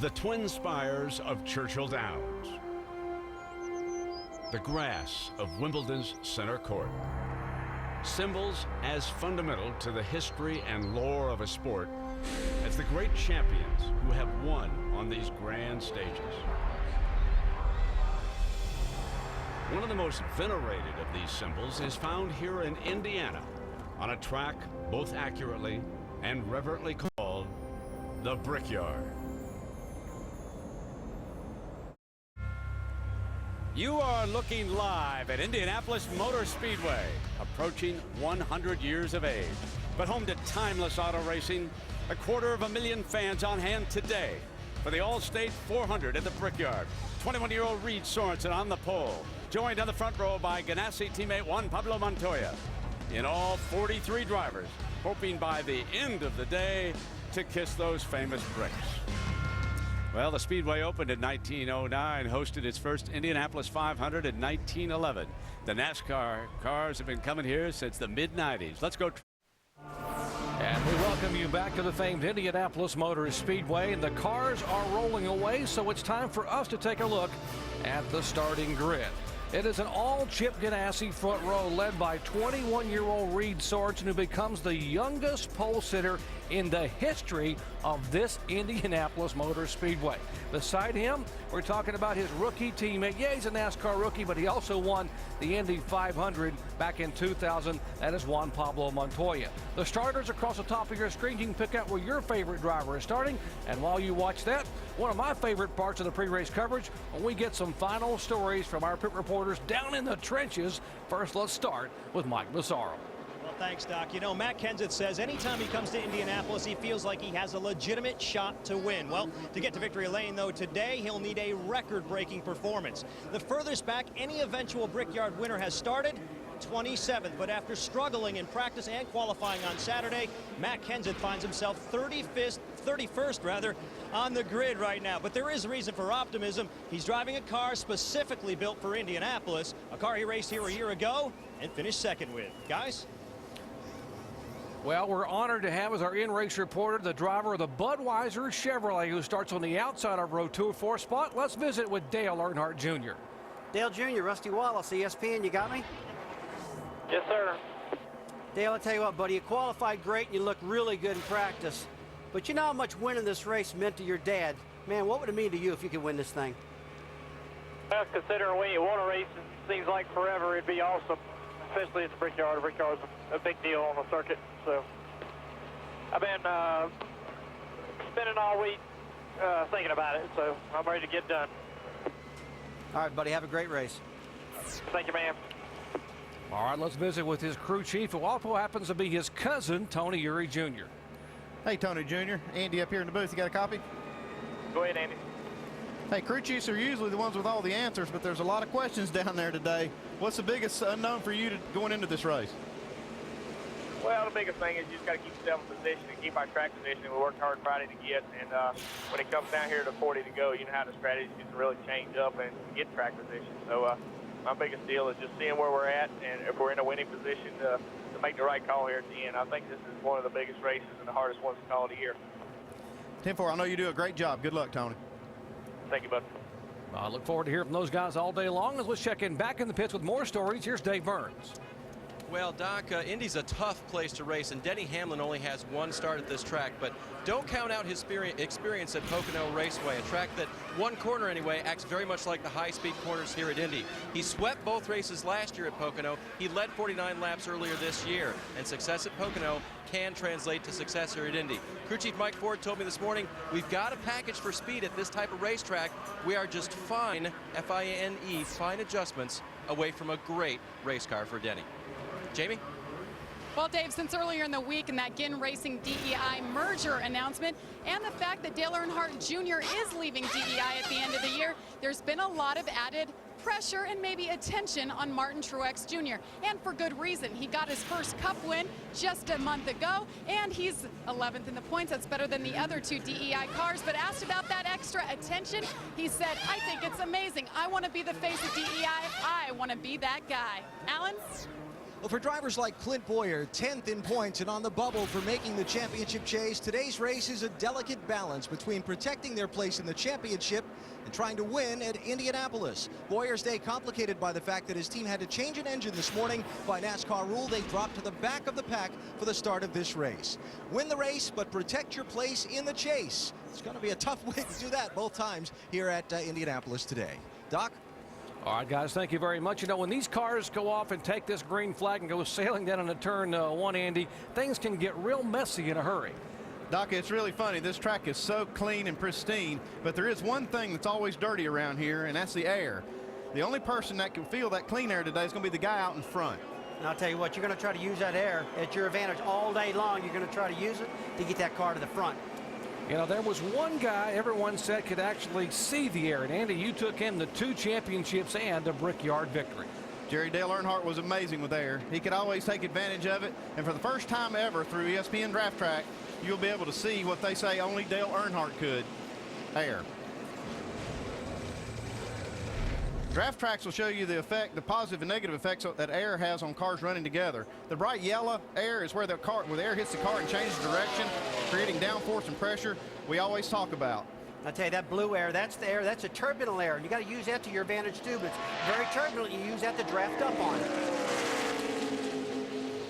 The twin spires of Churchill Downs. The grass of Wimbledon's center court. Symbols as fundamental to the history and lore of a sport as the great champions who have won on these grand stages. One of the most venerated of these symbols is found here in Indiana on a track both accurately and reverently called the Brickyard. You are looking live at Indianapolis Motor Speedway, approaching 100 years of age, but home to timeless auto racing. 250,000 fans on hand today for the All-State 400 at the Brickyard. 21-year-old Reed Sorensen on the pole, joined on the front row by Ganassi teammate Juan Pablo Montoya. In all, 43 drivers, hoping by the end of the day to kiss those famous bricks. Well, the Speedway opened in 1909, hosted its first Indianapolis 500 in 1911. The NASCAR cars have been coming here since the mid-90s. Let's go. And we welcome you back to the famed Indianapolis Motor Speedway. And the cars are rolling away, so it's time for us to take a look at the starting grid. It is an all-Chip Ganassi front row led by 21-year-old Reed Sorensen, who becomes the youngest pole sitter in the history of this Indianapolis Motor Speedway. Beside him, we're talking about his rookie teammate. Yeah, he's a NASCAR rookie, but he also won the Indy 500 back in 2000. That is Juan Pablo Montoya. The starters across the top of your screen, you can pick out where your favorite driver is starting. And while you watch that, one of my favorite parts of the pre-race coverage, when we get some final stories from our pit reporters down in the trenches. First, let's start with Mike Massaro. Well, thanks, Doc. You know, Matt Kenseth says anytime he comes to Indianapolis, he feels like he has a legitimate shot to win. Well, to get to victory lane, though, today he'll need a record-breaking performance. The furthest back any eventual Brickyard winner has started, 27th, but after struggling in practice and qualifying on Saturday, Matt Kenseth finds himself 31st rather, on the grid right now. But there is reason for optimism. He's driving a car specifically built for Indianapolis, a car he raced here a year ago and finished second with. Guys? Well, we're honored to have as our in-race reporter the driver of the Budweiser Chevrolet, who starts on the outside of row 204 spot. Let's visit with Dale Earnhardt Jr. Dale Jr., Rusty Wallace, ESPN, you got me? Yes, sir. Dale, I'll tell you what, buddy, you qualified great and you look really good in practice. But you know how much winning this race meant to your dad. Man, what would it mean to you if you could win this thing? Well, considering when you won a race, it seems like forever. It'd be awesome, especially at the Brickyard. The Brickyard's a big deal on the circuit. So I've been spending all week thinking about it, so I'm ready to get done. All right, buddy, have a great race. Thank you, ma'am. All right, let's visit with his crew chief, who also happens to be his cousin, Tony Uri Jr. Hey, Tony Jr. Andy up here in the booth. You got a copy? Go ahead, Andy. Hey, crew chiefs are usually the ones with all the answers, but there's a lot of questions down there today. What's the biggest unknown for you going into this race? Well, the biggest thing is you just got to keep yourself in position and keep our track position. We worked hard Friday to get, and when it comes down here to 40 to go, you know how the strategy can really change up and get track position. So my biggest deal is just seeing where we're at, and if we're in a winning position to make the right call here at the end. I think this is one of the biggest races and the hardest ones to call of the year. 10-4, I know you do a great job. Good luck, Tony. Thank you, bud. I look forward to hearing from those guys all day long. Let's check in back in the pits with more stories. Here's Dave Burns. Well, Doc, Indy's a tough place to race, and Denny Hamlin only has one start at this track, but don't count out his experience at Pocono Raceway, a track that one corner anyway acts very much like the high-speed corners here at Indy. He swept both races last year at Pocono. He led 49 laps earlier this year, and success at Pocono can translate to success here at Indy. Crew Chief Mike Ford told me this morning, we've got a package for speed at this type of racetrack. We are just fine, F-I-N-E, fine adjustments away from a great race car for Denny. Jamie? Well, Dave, since earlier in the week in that Ginn Racing DEI merger announcement and the fact that Dale Earnhardt Jr. is leaving DEI at the end of the year, there's been a lot of added pressure and maybe attention on Martin Truex Jr. And for good reason. He got his first Cup win just a month ago, and he's 11th in the points. That's better than the other two DEI cars. But asked about that extra attention, he said, I think it's amazing. I want to be the face of DEI. I want to be that guy. Alan? Well, for drivers like Clint Boyer, 10th in points and on the bubble for making the championship chase, today's race is a delicate balance between protecting their place in the championship and trying to win at Indianapolis. Boyer's day complicated by the fact that his team had to change an engine this morning. By NASCAR rule, they dropped to the back of the pack for the start of this race. Win the race, but protect your place in the chase. It's going to be a tough way to do that both times here at Indianapolis today. Doc? All right, guys, thank you very much. You know, when these cars go off and take this green flag and go sailing down into turn one, Andy, things can get real messy in a hurry. Doc, it's really funny. This track is so clean and pristine, but there is one thing that's always dirty around here, and that's the air. The only person that can feel that clean air today is going to be the guy out in front. And I'll tell you what, you're going to try to use that air at your advantage all day long. You're going to try to use it to get that car to the front. You know, there was one guy everyone said could actually see the air, and Andy, you took him to 2 championships and a Brickyard victory. Jerry Dale Earnhardt was amazing with air. He could always take advantage of it, and for the first time ever through ESPN Draft Track, you'll be able to see what they say only Dale Earnhardt could, air. Draft tracks will show you the effect, the positive and negative effects that air has on cars running together. The bright yellow air is where the air hits the car and changes direction, creating downforce and pressure we always talk about. I tell you, that blue air, that's the air, that's a turbulent air. You got to use that to your advantage too, but it's very turbulent. You use that to draft up on it.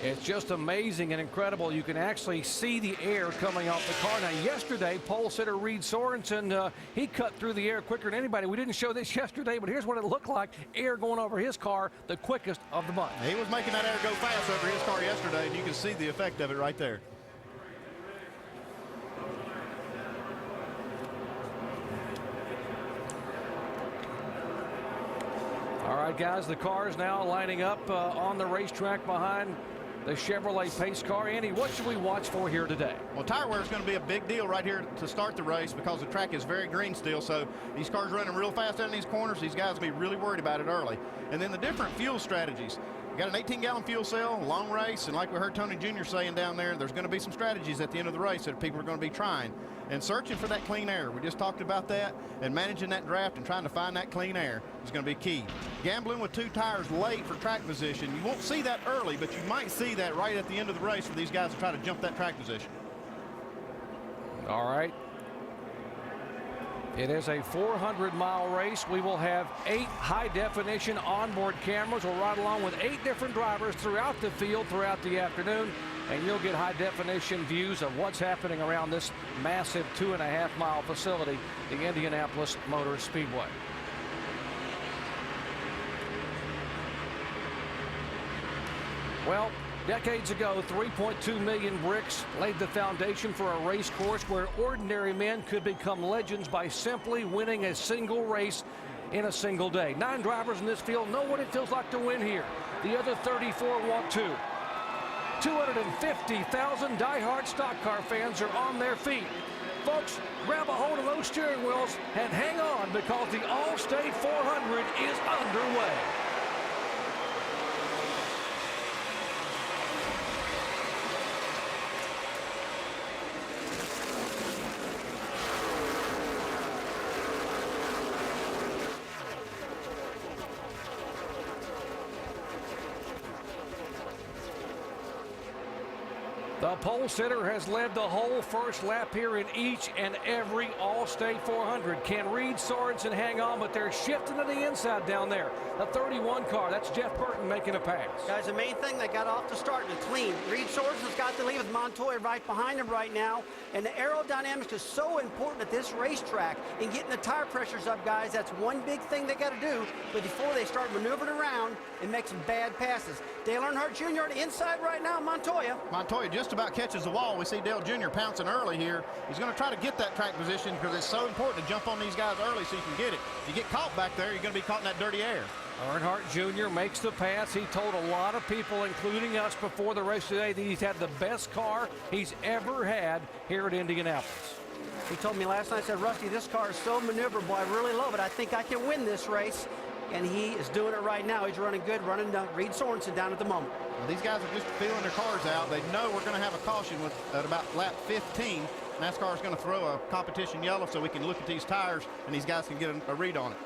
It's just amazing and incredible. You can actually see the air coming off the car. Now, yesterday, pole sitter Reed Sorensen, he cut through the air quicker than anybody. We didn't show this yesterday, but here's what it looked like. Air going over his car, the quickest of the bunch. He was making that air go fast over his car yesterday, and you can see the effect of it right there. All right, guys, the cars now lining up on the racetrack behind the Chevrolet pace car. Andy, what should we watch for here today? Well, tire wear is going to be a big deal right here to start the race because the track is very green still, so these cars running real fast down these corners. These guys will be really worried about it early. And then the different fuel strategies. You got an 18-gallon fuel cell, long race, and like we heard Tony Jr. saying down there, there's going to be some strategies at the end of the race that people are going to be trying. And searching for that clean air. We just talked about that, and managing that draft and trying to find that clean air is going to be key. Gambling with 2 tires late for track position. You won't see that early, but you might see that right at the end of the race for these guys to try to jump that track position. All right. It is a 400-mile race. We will have 8 high-definition onboard cameras. We'll ride along with 8 different drivers throughout the field throughout the afternoon, and you'll get high-definition views of what's happening around this massive 2.5-mile facility, the Indianapolis Motor Speedway. Well, decades ago, 3.2 million bricks laid the foundation for a race course where ordinary men could become legends by simply winning a single race in a single day. 9 drivers in this field know what it feels like to win here. The other 34 want to. 250,000 diehard stock car fans are on their feet. Folks, grab a hold of those steering wheels and hang on because the All-State 400 is underway. The pole sitter has led the whole first lap here in each and every All-State 400. Can Reed Sorensen hang on, but they're shifting to the inside down there. The 31 car, that's Jeff Burton making a pass. Guys, the main thing, they got off the start and clean. Reed Sorensen's got the lead with Montoya right behind him right now. And the aerodynamics is so important at this racetrack in getting the tire pressures up, guys. That's one big thing they got to do. But before they start maneuvering around and make some bad passes. Dale Earnhardt Jr. on the inside right now, Montoya. Montoya just about catches the wall. We see Dale Jr. pouncing early here. He's going to try to get that track position because it's so important to jump on these guys early so you can get it. If you get caught back there, you're going to be caught in that dirty air. Earnhardt Jr. makes the pass. He told a lot of people, including us before the race today, that he's had the best car he's ever had here at Indianapolis. He told me last night, said, Rusty, this car is so maneuverable. I really love it. I think I can win this race. And he is doing it right now. He's running good, running Reed Sorensen down at the moment. Well, these guys are just feeling their cars out. They know we're going to have a caution at about lap 15. NASCAR is going to throw a competition yellow so we can look at these tires and these guys can get a read on it.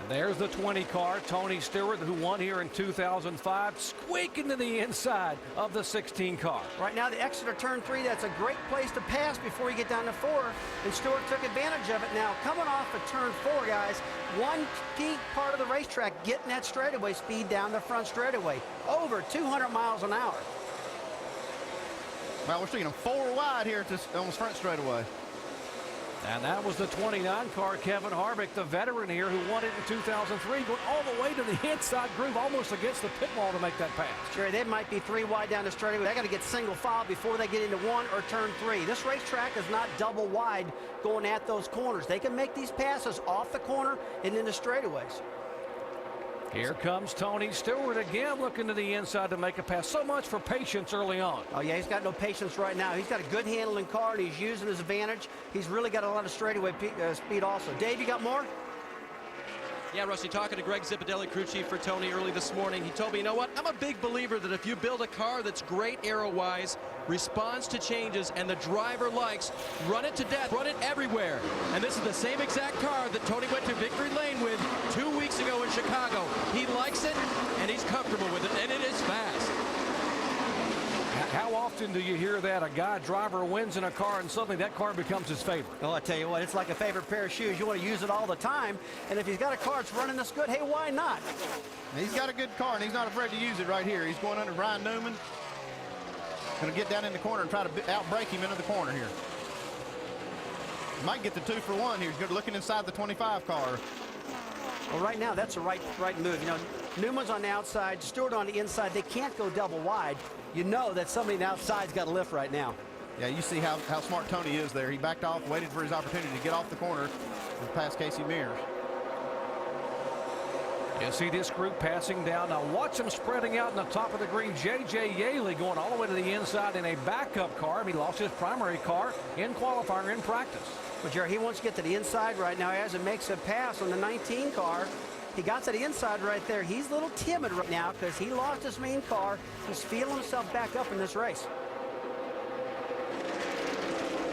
And there's the 20 car, Tony Stewart, who won here in 2005, squeaking to the inside of the 16 car. Right now, the exit of turn 3, that's a great place to pass before you get down to 4. And Stewart took advantage of it. Now, coming off of turn 4, guys, one key part of the racetrack, getting that straightaway speed down the front straightaway. Over 200 miles an hour. Well, we're seeing them 4 wide here at this, on this front straightaway. And that was the 29 car, Kevin Harvick, the veteran here, who won it in 2003, going all the way to the inside groove, almost against the pit wall to make that pass. Jerry, they might be 3 wide down the straightaway. They got to get single file before they get into 1 or turn 3. This racetrack is not double wide going at those corners. They can make these passes off the corner and into straightaways. Here comes Tony Stewart again, looking to the inside to make a pass. So much for patience early on. Oh, yeah, he's got no patience right now. He's got a good handling car, and he's using his advantage. He's really got a lot of straightaway speed also. Dave, you got more? Yeah, Rusty, talking to Greg Zipadelli, crew chief for Tony early this morning, he told me, you know what, I'm a big believer that if you build a car that's great aero-wise, responds to changes, and the driver likes, run it to death, run it everywhere. And this is the same exact car that Tony went to victory lane with 2 weeks ago in Chicago. He likes it, and he's comfortable with it, and it is fast. How often do you hear that a driver wins in a car and suddenly that car becomes his favorite? Oh, I tell you what, it's like a favorite pair of shoes. You want to use it all the time. And if he's got a car that's running this good, hey, why not? He's got a good car, and he's not afraid to use it right here. He's going under Brian Newman. Going to get down in the corner and try to outbrake him into the corner here. Might get the 2 for 1 here. He's good looking inside the 25 car. Well, right now, that's a right move. You know, Newman's on the outside, Stewart on the inside. They can't go double wide. You know that somebody on the outside's got a lift right now. Yeah, you see how smart Tony is there. He backed off, waited for his opportunity to get off the corner and pass Casey Mears. You see this group passing down. Now watch them spreading out in the top of the green. J.J. Yaley going all the way to the inside in a backup car. He lost his primary car in qualifying in practice. Well, Jerry, he wants to get to the inside right now as it makes a pass on the 19 car. He got to the inside right there. He's a little timid right now because he lost his main car. He's feeling himself back up in this race.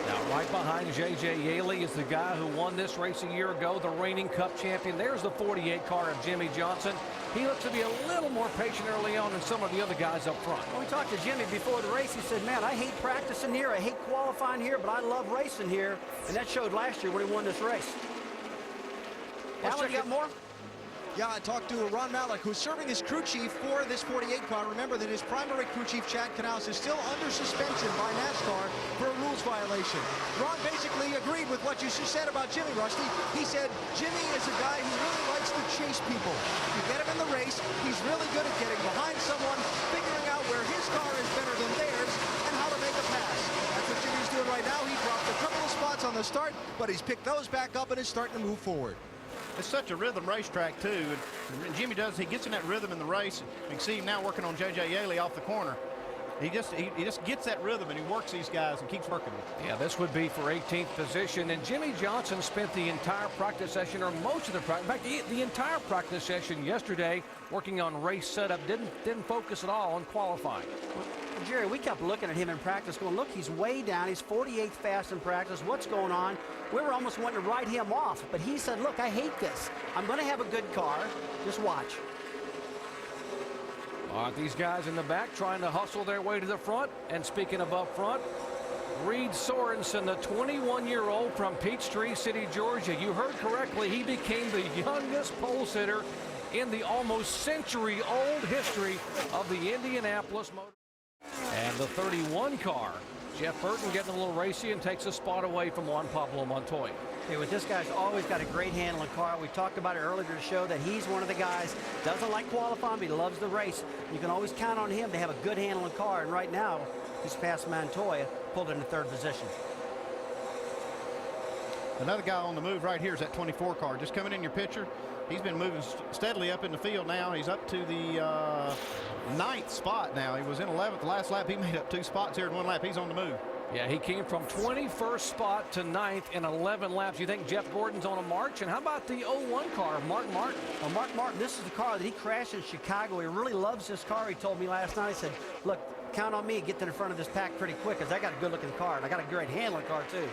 Now right behind J.J. Yaley is the guy who won this race a year ago, the reigning Cup champion. There's the 48 car of Jimmy Johnson. He looks to be a little more patient early on than some of the other guys up front. When we talked to Jimmy before the race, he said, man, I hate practicing here. I hate qualifying here, but I love racing here. And that showed last year when he won this race. Alan, you got more? Yeah, I talked to Ron Malik, who's serving as crew chief for this 48 car. Remember that his primary crew chief, Chad Canals, is still under suspension by NASCAR for a rules violation. Ron basically agreed with what you just said about Jimmy, Rusty. He said Jimmy is a guy who really likes to chase people. You get him in the race, he's really good at getting behind someone, figuring out where his car is better than theirs, and how to make a pass. That's what Jimmy's doing right now. He dropped a couple of spots on the start, but he's picked those back up and is starting to move forward. It's such a rhythm racetrack, too. And Jimmy he gets in that rhythm in the race. You can see him now working on J.J. Yaley off the corner. He just gets that rhythm, and he works these guys and keeps working them. Yeah, this would be for 18th position. And Jimmy Johnson spent the entire practice session, or most of the practice, in fact, the entire practice session yesterday working on race setup. Didn't focus at all on qualifying. Well, Jerry, we kept looking at him in practice going, look, he's way down. He's 48th fast in practice. What's going on? We were almost wanting to write him off. But he said, look, I hate this. I'm going to have a good car. Just watch. All right, these guys in the back trying to hustle their way to the front. And speaking of up front, Reed Sorensen, the 21-year-old from Peachtree City, Georgia. You heard correctly. He became the youngest pole sitter in the almost century-old history of the Indianapolis Motor. And the 31 car, Jeff Burton getting a little racy and takes a spot away from Juan Pablo Montoya. Hey, well, this guy's always got a great handling car. We talked about it earlier to show that he's one of the guys, doesn't like qualifying, but he loves the race. You can always count on him to have a good handling car. And right now, he's past Montoya, pulled into 3rd position. Another guy on the move right here is that 24 car. Just coming in your picture. He's been moving steadily up in the field now. He's up to the 9th spot now. He was in 11th the last lap. He made up 2 spots here in 1 lap. He's on the move. Yeah, he came from 21st spot to 9th in 11 laps. You think Jeff Gordon's on a march? And how about the 01 car of Mark Martin? Well, Mark Martin, this is the car that he crashed in Chicago. He really loves this car. He told me last night, he said, look, count on me to get to the front of this pack pretty quick because I got a good-looking car, and I got a great handling car, too.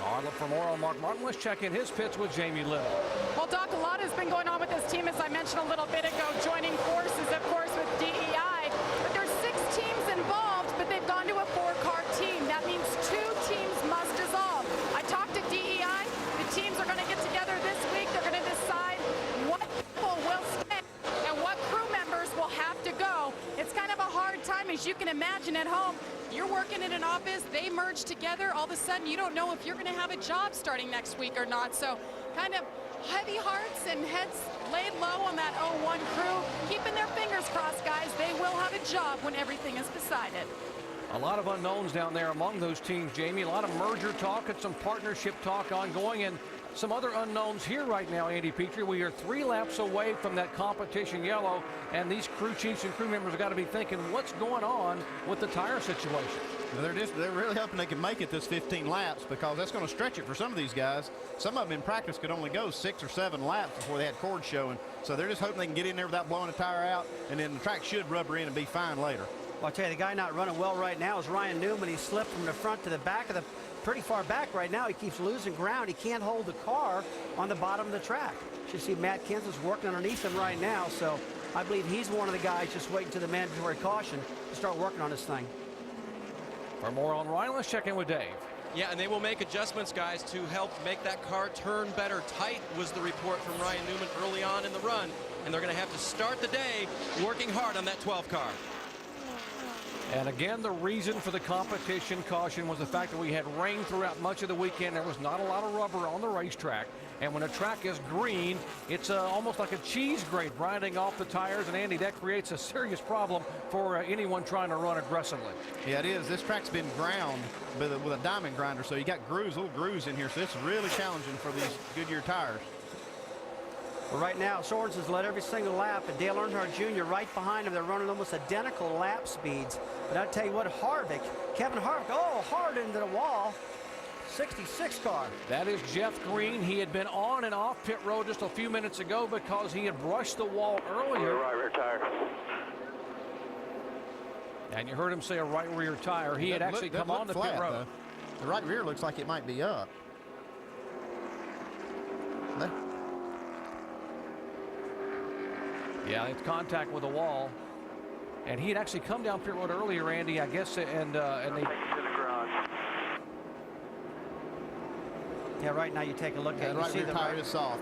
All right, look for more on Mark Martin. Let's check in his pits with Jamie Little. Well, Doc, a lot has been going on with this team, as I mentioned a little bit ago, joining forces, of course, with DEI. But there's 6 teams involved, but they've gone to a 4-car team. That means 2 teams must dissolve. I talked to DEI. The teams are going to get together this week. They're going to decide what people will stay and what crew members will have to go. It's kind of a hard time, as you can imagine, at home. You're working in an office, they merge together, all of a sudden you don't know if you're going to have a job starting next week or not. So kind of heavy hearts and heads laid low on that 01 crew, keeping their fingers crossed, guys. They will have a job when everything is decided. A lot of unknowns down there among those teams, Jamie. A lot of merger talk and some partnership talk ongoing, and some other unknowns here right now, Andy Petrie. We are 3 laps away from that competition yellow, and these crew chiefs and crew members have got to be thinking, what's going on with the tire situation? They're really hoping they can make it this 15 laps, because that's going to stretch it for some of these guys. Some of them in practice could only go 6 or 7 laps before they had cords showing. So they're just hoping they can get in there without blowing a tire out, and then the track should rubber in and be fine later. Well, I'll tell you, the guy not running well right now is Ryan Newman. He slipped from the front to the back of the, pretty far back right now. He keeps losing ground. He can't hold the car on the bottom of the track. You see Matt Kenseth's working underneath him right now, so I believe he's one of the guys just waiting to the mandatory caution to start working on this thing. For more on Ryan, let's check in with Dave. Yeah, and they will make adjustments, guys, to help make that car turn better. Tight was the report from Ryan Newman early on in the run, and they're going to have to start the day working hard on that 12 car. And again, the reason for the competition caution was the fact that we had rain throughout much of the weekend. There was not a lot of rubber on the racetrack. And when a track is green, it's almost like a cheese grate grinding off the tires. And Andy, that creates a serious problem for anyone trying to run aggressively. Yeah, it is. This track's been ground with a diamond grinder, so you got grooves, little grooves in here. So it's really challenging for these Goodyear tires. Well, right now, Sorensen's led every single lap, and Dale Earnhardt Jr. right behind him. They're running almost identical lap speeds. But I'll tell you what, Kevin Harvick, hard into the wall. 66 car. That is Jeff Green. He had been on and off pit road just a few minutes ago because he had brushed the wall earlier. Right rear tire. And you heard him say a right rear tire. He had actually come on the pit road. The right rear looks like it might be up. Yeah, it's contact with the wall. And he had actually come down pit road earlier, Andy, I guess, and they... Yeah, right now you take a look at it. The right rear tire is soft.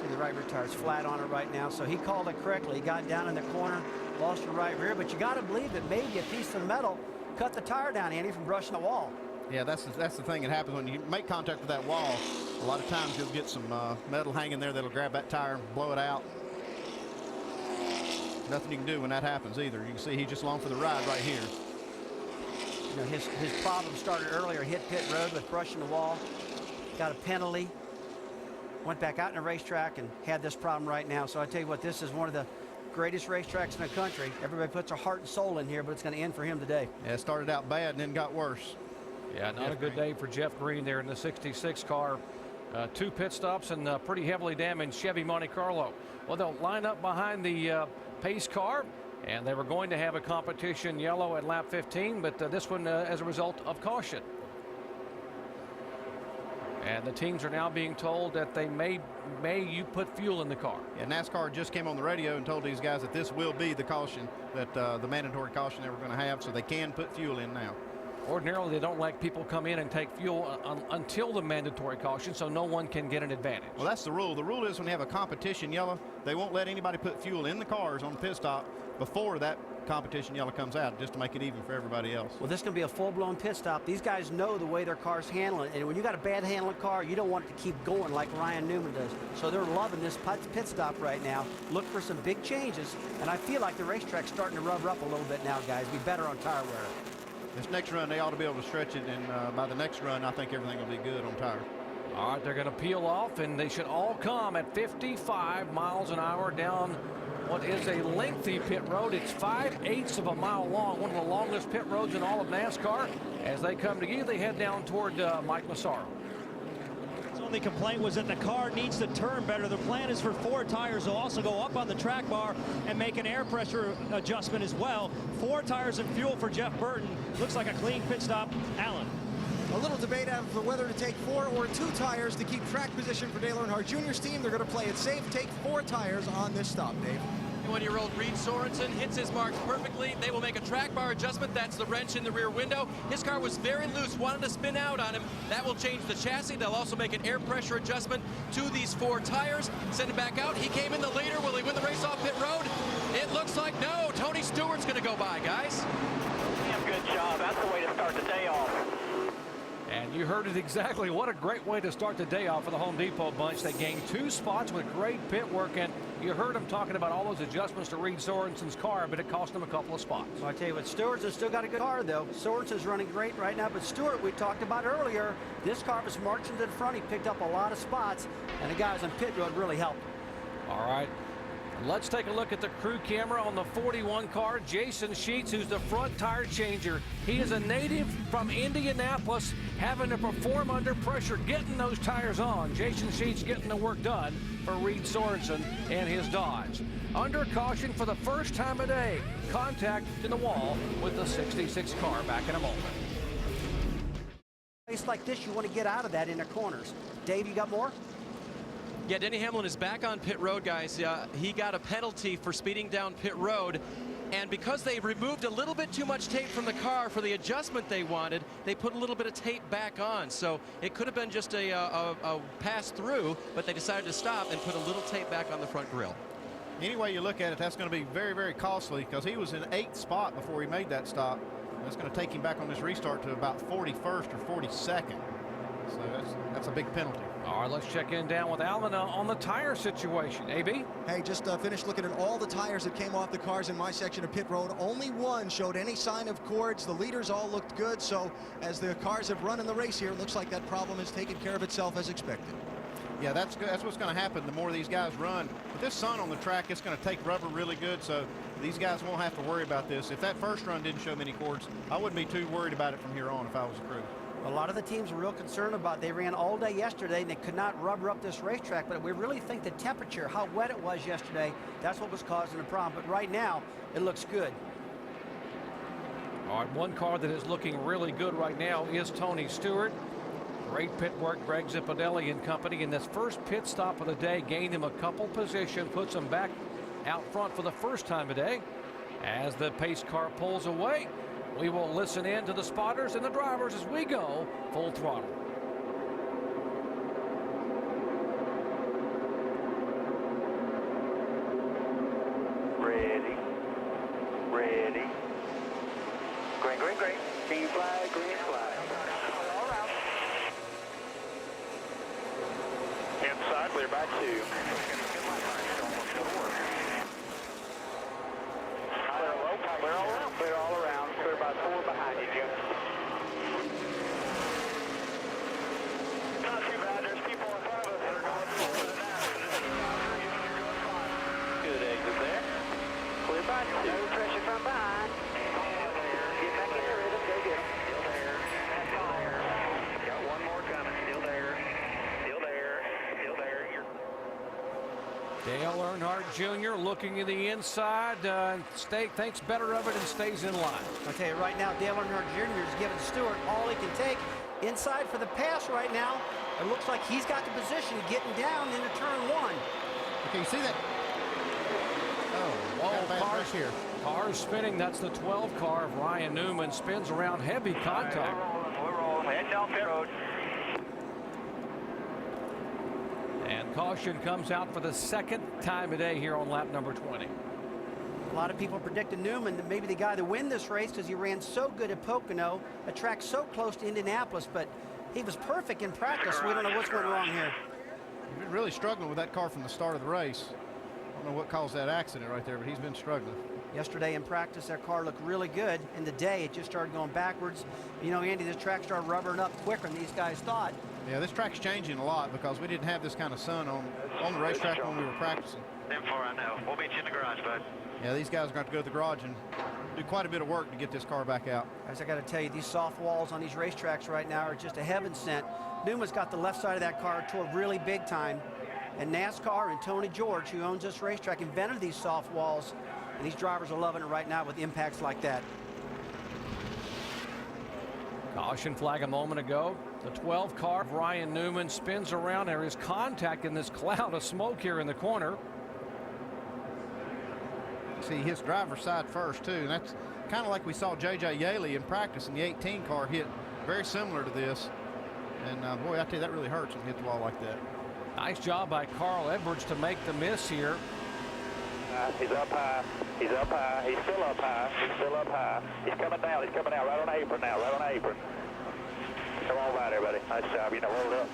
See the right rear tire is flat on it right now. So he called it correctly. He got down in the corner, lost the right rear. But you got to believe that maybe a piece of metal cut the tire down, Andy, from brushing the wall. Yeah, that's the thing that happens when you make contact with that wall. A lot of times you'll get some metal hanging there that'll grab that tire and blow it out. Nothing you can do when that happens either. You can see he's just along for the ride right here. You know, his problem started earlier, hit pit road with brushing the wall. Got a penalty. Went back out in the racetrack and had this problem right now. So I tell you what, this is one of the greatest racetracks in the country. Everybody puts their heart and soul in here, but it's going to end for him today. Yeah, it started out bad and then got worse. Yeah, not a good day for Jeff Green there in the 66 car. 2 pit stops and pretty heavily damaged Chevy Monte Carlo. Well, they'll line up behind the pace car, and they were going to have a competition yellow at lap 15, but this one as a result of caution. And the teams are now being told that they may you put fuel in the car. Yeah, NASCAR just came on the radio and told these guys that this will be the caution, that the mandatory caution they were going to have, so they can put fuel in now. Ordinarily, they don't let people come in and take fuel until the mandatory caution, so no one can get an advantage. Well, that's the rule. The rule is when you have a competition yellow, they won't let anybody put fuel in the cars on the pit stop before that competition yellow comes out, just to make it even for everybody else. Well, this is going to be a full-blown pit stop. These guys know the way their car's handling it, and when you got a bad handling car, you don't want it to keep going like Ryan Newman does. So they're loving this pit stop right now. Look for some big changes, and I feel like the racetrack's starting to rubber up a little bit now, guys. Be better on tire wear. This next run, they ought to be able to stretch it, and by the next run, I think everything will be good on tire. All right, they're going to peel off, and they should all come at 55 miles an hour down what is a lengthy pit road. It's 5/8 of a mile long, one of the longest pit roads in all of NASCAR. As they come together, they head down toward Mike Massaro. His only complaint was that the car needs to turn better. The plan is for 4 tires to also go up on the track bar and make an air pressure adjustment as well. 4 tires and fuel for Jeff Burton. Looks like a clean pit stop. Allen. A little debate as to whether to take 4 or 2 tires to keep track position for Dale Earnhardt Jr.'s team. They're going to play it safe, take 4 tires on this stop, Dave. 21-year-old Reed Sorensen hits his marks perfectly. They will make a track bar adjustment. That's the wrench in the rear window. His car was very loose, wanted to spin out on him. That will change the chassis. They'll also make an air pressure adjustment to these 4 tires. Send him back out. He came in the leader. Will he win the race off pit road? It looks like no. Tony Stewart's going to go by, guys. Damn good job. That's the way to start the day off. And you heard it exactly. What a great way to start the day off for the Home Depot bunch. They gained 2 spots with great pit work, and you heard them talking about all those adjustments to Reed Sorensen's car, but it cost them a couple of spots. Well, I tell you what, Stewart's has still got a good car, though. Sorensen's running great right now, but Stewart, we talked about earlier, this car was marching to the front. He picked up a lot of spots, and the guys on pit road really helped. All right. Let's take a look at the crew camera on the 41 car. Jason Sheets, who's the front tire changer. He is a native from Indianapolis, having to perform under pressure, getting those tires on. Jason Sheets getting the work done for Reed Sorensen and his Dodge. Under caution for the first time of day. Contact in the wall with the 66 car. Back in a moment. Place like this, you want to get out of that in the corners. Dave, you got more? Yeah, Denny Hamlin is back on pit road, guys. He got a penalty for speeding down pit road. And because they removed a little bit too much tape from the car for the adjustment they wanted, they put a little bit of tape back on. So it could have been just a pass through, but they decided to stop and put a little tape back on the front grille. Any way you look at it, that's going to be very, very costly because he was in 8th spot before he made that stop. That's going to take him back on this restart to about 41st or 42nd. So that's a big penalty. All right, let's check in down with Alvin on the tire situation. AB? Hey, just finished looking at all the tires that came off the cars in my section of pit road. Only one showed any sign of cords. The leaders all looked good. So as the cars have run in the race here, it looks like that problem has taken care of itself as expected. Yeah, that's what's going to happen the more these guys run. With this sun on the track, it's going to take rubber really good, so these guys won't have to worry about this. If that first run didn't show many cords, I wouldn't be too worried about it from here on if I was a crew. A lot of the teams are real concerned about, they ran all day yesterday and they could not rubber up this racetrack, but we really think the temperature, how wet it was yesterday, that's what was causing the problem. But right now, it looks good. All right, one car that is looking really good right now is Tony Stewart. Great pit work, Greg Zipadelli and company. In this first pit stop of the day, gained him a couple position, puts him back out front for the first time today. As the pace car pulls away, we will listen in to the spotters and the drivers as we go full throttle. Ready. Ready. Green, green, green. Green flag, green flag. All around. Inside, clear by 2. Clear all around. Clear all around. Clear by 4 behind you, Jim. Not too bad. There's people in front of us that are going forward and out. Good exit there. Clear by 2. No pressure from behind. Get back in the rhythm. Go get him. Still there. Got one more coming. Still there. Still there. Still there. Dale Earnhardt Jr. looking to the inside, thinks better of it and stays in line. I'll tell you right now, Dale Earnhardt Jr. is giving Stewart all he can take. Inside for the pass right now. It looks like he's got the position getting down into turn 1. Okay, you see that? Cars here. Cars spinning. That's the 12 car of Ryan Newman. Spins around, heavy contact. We're rolling. Heading down pit road. And caution comes out for the second time today here on lap number 20. A lot of people predicted Newman that maybe the guy to win this race because he ran so good at Pocono, a track so close to Indianapolis, but he was perfect in practice. We don't know what's going wrong here. He's been really struggling with that car from the start of the race. I don't know what caused that accident right there, but he's been struggling. Yesterday in practice, that car looked really good. In the day, it just started going backwards. You know, Andy, this track started rubbering up quicker than these guys thought. Yeah, this track's changing a lot because we didn't have this kind of sun on the racetrack when we were practicing. Them 4 I know. We'll meet you in the garage, bud. Yeah, these guys are going to have to go to the garage and do quite a bit of work to get this car back out. As I got to tell you, these soft walls on these racetracks right now are just a heaven sent. Newman's got the left side of that car toward really big time. And NASCAR and Tony George, who owns this racetrack, invented these soft walls. And these drivers are loving it right now with impacts like that. Caution flag a moment ago. The 12 car of Ryan Newman spins around. There is contact in this cloud of smoke here in the corner. See, his driver's side first too, and that's kind of like we saw J.J. Yaley in practice in the 18 car hit very similar to this. And boy, I tell you, that really hurts when you hit the wall like that. Nice job by Carl Edwards to make the miss here. He's up high. He's up high. He's still up high. He's still up high. He's coming down. He's coming down. Right on the apron now. Right on the apron. Come on by, everybody. Nice job. You know, hold up.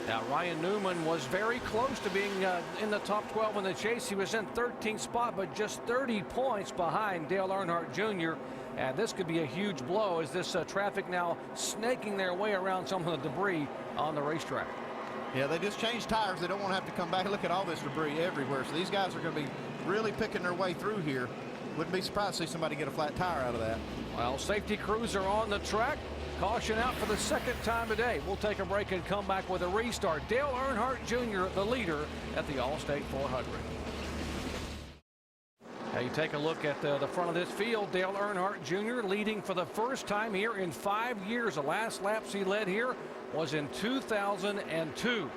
Now, Ryan Newman was very close to being in the top 12 in the chase. He was in 13th spot, but just 30 points behind Dale Earnhardt Jr. And this could be a huge blow as this traffic now snaking their way around some of the debris on the racetrack. Yeah, they just changed tires. They don't want to have to come back. Look at all this debris everywhere. So these guys are going to be really picking their way through here. Wouldn't be surprised to see somebody get a flat tire out of that. Well, safety crews are on the track. Caution out for the second time today. We'll take a break and come back with a restart. Dale Earnhardt Jr., the leader at the All-State 400. Now you take a look at the front of this field. Dale Earnhardt Jr. leading for the first time here in 5 years. The last laps he led here was in 2002.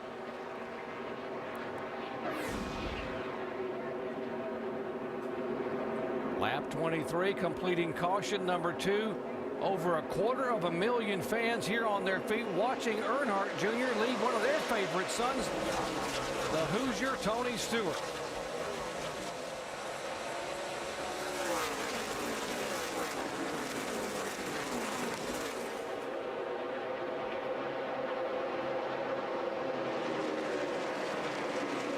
Lap 23, completing caution number 2. Over 250,000 fans here on their feet watching Earnhardt Jr. lead one of their favorite sons, the Hoosier Tony Stewart.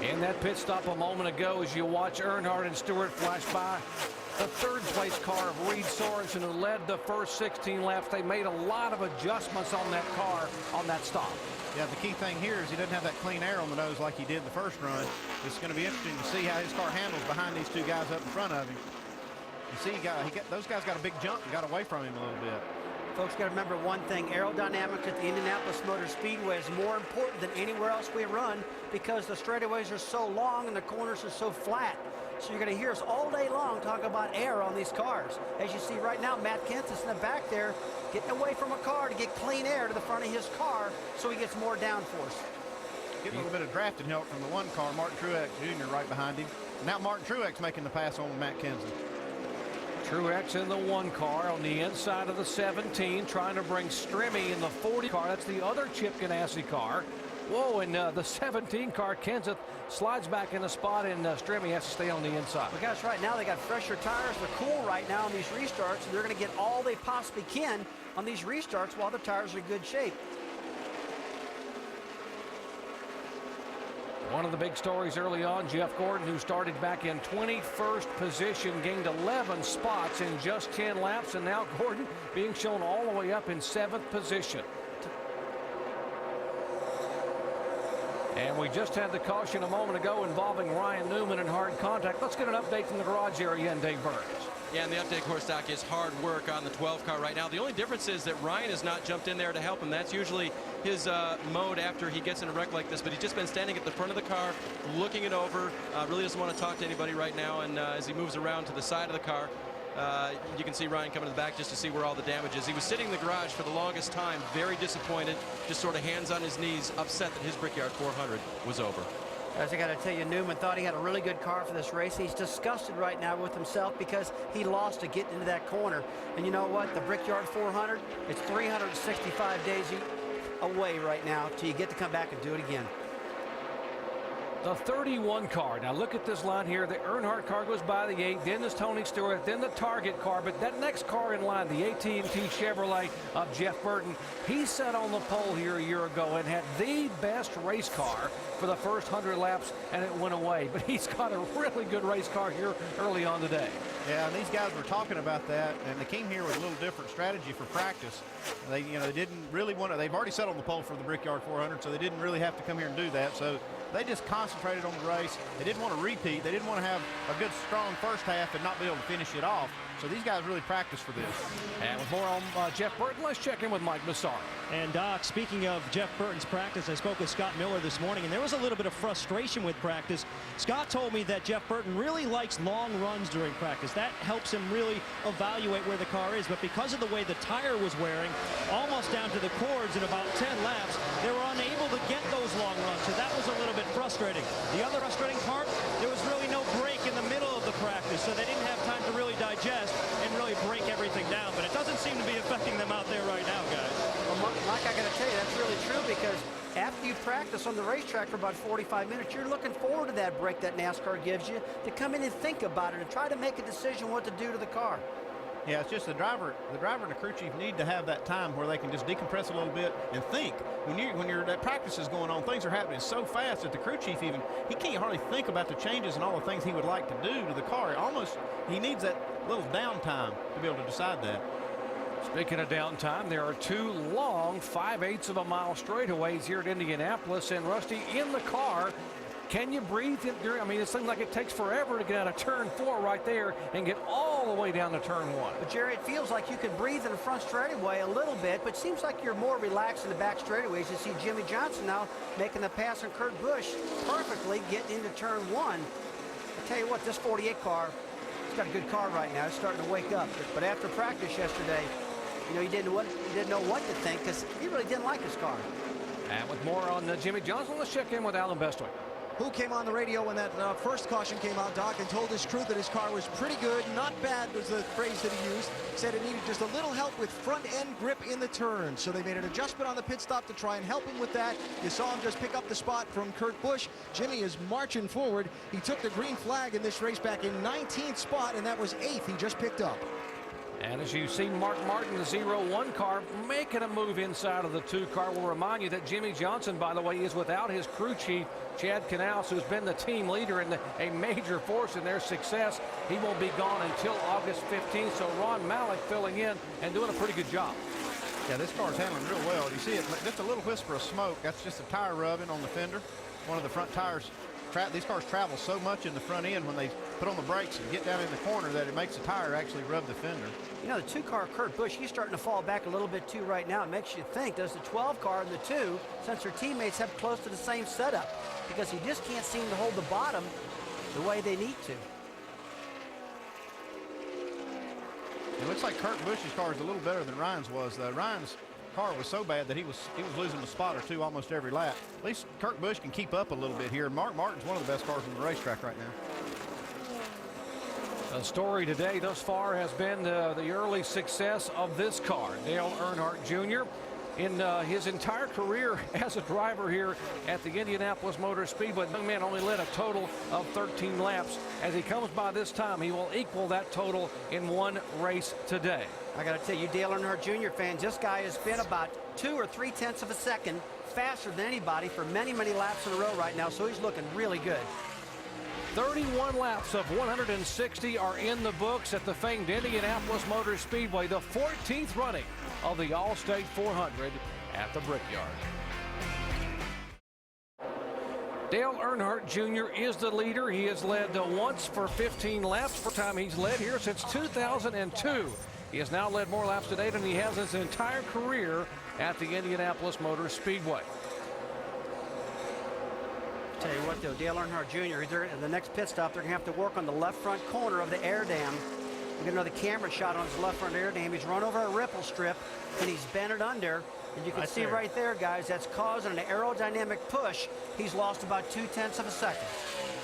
In that pit stop a moment ago, as you watch Earnhardt and Stewart flash by, the third place car of Reed Sorensen, who led the first 16 laps. They made a lot of adjustments on that car on that stop. Yeah, the key thing here is he doesn't have that clean air on the nose like he did in the first run. It's going to be interesting to see how his car handles behind these two guys up in front of him. You see, those guys got a big jump and got away from him a little bit. Folks got to remember one thing. Aerodynamics at the Indianapolis Motor Speedway is more important than anywhere else we run because the straightaways are so long and the corners are so flat. So you're going to hear us all day long talk about air on these cars. As you see right now, Matt Kenseth is in the back there getting away from a car to get clean air to the front of his car so he gets more downforce. Getting a little bit of drafting help from the one car, Martin Truex Jr. right behind him. Now Martin Truex making the pass on Matt Kenseth. Truex in the one car on the inside of the 17, trying to bring Strimmy in the 40 car. That's the other Chip Ganassi car. Whoa, and the 17 car, Kenseth slides back in the spot, and Strimmy has to stay on the inside. Well, guys, right now they got fresher tires. They're cool right now on these restarts, and they're going to get all they possibly can on these restarts while the tires are in good shape. One of the big stories early on, Jeff Gordon, who started back in 21st position, gained 11 spots in just 10 laps, and now Gordon being shown all the way up in 7th position. And we just had the caution a moment ago involving Ryan Newman and hard contact. Let's get an update from the garage area and Dave Burns. Yeah, and the update, of course, Doc, is hard work on the 12 car right now. The only difference is that Ryan has not jumped in there to help him. That's usually his mode after he gets in a wreck like this. But he's just been standing at the front of the car, looking it over. Really doesn't want to talk to anybody right now. And as he moves around to the side of the car, you can see Ryan coming to the back just to see where all the damage is. He was sitting in the garage for the longest time, very disappointed, just sort of hands on his knees, upset that his Brickyard 400 was over. As I got to tell you, Newman thought he had a really good car for this race. He's disgusted right now with himself because he lost to get into that corner. And you know what? The Brickyard 400, it's 365 days away right now till you get to come back and do it again. The 31 car. Now look at this line here. The Earnhardt car goes by the 8, then this Tony Stewart, then the Target car. But that next car in line, the AT&T Chevrolet of Jeff Burton, he sat on the pole here a year ago and had the best race car for the first 100 laps, and it went away. But he's got a really good race car here early on today. Yeah, and these guys were talking about that, and they came here with a little different strategy for practice. They didn't really want to. They've already sat on the pole for the Brickyard 400, so they didn't really have to come here and do that. So They just concentrated on the race. They didn't want to repeat. They didn't want to have a good, strong first half and not be able to finish it off. So these guys really practiced for this. And with more on Jeff Burton, let's check in with Mike Massar. And Doc, speaking of Jeff Burton's practice, I spoke with Scott Miller this morning, and there was a little bit of frustration with practice. Scott told me that Jeff Burton really likes long runs during practice. That helps him really evaluate where the car is. But because of the way the tire was wearing, almost down to the cords in about 10 laps, they were unable to get those long runs. So that was a little bit frustrating. The other frustrating part, there was really no break in the middle of the practice, so they didn't have time to really digest and really break everything down. But it doesn't seem to be affecting them out there right now, guys. Well, Mike, I got to tell you, that's really true, because after you practice on the racetrack for about 45 minutes, you're looking forward to that break that NASCAR gives you to come in and think about it and try to make a decision what to do to the car. Yeah, it's just the driver and the crew chief need to have that time where they can just decompress a little bit and think. When that practice is going on, things are happening so fast that the crew chief he can't hardly think about the changes and all the things he would like to do to the car. He needs that little downtime to be able to decide that. Speaking of downtime, there are 2 long 5/8 of a mile straightaways here at Indianapolis, and Rusty, in the car, can you breathe during? I mean, it seems like it takes forever to get out of turn 4 right there and get all the way down to turn 1. But Jerry, it feels like you can breathe in the front straightaway a little bit, but it seems like you're more relaxed in the back straightaways. You see Jimmy Johnson now making the pass on Kurt Busch perfectly, getting into turn 1. I tell you what, this 48 car, it's got a good car right now. It's starting to wake up. But after practice yesterday, you know, he didn't know what to think, because he really didn't like his car. And with more on Jimmy Johnson, let's check in with Alan Bestwick. Who came on the radio when that first caution came out, Doc, and told his crew that his car was pretty good, not bad was the phrase that he used. Said it needed just a little help with front-end grip in the turn. So they made an adjustment on the pit stop to try and help him with that. You saw him just pick up the spot from Kurt Busch. Jimmy is marching forward. He took the green flag in this race back in 19th spot, and that was 8th he just picked up. And as you see Mark Martin, the 0-1 car, making a move inside of the 2 car. We'll remind you that Jimmy Johnson, by the way, is without his crew chief, Chad Canals, who's been the team leader and a major force in their success. He won't be gone until August 15th, so Ron Malik filling in and doing a pretty good job. Yeah, this car's handling real well. You see it, just a little whisper of smoke. That's just a tire rubbing on the fender. One of the front tires. These cars travel so much in the front end when they put on the brakes and get down in the corner that it makes the tire actually rub the fender. You know, the 2 car Kurt Busch, he's starting to fall back a little bit too right now. It makes you think, does the 12 car and the 2, since their teammates have close to the same setup? Because he just can't seem to hold the bottom the way they need to. It looks like Kurt Busch's car is a little better than Ryan's was. Ryan's car was so bad that he was losing a spot or 2 almost every lap. At least Kurt Busch can keep up a little bit here. Mark Martin's one of the best cars on the racetrack right now. The story today thus far has been the early success of this car. Dale Earnhardt Jr. in his entire career as a driver here at the Indianapolis Motor Speedway. The young man only led a total of 13 laps. As he comes by this time, he will equal that total in 1 race today. I got to tell you, Dale Earnhardt Jr. fans, this guy has been about 2 or 3 tenths of a second faster than anybody for many, many laps in a row right now, so he's looking really good. 31 laps of 160 are in the books at the famed Indianapolis Motor Speedway, the 14th running of the All-State 400 at the Brickyard. Dale Earnhardt Jr. is the leader. He has led once for 15 laps. First time he's led here since 2002. He has now led more laps to date than he has his entire career at the Indianapolis Motor Speedway. Tell you what, though, Dale Earnhardt Jr., in the next pit stop, they're going to have to work on the left front corner of the air dam. We're get another camera shot on his left front air dam. He's run over a ripple strip, and he's bent it under. And you can see right there, guys, that's causing an aerodynamic push. He's lost about 2 tenths of a second.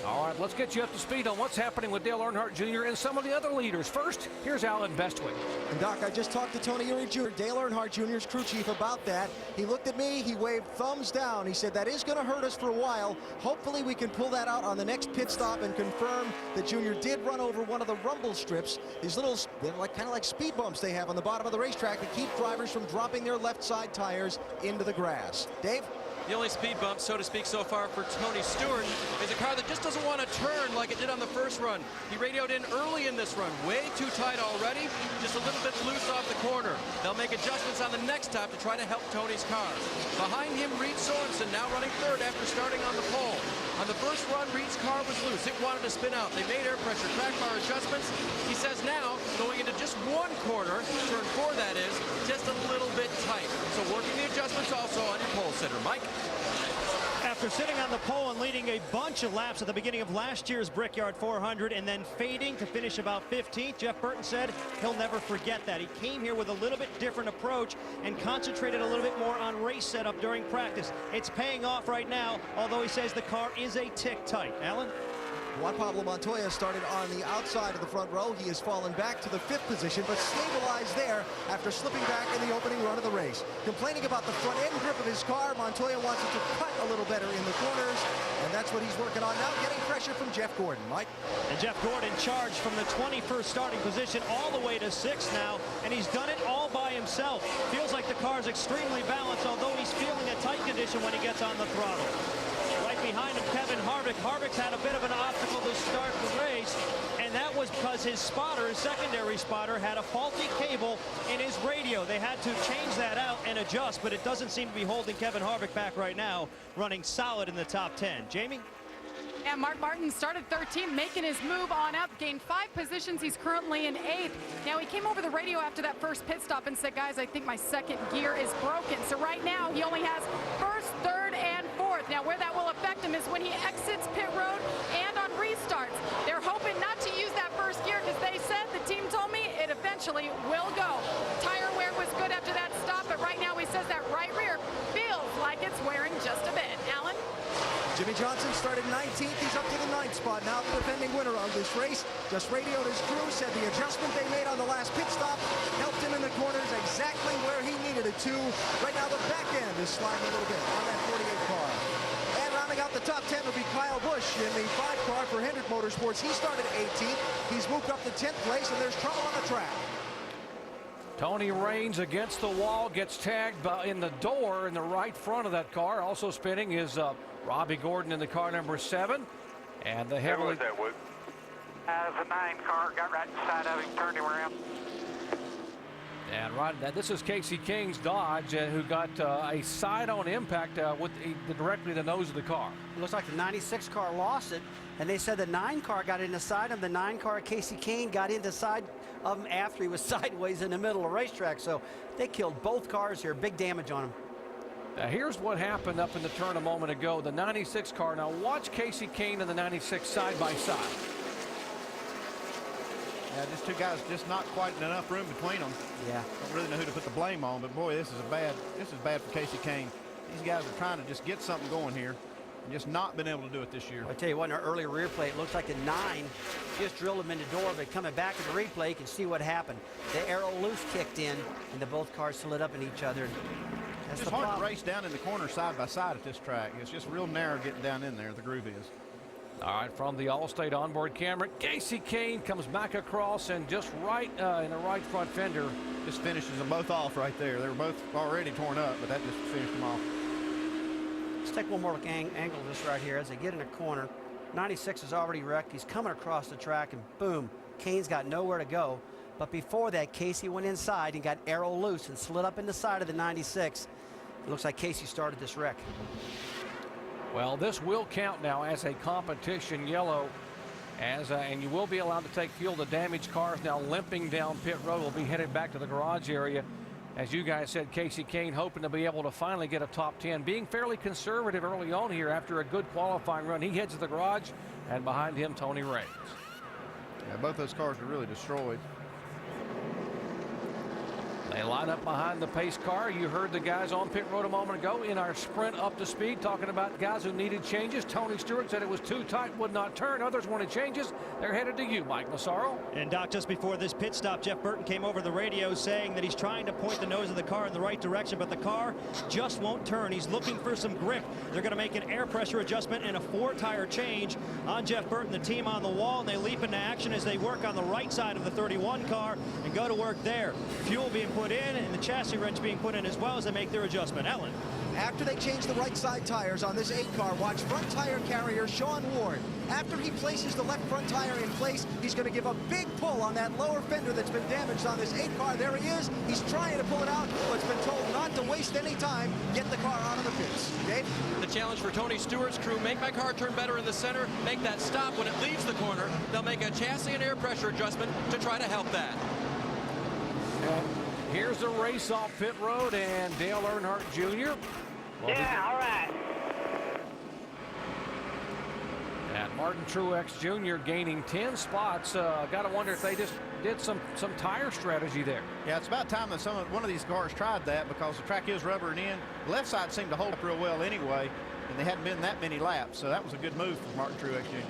All right, let's get you up to speed on what's happening with Dale Earnhardt Jr. and some of the other leaders. First, here's Alan Bestwick. And Doc, I just talked to Tony Eury Jr., Dale Earnhardt Jr.'s crew chief, about that. He looked at me, he waved thumbs down. He said that is going to hurt us for a while. Hopefully we can pull that out on the next pit stop and confirm that Jr. did run over one of the rumble strips. These little, kind of like speed bumps they have on the bottom of the racetrack to keep drivers from dropping their left side tires into the grass. Dave? The only speed bump, so to speak, so far for Tony Stewart is a car that just doesn't want to turn like it did on the first run. He radioed in early in this run, way too tight already, just a little bit loose off the corner. They'll make adjustments on the next stop to try to help Tony's car. Behind him, Reed Sorensen now running third after starting on the pole. On the first run, Reed's car was loose. It wanted to spin out. They made air pressure track bar adjustments. He says now, going into just one corner, turn 4 that is, just a little bit tight. So working the adjustments also on your pole sitter. Mike? After sitting on the pole and leading a bunch of laps at the beginning of last year's Brickyard 400 and then fading to finish about 15th, Jeff Burton said he'll never forget that. He came here with a little bit different approach and concentrated a little bit more on race setup during practice. It's paying off right now, although he says the car is a tick tight. Alan? Juan Pablo Montoya started on the outside of the front row. He has fallen back to the 5th position, but stabilized there after slipping back in the opening run of the race. Complaining about the front end grip of his car, Montoya wants it to cut a little better in the corners, and that's what he's working on now, getting pressure from Jeff Gordon. Mike? And Jeff Gordon charged from the 21st starting position all the way to 6th now, and he's done it all by himself. Feels like the car's extremely balanced, although he's feeling a tight condition when he gets on the throttle. Right behind him, Kevin Harvick. Harvick's had a bit of an obstacle to start the race, and that was because his spotter, his secondary spotter, had a faulty cable in his radio. They had to change that out and adjust, but it doesn't seem to be holding Kevin Harvick back right now, running solid in the top 10. Jamie? And Mark Martin started 13th, making his move on up, gained 5 positions. He's currently in 8th. Now, he came over the radio after that first pit stop and said, guys, I think my second gear is broken. So right now, he only has 1st, 3rd, and 4th. Now, where that will affect him is when he exits pit road and on restarts. They're hoping not to use that first gear because they said, the team told me, it eventually will go. Tire wear was good after that stop, but right now he says that right rear feels like it's wearing just a bit. Alan? Jimmy Johnson started 19th. He's up to the 9th spot now, the defending winner of this race. Just radioed his crew, said the adjustment they made on the last pit stop helped him in the corners exactly where he needed it to. Right now, the back end is sliding a little bit on that 48 car. And rounding out the top 10 will be Kyle Busch in the 5 car for Hendrick Motorsports. He started 18th. He's moved up to 10th place, and there's trouble on the track. Tony Raines against the wall, gets tagged in the door in the right front of that car. Also spinning is Robbie Gordon in the car number 7. And the heavily... Who was that, Wood? The 9 car got right inside of him, turned him around. And this is Casey King's Dodge, who got a side-on impact with directly the nose of the car. It looks like the 96 car lost it, and they said the 9 car got into side of the 9 car. Casey Kane got into side of him after he was sideways in the middle of the racetrack. So they killed both cars here. Big damage on them. Now here's what happened up in the turn a moment ago. The 96 car. Now watch Casey Kane and the 96 side by side. Yeah, just 2 guys, just not quite enough room between them. Yeah. Don't really know who to put the blame on, but boy, this is bad for Casey Kane. These guys are trying to just get something going here and just not been able to do it this year. I tell you what, in our early rear play, it looks like the 9 just drilled him in the door, but coming back to the replay, you can see what happened. The aero loose kicked in, and the both cars slid up in each other. That's It's hard to race down in the corner side by side at this track. It's just real narrow getting down in there, the groove is. All right, from the Allstate onboard camera, Casey Kane comes back across and just right in the right front fender. Just finishes them both off right there. They were both already torn up, but that just finished them off. Let's take one more look angle of this right here as they get in a corner. 96 is already wrecked. He's coming across the track, and boom, Kane's got nowhere to go. But before that, Casey went inside and got aero loose and slid up in the side of the 96. It looks like Casey started this wreck. Well, this will count now as a competition yellow, and you will be allowed to take fuel. The damaged cars now limping down pit road will be headed back to the garage area. As you guys said, Casey Kane hoping to be able to finally get a top 10, being fairly conservative early on here after a good qualifying run. He heads to the garage, and behind him, Tony Raines. Yeah, both those cars are really destroyed. They line up behind the pace car. You heard the guys on pit road a moment ago in our sprint up to speed talking about guys who needed changes. Tony Stewart said it was too tight, would not turn. Others wanted changes. They're headed to you, Mike Massaro. And Doc, just before this pit stop, Jeff Burton came over the radio saying that he's trying to point the nose of the car in the right direction, but the car just won't turn. He's looking for some grip. They're going to make an air pressure adjustment and a 4-tire change on Jeff Burton. The team on the wall, and they leap into action as they work on the right side of the 31 car and go to work there. Fuel being put put in and the chassis wrench being put in as well as they make their adjustment. Ellen. After they change the right side tires on this 8 car, watch front tire carrier Sean Ward. After he places the left front tire in place, he's going to give a big pull on that lower fender that's been damaged on this 8 car. There he is. He's trying to pull it out, but it's been told not to waste any time. Get the car out of the pits. Dave? The challenge for Tony Stewart's crew, make my car turn better in the center, make that stop when it leaves the corner. They'll make a chassis and air pressure adjustment to try to help that. Here's the race off pit road, and Dale Earnhardt Jr. Yeah, all right. And Martin Truex Jr. gaining 10 spots. Got to wonder if they just did some tire strategy there. Yeah, it's about time that one of these cars tried that, because the track is rubbering in. The left side seemed to hold up real well anyway, and they hadn't been that many laps, so that was a good move for Martin Truex Jr.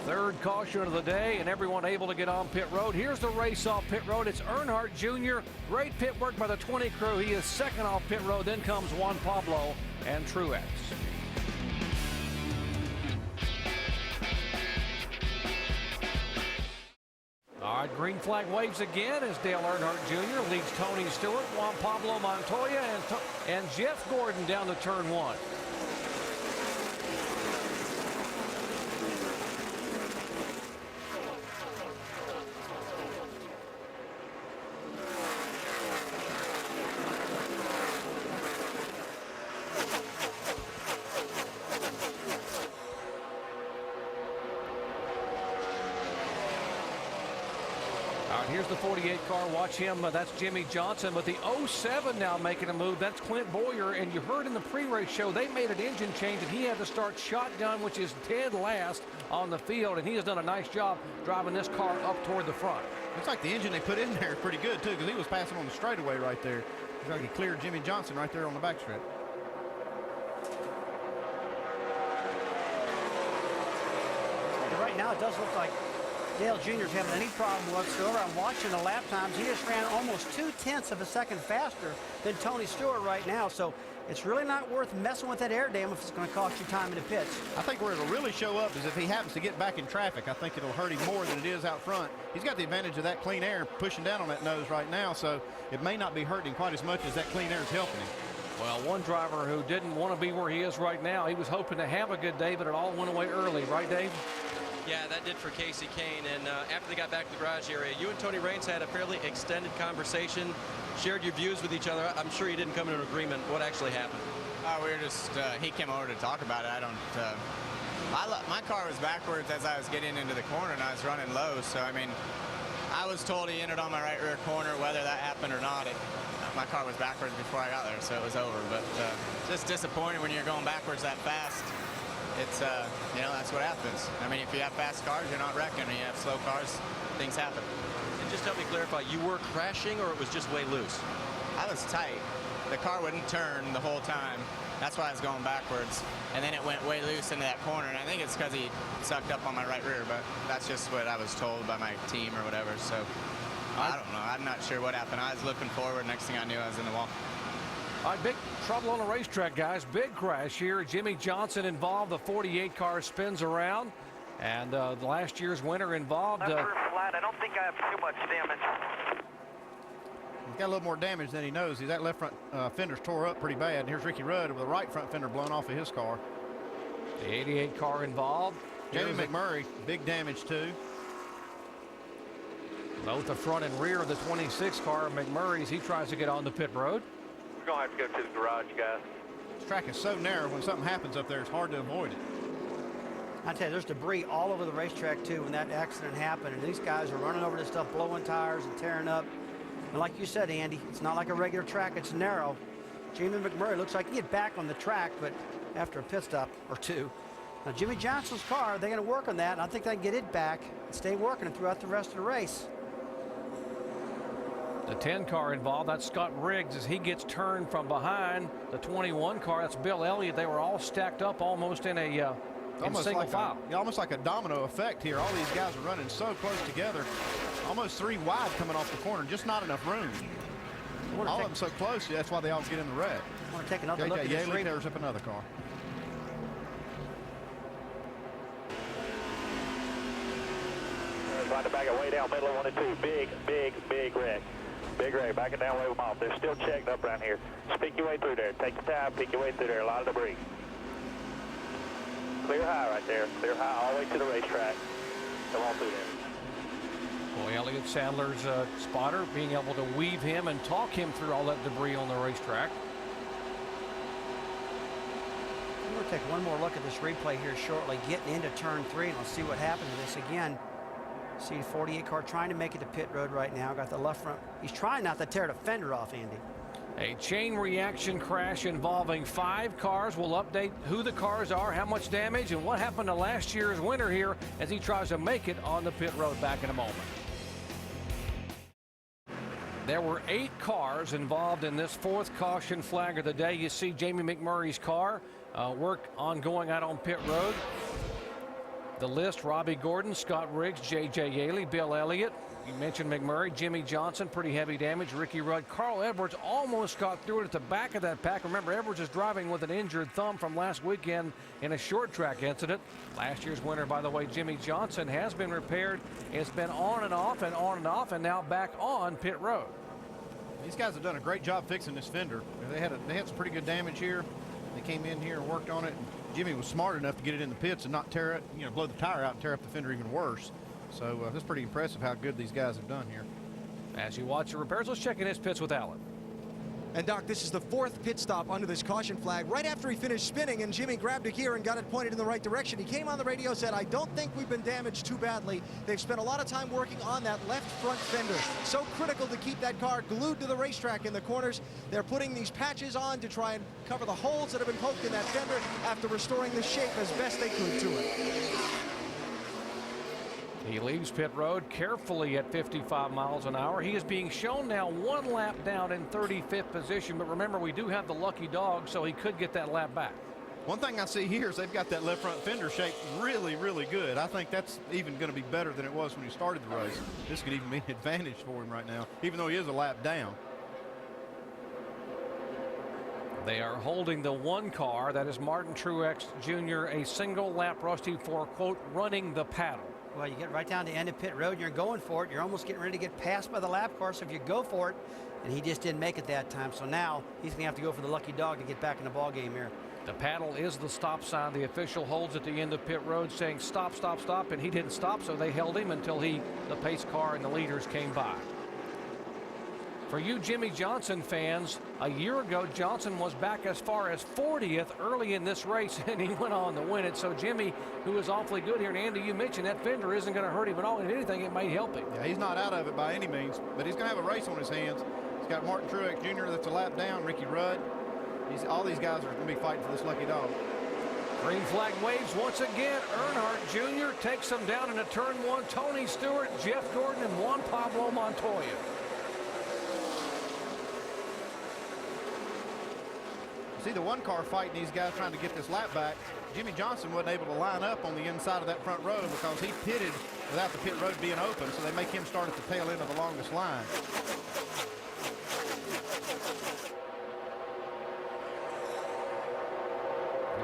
Third caution of the day, and everyone able to get on pit road. Here's the race off pit road. It's Earnhardt Jr. Great pit work by the 20 crew. He is second off pit road. Then comes Juan Pablo and Truex. All right, green flag waves again as Dale Earnhardt Jr. leads Tony Stewart, Juan Pablo Montoya, and Jeff Gordon down to turn 1. Here's the 48 car. Watch him. That's Jimmy Johnson. But the 07 now making a move. That's Clint Boyer. And you heard in the pre-race show they made an engine change, and he had to start shotgun, which is dead last on the field. And he has done a nice job driving this car up toward the front. Looks like the engine they put in there is pretty good, too, because he was passing on the straightaway right there. He's already cleared Jimmy Johnson right there on the backstretch. Right now, it doesn't look like Dale Jr. is having any problem whatsoever. I'm watching the lap times. He just ran almost 0.2 of a second faster than Tony Stewart right now. So it's really not worth messing with that air dam if it's going to cost you time in the pits. I think where it'll really show up is if he happens to get back in traffic. I think it'll hurt him more than it is out front. He's got the advantage of that clean air pushing down on that nose right now, so it may not be hurting quite as much as that clean air is helping him. Well, one driver who didn't want to be where he is right now, he was hoping to have a good day, but it all went away early. Right, Dave? Yeah, that did for Casey Kane. And after they got back to the garage area, you and Tony Raines had a fairly extended conversation, shared your views with each other. I'm sure you didn't come to an agreement. What actually happened? We were just, he came over to talk about it. My car was backwards as I was getting into the corner, and I was running low. So, I mean, I was told he entered on my right rear corner. Whether that happened or not, my car was backwards before I got there, so it was over. But just disappointing when you're going backwards that fast. It's, you know, that's what happens. I mean, if you have fast cars, you're not wrecking. When you have slow cars, things happen. And just help me clarify, you were crashing or it was just way loose? I was tight. The car wouldn't turn the whole time. That's why I was going backwards. And then it went way loose into that corner. And I think it's because he sucked up on my right rear, but that's just what I was told by my team or whatever. So I don't know. I'm not sure what happened. I was looking forward. Next thing I knew, I was in the wall. All right, big trouble on the racetrack, guys. Big crash here. Jimmy Johnson involved. The 48 car spins around. And the last year's winner involved. Left rear flat. I don't think I have too much damage. He's got a little more damage than he knows. That left front fender's tore up pretty bad. And here's Ricky Rudd with the right front fender blown off of his car. The 88 car involved. Jamie McMurray, big damage too. Both the front and rear of the 26 car. McMurray's, he tries to get on the pit road. We're going to have to go to the garage, guys. This track is so narrow, when something happens up there, it's hard to avoid it. I tell you, there's debris all over the racetrack, too, when that accident happened. And these guys are running over this stuff, blowing tires and tearing up. And like you said, Andy, it's not like a regular track. It's narrow. Jamie McMurray looks like he get back on the track, but after a pit stop or two. Now, Jimmy Johnson's car, they're going to work on that. And I think they can get it back and stay working throughout the rest of the race. The 10 car involved, that's Scott Riggs as he gets turned from behind. The 21 car, that's Bill Elliott. They were all stacked up almost in a single file. Almost like a domino effect here. All these guys are running so close together. Almost three wide coming off the corner. Just not enough room. All of them so close, that's why they all get in the wreck. I want to take another look at this race. Tears up another car. Trying to back it way down middle of 1 and 2. Big wreck. Big wreck. Back it down, wave them off. They're still checked up around here. Speak your way through there. Take your time. Pick your way through there. A lot of debris. Clear high right there. Clear high all the way to the racetrack. Come on through there. Boy, Elliott Sadler's spotter being able to weave him and talk him through all that debris on the racetrack. We're going to take one more look at this replay here shortly, getting into turn 3, and we'll see what happens to this again. See the 48 car trying to make it to pit road right now. Got the left front. He's trying not to tear the fender off, Andy. A chain reaction crash involving 5 cars. We'll update who the cars are, how much damage, and what happened to last year's winner here as he tries to make it on the pit road. Back in a moment. There were 8 cars involved in this 4th caution flag of the day. You see Jamie McMurray's car. Work ongoing out on pit road. The list: Robbie Gordon, Scott Riggs, J.J. Yaley, Bill Elliott. You mentioned McMurray, Jimmy Johnson, pretty heavy damage. Ricky Rudd, Carl Edwards almost got through it at the back of that pack. Remember, Edwards is driving with an injured thumb from last weekend in a short track incident. Last year's winner, by the way, Jimmy Johnson, has been repaired. It's been on and off and on and off, and now back on pit road. These guys have done a great job fixing this fender. They had some pretty good damage here. They came in here and worked on it. Jimmy was smart enough to get it in the pits and not tear it, blow the tire out and tear up the fender even worse. So that's pretty impressive how good these guys have done here. As you watch the repairs, let's check in his pits with Alan. And Doc, this is the 4th pit stop under this caution flag. Right after he finished spinning and Jimmy grabbed a gear and got it pointed in the right direction, he came on the radio, said, "I don't think we've been damaged too badly." They've spent a lot of time working on that left front fender. So critical to keep that car glued to the racetrack in the corners. They're putting these patches on to try and cover the holes that have been poked in that fender after restoring the shape as best they could to it. He leaves pit road carefully at 55 miles an hour. He is being shown now 1 lap down in 35th position. But remember, we do have the lucky dog, so he could get that lap back. One thing I see here is they've got that left front fender shape really, really good. I think that's even going to be better than it was when he started the race. This could even be an advantage for him right now, even though he is a lap down. They are holding the 1 car. That is Martin Truex Jr., a single lap, Rusty, for, quote, running the paddle. Well, you get right down to end of pit road, you're going for it. You're almost getting ready to get passed by the lap car, so if you go for it, and he just didn't make it that time. So now he's going to have to go for the lucky dog to get back in the ball game here. The paddle is the stop sign the official holds at the end of pit road, saying stop, stop, stop, and he didn't stop, so they held him until the pace car and the leaders came by. For you Jimmy Johnson fans, a year ago Johnson was back as far as 40th early in this race, and he went on to win it. So Jimmy, who is awfully good here, and Andy, you mentioned that fender isn't going to hurt him at all. If anything, it may help him. Yeah, he's not out of it by any means, but he's going to have a race on his hands. He's got Martin Truex Jr. that's a lap down, Ricky Rudd. All these guys are going to be fighting for this lucky dog. Green flag waves once again. Earnhardt Jr. takes them down into turn 1. Tony Stewart, Jeff Gordon, and Juan Pablo Montoya. See the 1 car fighting these guys trying to get this lap back. Jimmy Johnson wasn't able to line up on the inside of that front row because he pitted without the pit road being open, so they make him start at the tail end of the longest line.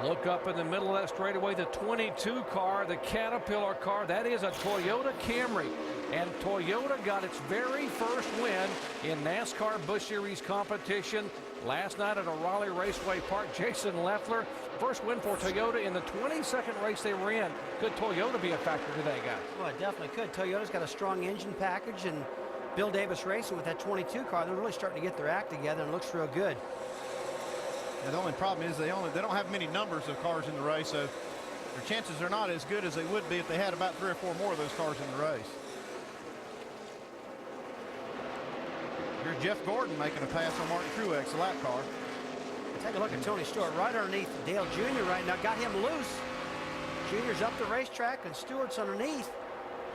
Look up in the middle of that straightaway, the 22 car, the Caterpillar car. That is a Toyota Camry. And Toyota got its very first win in NASCAR Busch Series competition last night at a Raleigh Raceway Park. Jason Leffler, first win for Toyota in the 22nd race they were in. Could Toyota be a factor today, guys? Well, it definitely could. Toyota's got a strong engine package, and Bill Davis Racing with that 22 car, they're really starting to get their act together, and it looks real good. And the only problem is they don't have many numbers of cars in the race, so their chances are not as good as they would be if they had about 3 or 4 more of those cars in the race. Here's Jeff Gordon making a pass on Martin Truex, the lap car. Take a look at Tony Stewart right underneath Dale Jr. right now. Got him loose. Jr.'s up the racetrack, and Stewart's underneath.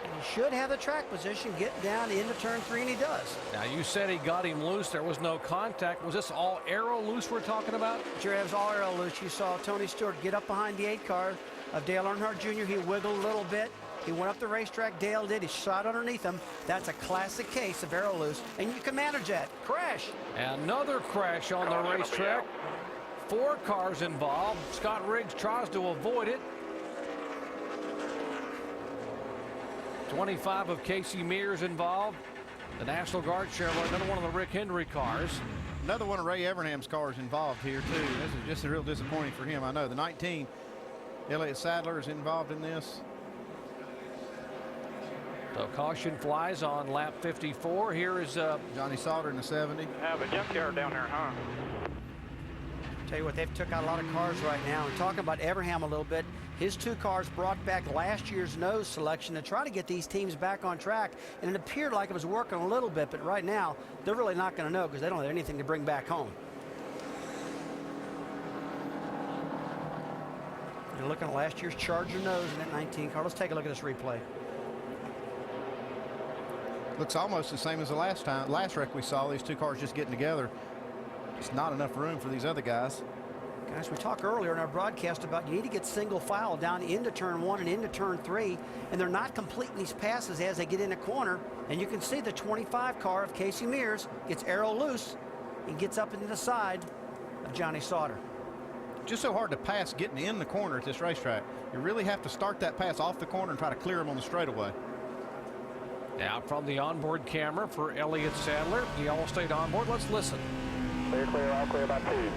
And he should have the track position getting down into turn 3, and he does. Now, you said he got him loose. There was no contact. Was this all aero loose we're talking about? Sure, it was all aero loose. You saw Tony Stewart get up behind the 8 car of Dale Earnhardt Jr. He wiggled a little bit. He went up the racetrack. Dale did. He shot underneath him. That's a classic case of aero loose, and you can manage that. Crash. Another crash on the racetrack. 4 cars involved. Scott Riggs tries to avoid it. 25 of Casey Mears involved. The National Guard Chevrolet, another one of the Rick Hendry cars. Another one of Ray Evernham's cars involved here too. This is just a real disappointing for him. I know the 19 Elliott Sadler is involved in this. So caution flies on lap 54. Here is Johnny Sauter in the 70. Have a junkyard down there, huh? Tell you what, they've took out a lot of cars right now. And talking about Evernham a little bit, his 2 cars brought back last year's nose selection to try to get these teams back on track. And it appeared like it was working a little bit, but right now, they're really not going to know because they don't have anything to bring back home. You're looking at last year's Charger nose in that 19 car. Let's take a look at this replay. Looks almost the same as the last wreck we saw. These 2 cars just getting together. Just not enough room for these other guys. Guys, we talked earlier in our broadcast about you need to get single file down into turn 1 and into turn 3, and they're not completing these passes as they get in a corner. And you can see the 25 car of Casey Mears gets arrow loose and gets up into the side of Johnny Sauter. Just so hard to pass getting in the corner at this racetrack. You really have to start that pass off the corner and try to clear them on the straightaway. now from the onboard camera for Elliott Sadler, the Allstate onboard. Let's listen. Clear, clear, all clear about 2.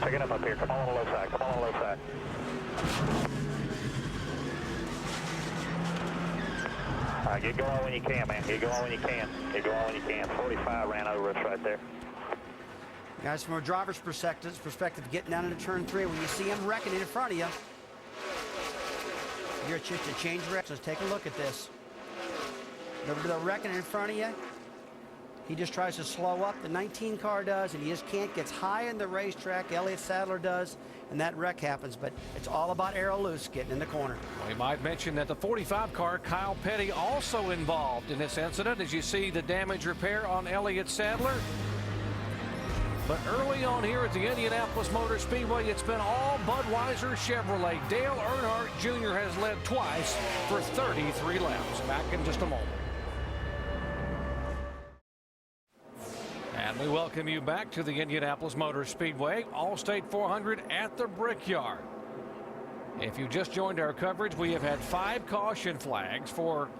Pick it up here. Come on the low side. Come on the low side. All right, get going when you can, man. Get going when you can. Get going when you can. 45 ran over us right there. Guys, from a driver's perspective, getting down into turn 3, when you see him wrecking in front of you, you're just to change directions. Take a look at this. The wrecking in front of you, he just tries to slow up. The 19 car does, and he just can't. Gets high in the racetrack. Elliott Sadler does, and that wreck happens. But it's all about arrow loose getting in the corner. We might mention that the 45 car, Kyle Petty, also involved in this incident. As you see the damage repair on Elliott Sadler. But early on here at the Indianapolis Motor Speedway, it's been all Budweiser Chevrolet. Dale Earnhardt Jr. has led twice for 33 laps. Back in just a moment. And we welcome you back to the Indianapolis Motor Speedway, Allstate 400 at the Brickyard. If you just joined our coverage, we have had 5 caution flags for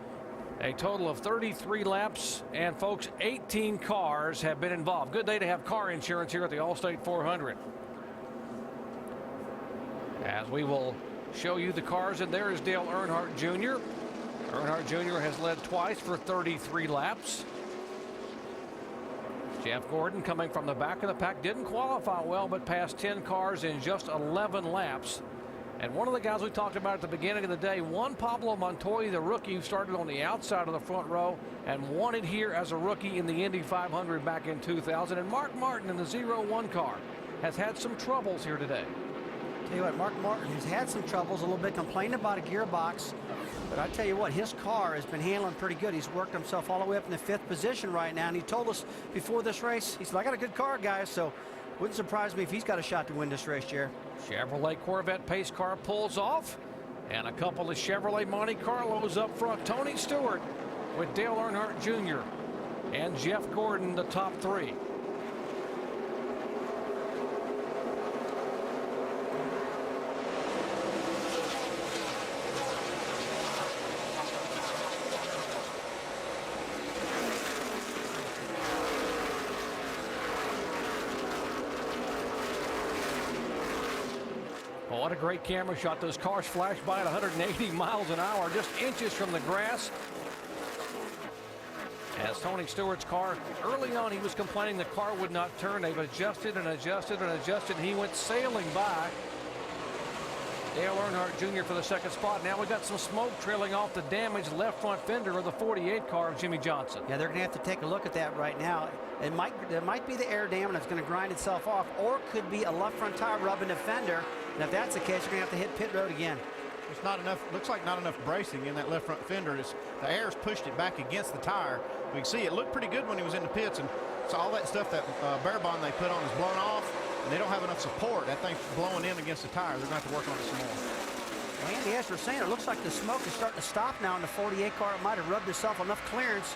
a total of 33 laps, and folks, 18 cars have been involved. Good day to have car insurance here at the Allstate 400. As we will show you the cars, and there is Dale Earnhardt Jr. Earnhardt Jr. has led twice for 33 laps. Jeff Gordon coming from the back of the pack, didn't qualify well, but passed 10 cars in just 11 laps. And one of the guys we talked about at the beginning of the day, Juan Pablo Montoya, the rookie who started on the outside of the front row and wanted here as a rookie in the Indy 500 back in 2000. And Mark Martin in the 0-1 car has had some troubles here today. Tell you what, Mark Martin has had some troubles, a little bit, complaining about a gearbox. But I tell you what, his car has been handling pretty good. He's worked himself all the way up in the 5th position right now. And he told us before this race, he said, I got a good car, guys. So wouldn't surprise me if he's got a shot to win this race, Jer. Chevrolet Corvette pace car pulls off, and a couple of Chevrolet Monte Carlos up front. Tony Stewart with Dale Earnhardt Jr. and Jeff Gordon, the top 3. What a great camera shot. Those cars flashed by at 180 miles an hour, just inches from the grass. As Tony Stewart's car, early on he was complaining the car would not turn. They've adjusted and adjusted and adjusted, and he went sailing by Dale Earnhardt Jr. for the 2nd spot. Now we got some smoke trailing off the damaged left front fender of the 48 car of Jimmy Johnson. Yeah, they're going to have to take a look at that right now. There might be the air dam, and it's going to grind itself off, or it could be a left front tire rubbing the fender. And if that's the case, you're going to have to hit pit road again. It's not enough. Looks like not enough bracing in that left front fender. The air's pushed it back against the tire. We can see it looked pretty good when he was in the pits, and so all that stuff, that bare bond they put on, is blown off, and they don't have enough support. That thing's blowing in against the tire. They're going to have to work on it some more. Well, Andy, as we're saying, it looks like the smoke is starting to stop now in the 48 car. It might have rubbed itself enough clearance,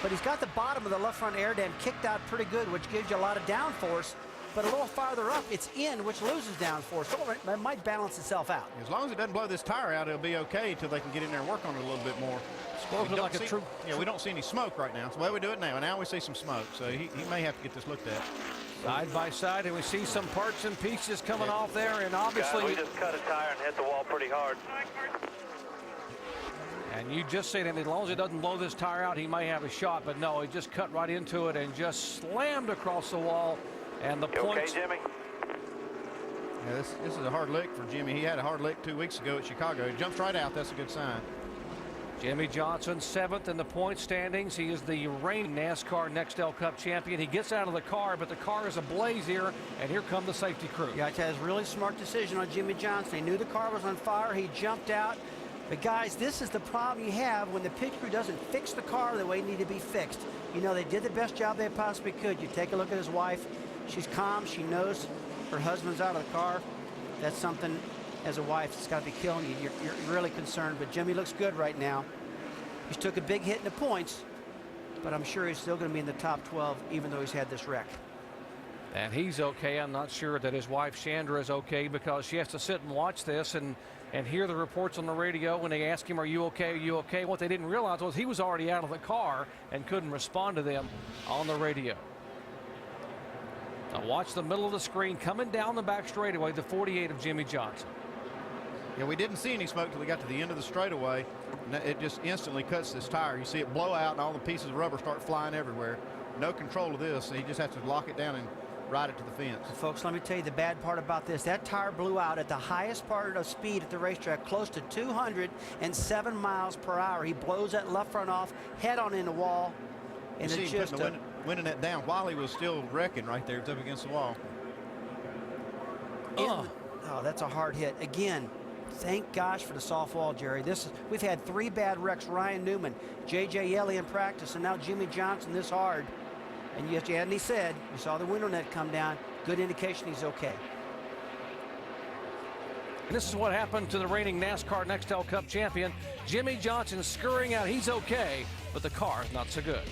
but he's got the bottom of the left front air dam kicked out pretty good, which gives you a lot of downforce. but a little farther up, it's in, which loses downforce. So it might balance itself out. As long as it doesn't blow this tire out, it'll be okay until they can get in there and work on it a little bit more. We don't see any smoke right now. It's the way we do it now. And now we see some smoke, so he may have to get this looked at. Side by side, and we see some parts and pieces coming off there, and obviously... we just cut a tire and hit the wall pretty hard. And you just said, and as long as it doesn't blow this tire out, he may have a shot, but no, he just cut right into it and just slammed across the wall, and the points... Okay, Jimmy? Yeah, this is a hard lick for Jimmy. He had a hard lick 2 weeks ago at Chicago. He jumps right out. That's a good sign. Jimmy Johnson, 7th in the point standings. He is the reigning NASCAR Nextel Cup champion. He gets out of the car, but the car is ablaze here, and here come the safety crew. Yeah, that's a really smart decision on Jimmy Johnson. He knew the car was on fire. He jumped out. But guys, this is the problem you have when the pit crew doesn't fix the car the way it needed to be fixed. You know, they did the best job they possibly could. You take a look at his wife. She's calm. She knows her husband's out of the car. That's something, as a wife, it's got to be killing you. You're really concerned, but Jimmy looks good right now. He's took a big hit in the points, but I'm sure he's still going to be in the top 12, even though he's had this wreck. And he's okay. I'm not sure that his wife Chandra is okay, because she has to sit and watch this and hear the reports on the radio when they ask him, are you okay, are you okay? What they didn't realize was he was already out of the car and couldn't respond to them on the radio. Now watch the middle of the screen coming down the back straightaway, the 48 of Jimmy Johnson. Yeah, we didn't see any smoke till we got to the end of the straightaway. And it just instantly cuts this tire. You see it blow out and all the pieces of rubber start flying everywhere. No control of this. So he just has to lock it down and ride it to the fence. Folks, let me tell you the bad part about this. That tire blew out at the highest part of speed at the racetrack, close to 207 miles per hour. He blows that left front off, head on in the wall. And it's just winning that down while he was still wrecking right there. It's up against the wall. Oh, that's a hard hit. Again, thank gosh for the soft wall, Jerry. We've had 3 bad wrecks. Ryan Newman, J.J. Yelly in practice, and now Jimmy Johnson this hard. And he said, you saw the window net come down. Good indication he's okay. And this is what happened to the reigning NASCAR Nextel Cup champion. Jimmy Johnson scurrying out. He's okay, but the car is not so good.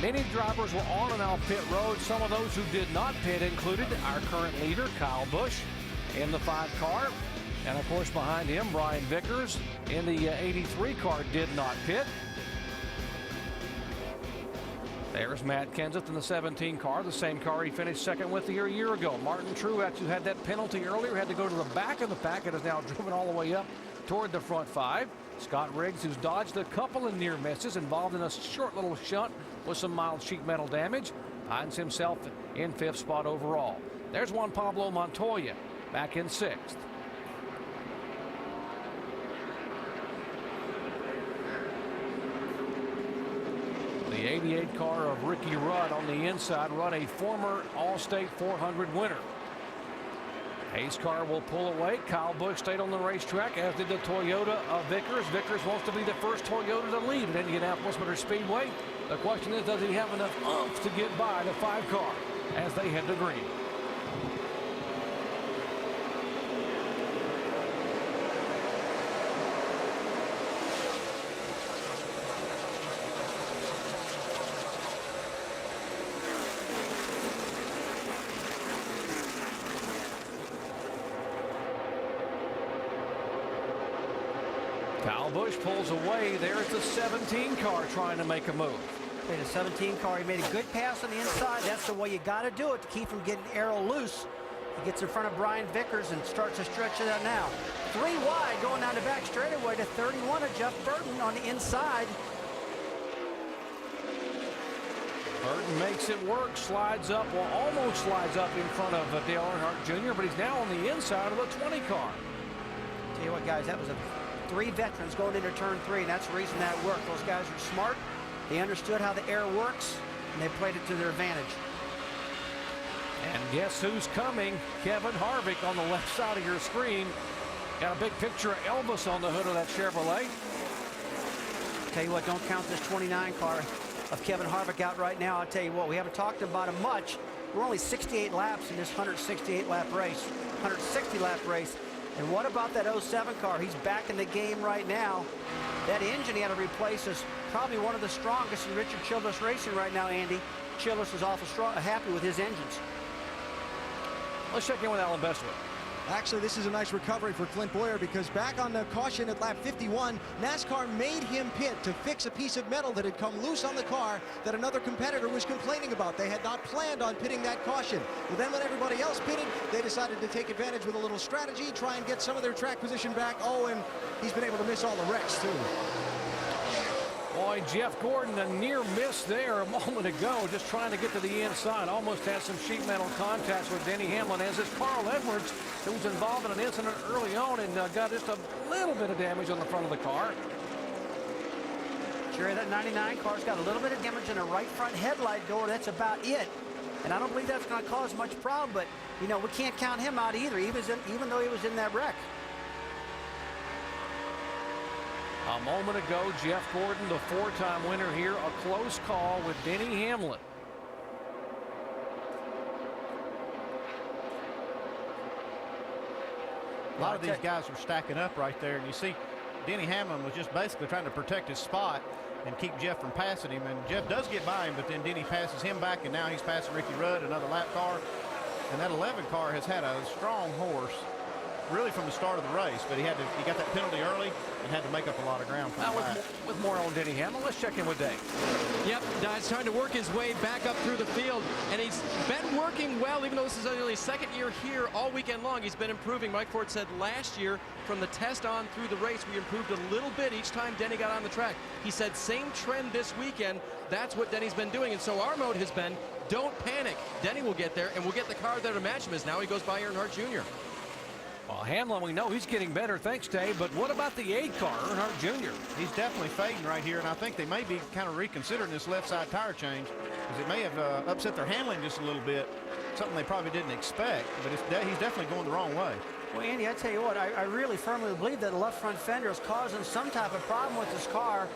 Many drivers were on and off pit road. Some of those who did not pit included our current leader, Kyle Busch, in the 5 car. And of course behind him, Brian Vickers in the 83 car did not pit. There's Matt Kenseth in the 17 car, the same car he finished second with here a year ago. Martin Truex, who had that penalty earlier, had to go to the back of the pack and is now driven all the way up toward the front 5. Scott Riggs, who's dodged a couple of near misses, involved in a short little shunt with some mild sheet metal damage, finds himself in 5th spot overall. There's Juan Pablo Montoya back in 6th. The 88 car of Ricky Rudd on the inside. Rudd, a former All-State 400 winner. Hayes' car will pull away. Kyle Busch stayed on the racetrack, as did the Toyota of Vickers. Vickers wants to be the first Toyota to lead at Indianapolis Motor Speedway. The question is, does he have enough oomph to get by the 5 car as they head to green? Kyle Busch pulls away. There's the 17 car trying to make a move. Okay, the 17 car, he made a good pass on the inside. That's the way you got to do it to keep him getting aero loose. He gets in front of Brian Vickers and starts to stretch it out now. 3 wide going down the back straightaway to 31 of Jeff Burton on the inside. Burton makes it work, slides up, well, almost slides up in front of Dale Earnhardt Jr., but he's now on the inside of the 20 car. Tell you what, guys, that was 3 veterans going into turn 3, and that's the reason that worked. Those guys are smart. They understood how the air works, and they played it to their advantage. And guess who's coming? Kevin Harvick on the left side of your screen. Got a big picture of Elvis on the hood of that Chevrolet. Tell you what, don't count this 29 car of Kevin Harvick out right now. I'll tell you what, we haven't talked about him much. We're only 68 laps in this 168 lap race, 160 lap race. And what about that 07 car? He's back in the game right now. That engine he had to replace is probably one of the strongest in Richard Childress Racing right now, Andy. Childress is awful happy with his engines. Let's check in with Alan Bestwood. Actually, this is a nice recovery for Clint Boyer, because back on the caution at lap 51, NASCAR made him pit to fix a piece of metal that had come loose on the car that another competitor was complaining about. They had not planned on pitting that caution. Well, then when everybody else pitted, they decided to take advantage with a little strategy, try and get some of their track position back. Oh, and he's been able to miss all the wrecks, too. Boy, Jeff Gordon, a near miss there a moment ago, just trying to get to the inside. Almost had some sheet metal contacts with Denny Hamlin, as is Carl Edwards, who was involved in an incident early on and got just a little bit of damage on the front of the car. Jerry, that 99 car's got a little bit of damage in a right front headlight door. That's about it. And I don't believe that's going to cause much problem, but, you know, we can't count him out either, even though he was in that wreck. A moment ago, Jeff Gordon, the four-time winner here, a close call with Denny Hamlin. A lot of these guys were stacking up right there, and you see Denny Hamlin was just basically trying to protect his spot and keep Jeff from passing him, and Jeff does get by him, but then Denny passes him back, and now he's passing Ricky Rudd, another lap car. And that 11 car has had a strong horse really from the start of the race, but he got that penalty early and had to make up a lot of ground. Now with more on Denny Hamlin, let's check in with Dave. Yep, He's trying to work his way back up through the field, and he's been working well, even though this is only his second year here all weekend long. He's been improving. Mike Ford said last year, from the test on through the race, we improved a little bit each time Denny got on the track. He said same trend this weekend. That's what Denny's been doing, and so our mode has been, don't panic. Denny will get there, and we'll get the car there to match him, as now he goes by Earnhardt Jr. Well, Hamlin, we know he's getting better, thanks, Dave, but what about the 8 car, Earnhardt Jr.? He's definitely fading right here, and I think they may be kind of reconsidering this left side tire change, because it may have upset their handling just a little bit, something they probably didn't expect, but he's definitely going the wrong way. Well, Andy, I tell you what, I really firmly believe that the left front fender is causing some type of problem with this car.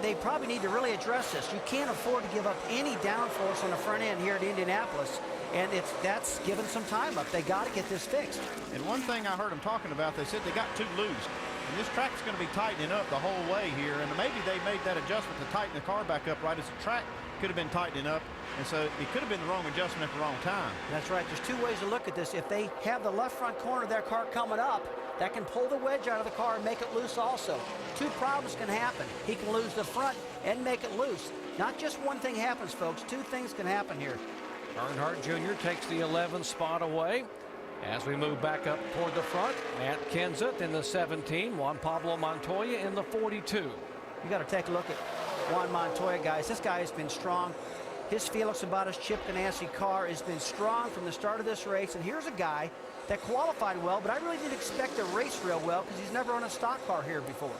They probably need to really address this. You can't afford to give up any downforce on the front end here at Indianapolis, and that's given some time up. They got to get this fixed. And one thing I heard them talking about, they said they got too loose. And this track's going to be tightening up the whole way here, and maybe they made that adjustment to tighten the car back up right as the track could have been tightening up, and so it could have been the wrong adjustment at the wrong time. That's right. There's two ways to look at this. If they have the left front corner of their car coming up, that can pull the wedge out of the car and make it loose also. Two problems can happen. He can lose the front and make it loose. Not just one thing happens, folks. Two things can happen here. Earnhart Jr. takes the 11th spot away. As we move back up toward the front, Matt Kenseth in the 17, Juan Pablo Montoya in the 42. You got to take a look at Juan Montoya, guys. This guy has been strong. His Felix about Chip Ganassi car has been strong from the start of this race. And here's a guy that qualified well, but I really didn't expect to race real well because he's never run a stock car here before.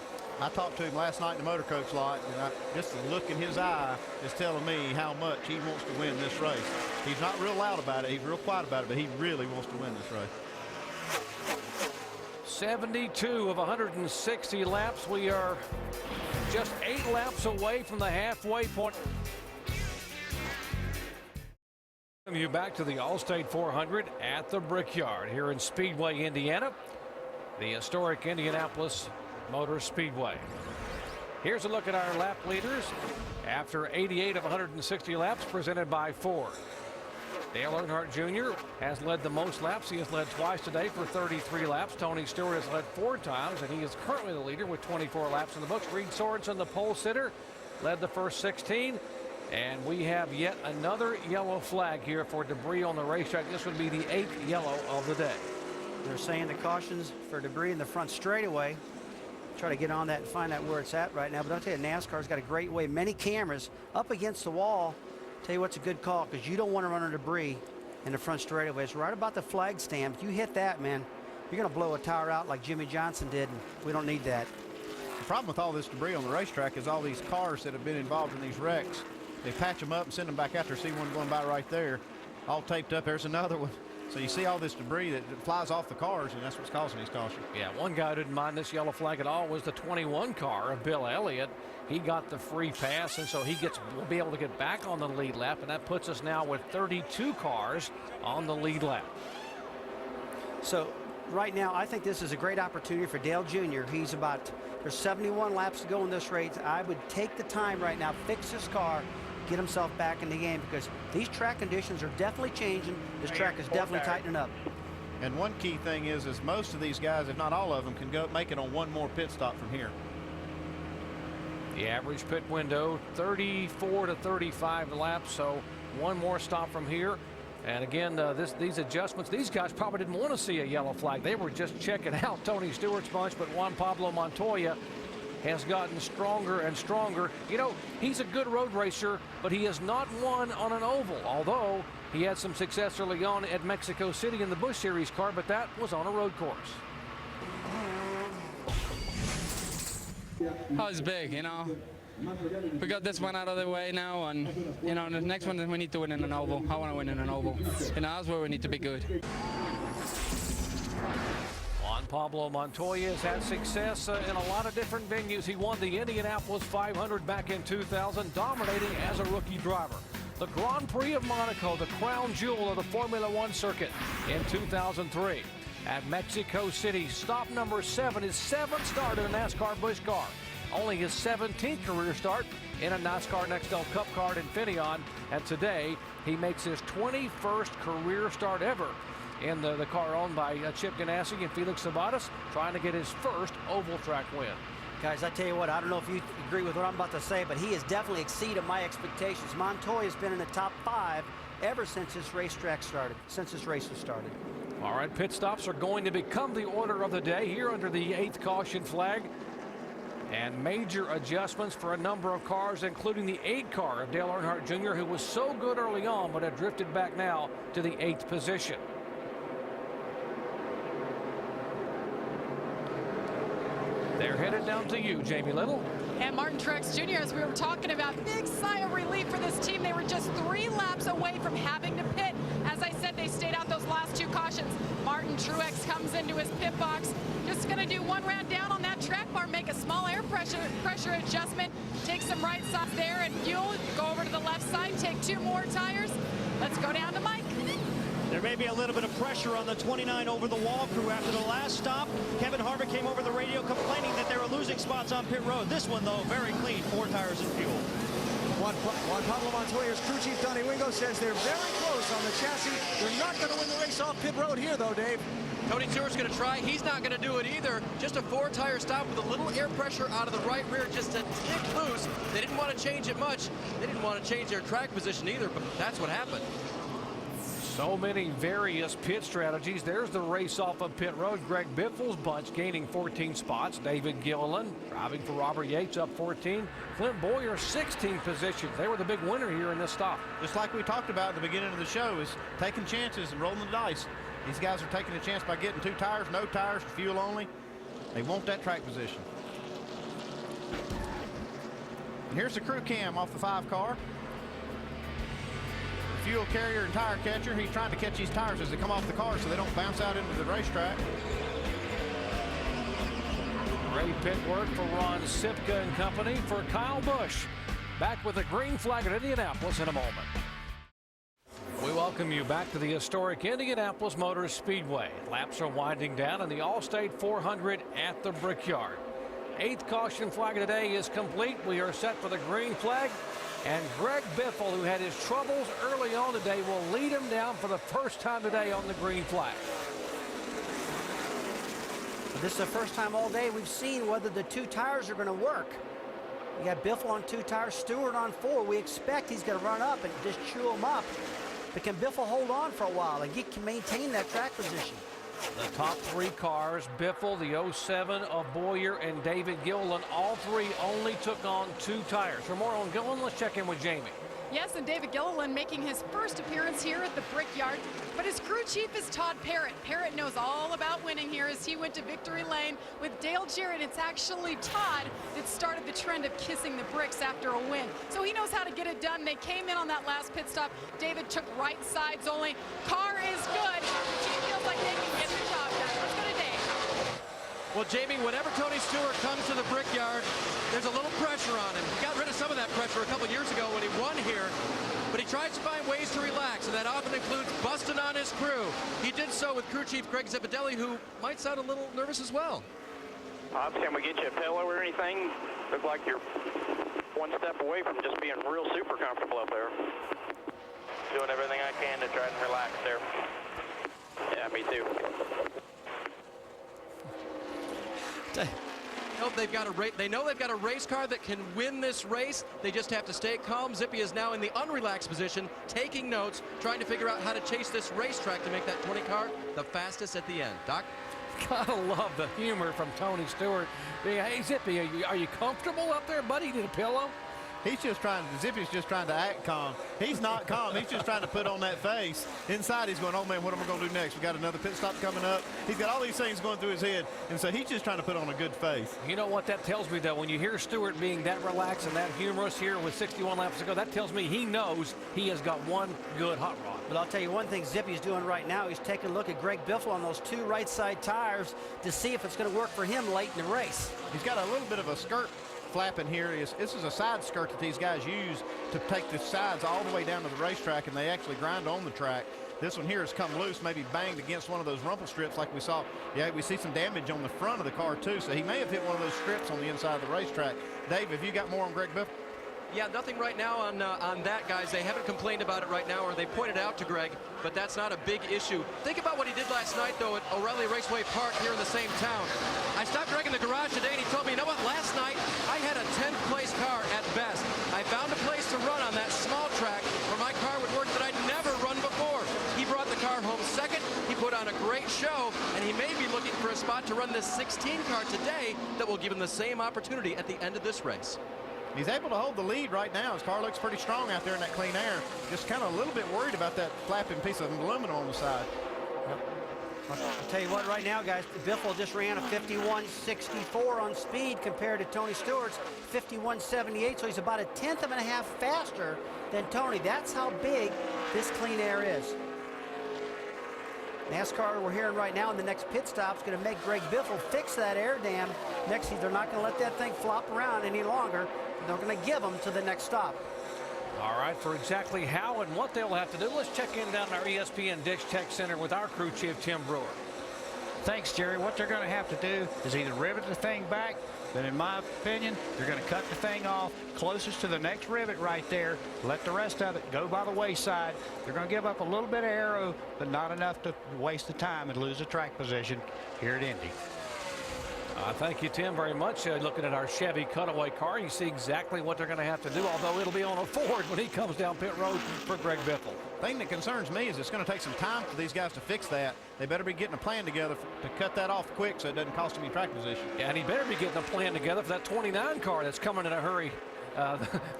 I talked to him last night in the motor coach lot, and just the look in his eye is telling me how much he wants to win this race. He's not real loud about it. He's real quiet about it, but he really wants to win this race. 72 of 160 laps. We are just 8 laps away from the halfway point. You back to the Allstate 400 at the Brickyard here in Speedway, Indiana, the historic Indianapolis Motor Speedway. Here's a look at our lap leaders after 88 of 160 laps, presented by Ford. Dale Earnhardt Jr. has led the most laps. He has led twice today for 33 laps. Tony Stewart has led 4 times, and he is currently the leader with 24 laps in the books. Reed Sorensen, the pole sitter, led the first 16. And we have yet another yellow flag here for debris on the racetrack. This would be the 8th yellow of the day. They're saying the cautions for debris in the front straightaway. Try to get on that and find out where it's at right now. But I'll tell you, NASCAR's got a great way. Many cameras up against the wall. Tell you what's a good call, because you don't want to run into debris in the front straightaway. It's right about the flag stand. If you hit that, man, you're going to blow a tire out like Jimmy Johnson did, and we don't need that. The problem with all this debris on the racetrack is all these cars that have been involved in these wrecks. They patch them up and send them back out there. See one going by right there, all taped up. There's another one. So you see all this debris that flies off the cars, and that's what's causing these cautions. Yeah, one guy who didn't mind this yellow flag at all was the 21 car of Bill Elliott. He got the free pass, and so will be able to get back on the lead lap, and that puts us now with 32 cars on the lead lap. So right now, I think this is a great opportunity for Dale Jr. There's 71 laps to go in this race. I would take the time right now, fix this car, get himself back in the game, because these track conditions are definitely changing. This track is definitely tightening up. And one key thing is most of these guys, if not all of them, can go make it on one more pit stop from here. The average pit window 34 to 35 laps, so one more stop from here. And again, these adjustments, these guys probably didn't want to see a yellow flag. They were just checking out Tony Stewart's bunch, but Juan Pablo Montoya has gotten stronger and stronger. You know, he's a good road racer, but he has not won on an oval, although he had some success early on at Mexico City in the Busch Series car, but that was on a road course. Oh, it's big, you know. We got this one out of the way now, and, you know, the next one we need to win in an oval. I want to win in an oval. You know, that's where we need to be good. Juan Pablo Montoya has had success in a lot of different venues. He won the Indianapolis 500 back in 2000, dominating as a rookie driver. The Grand Prix of Monaco, the crown jewel of the Formula One circuit, in 2003. At Mexico City, stop number 7, his 7th start in a NASCAR Busch car. Only his 17th career start in a NASCAR Nextel Cup car in Infineon. And today, he makes his 21st career start ever in the car owned by Chip Ganassi and Felix Sabates, trying to get his first oval track win. Guys, I tell you what, I don't know if you agree with what I'm about to say, but he has definitely exceeded my expectations. Montoya has been in the top 5 ever since this racetrack started, since this race has started. All right, pit stops are going to become the order of the day here under the 8th caution flag. And major adjustments for a number of cars, including the 8 car of Dale Earnhardt Jr., who was so good early on, but had drifted back now to the 8th position. They're headed down to you, Jamie Little. And Martin Truex Jr., as we were talking about, big sigh of relief for this team. They were just 3 laps away from having to pit. As I said, they stayed out those last 2 cautions. Martin Truex comes into his pit box. Just going to do 1 round down on that track bar, make a small air pressure adjustment, take some right side there and fuel, go over to the left side, take 2 more tires. Let's go down to Mike. There may be a little bit of pressure on the 29 over-the-wall crew after the last stop. Kevin Harvick came over the radio complaining that they were losing spots on pit road. This one, though, very clean, 4 tires and fuel. Juan Pablo Montoya's crew chief, Donnie Wingo, says they're very close on the chassis. They're not going to win the race off pit road here, though, Dave. Tony Stewart's going to try. He's not going to do it either. Just a 4-tire stop with a little air pressure out of the right rear, just a tick loose. They didn't want to change it much. They didn't want to change their track position either, but that's what happened. So many various pit strategies. There's the race off of pit road. Greg Biffle's bunch gaining 14 spots. David Gilliland driving for Robert Yates up 14. Clint Bowyer 16 positions. They were the big winner here in this stop. Just like we talked about at the beginning of the show, is taking chances and rolling the dice. These guys are taking a chance by getting 2 tires, no tires, fuel only. They want that track position. And here's the crew cam off the 5 car. Fuel carrier and tire catcher. He's trying to catch these tires as they come off the car so they don't bounce out into the racetrack. Great pit work for Ron Sipka and company. For Kyle Busch, back with the green flag at Indianapolis in a moment. We welcome you back to the historic Indianapolis Motor Speedway. Laps are winding down in the Allstate 400 at the Brickyard. 8th caution flag of the day is complete. We are set for the green flag. And Greg Biffle, who had his troubles early on today, will lead him down for the first time today on the green flag. This is the first time all day we've seen whether the 2 tires are going to work. You got Biffle on 2 tires, Stewart on 4. We expect he's going to run up and just chew him up. But can Biffle hold on for a while and can maintain that track position? The top 3 cars, Biffle, the 07 of Bowyer, and David Gilliland, all 3 only took on 2 tires. For more on Gilliland, let's check in with Jamie. Yes, and David Gilliland making his first appearance here at the Brickyard. But his crew chief is Todd Parrott. Parrott knows all about winning here as he went to victory lane with Dale Jarrett. It's actually Todd that started the trend of kissing the bricks after a win. So he knows how to get it done. They came in on that last pit stop. David took right sides only. Car is good. The team feels like they can get the job done. Let's go to Dave. Well, Jamie, whenever Tony Stewart comes to the Brickyard, there's a little pressure on him. He got rid of some of that pressure a couple years ago when he won here, but he tries to find ways to relax, and that often includes busting on his crew. He did so with crew chief Greg Zipadelli, who might sound a little nervous as well. Pops, can we get you a pillow or anything? Look like you're one step away from just being real super comfortable up there. Doing everything I can to try and relax there. Yeah, me too. They know they've got a race car that can win this race. They just have to stay calm. Zippy is now in the unrelaxed position, taking notes, trying to figure out how to chase this racetrack to make that 20 car the fastest at the end. Doc? Gotta love the humor from Tony Stewart. Hey, Zippy, are you comfortable up there, buddy? Need a pillow? Zippy's just trying to act calm. He's not calm. He's just trying to put on that face. Inside, he's going, oh, man, what am I going to do next? We got another pit stop coming up. He's got all these things going through his head, and so he's just trying to put on a good face. You know what that tells me, though? When you hear Stewart being that relaxed and that humorous here with 61 laps to go, that tells me he knows he has got one good hot rod. But I'll tell you one thing Zippy's doing right now. He's taking a look at Greg Biffle on those two right side tires to see if it's going to work for him late in the race. He's got a little bit of a skirt flapping here. This is a side skirt that these guys use to take the sides all the way down to the racetrack, and they actually grind on the track. This one here has come loose, maybe banged against one of those rumple strips like we saw. Yeah, we see some damage on the front of the car too, so he may have hit one of those strips on the inside of the racetrack. Dave, have you got more on Greg Biffle? Yeah, nothing right now on that, guys. They haven't complained about it right now, or they pointed out to Greg, but that's not a big issue. Think about what he did last night, though, at O'Reilly Raceway Park here in the same town. I stopped Greg in the garage today, and he told me, you know what, last night I had a 10th place car at best. I found a place to run on that small track where my car would work that I'd never run before. He brought the car home second. He put on a great show, and he may be looking for a spot to run this 16 car today that will give him the same opportunity at the end of this race. He's able to hold the lead right now. His car looks pretty strong out there in that clean air. Just kind of a little bit worried about that flapping piece of aluminum on the side. I'll tell you what, right now, guys, Biffle just ran a 51.64 on speed compared to Tony Stewart's 51.78, so he's about a tenth of a half faster than Tony. That's how big this clean air is. NASCAR, we're hearing right now, in the next pit stop is going to make Greg Biffle fix that air dam. Next, they're not going to let that thing flop around any longer. They're going to give them to the next stop. All right, for exactly how and what they'll have to do, let's check in down in our ESPN Ditch Tech Center with our crew chief, Tim Brewer. Thanks, Jerry. What they're going to have to do is either rivet the thing back, but in my opinion, they're going to cut the thing off closest to the next rivet right there, let the rest of it go by the wayside. They're going to give up a little bit of aero, but not enough to waste the time and lose the track position here at Indy. Thank you, Tim, very much. Looking at our Chevy cutaway car, you see exactly what they're going to have to do, although it'll be on a Ford when he comes down pit road for Greg Biffle. The thing that concerns me is it's going to take some time for these guys to fix that. They better be getting a plan together to cut that off quick so it doesn't cost him any track position. Yeah, and he better be getting a plan together for that 29 car that's coming in a hurry.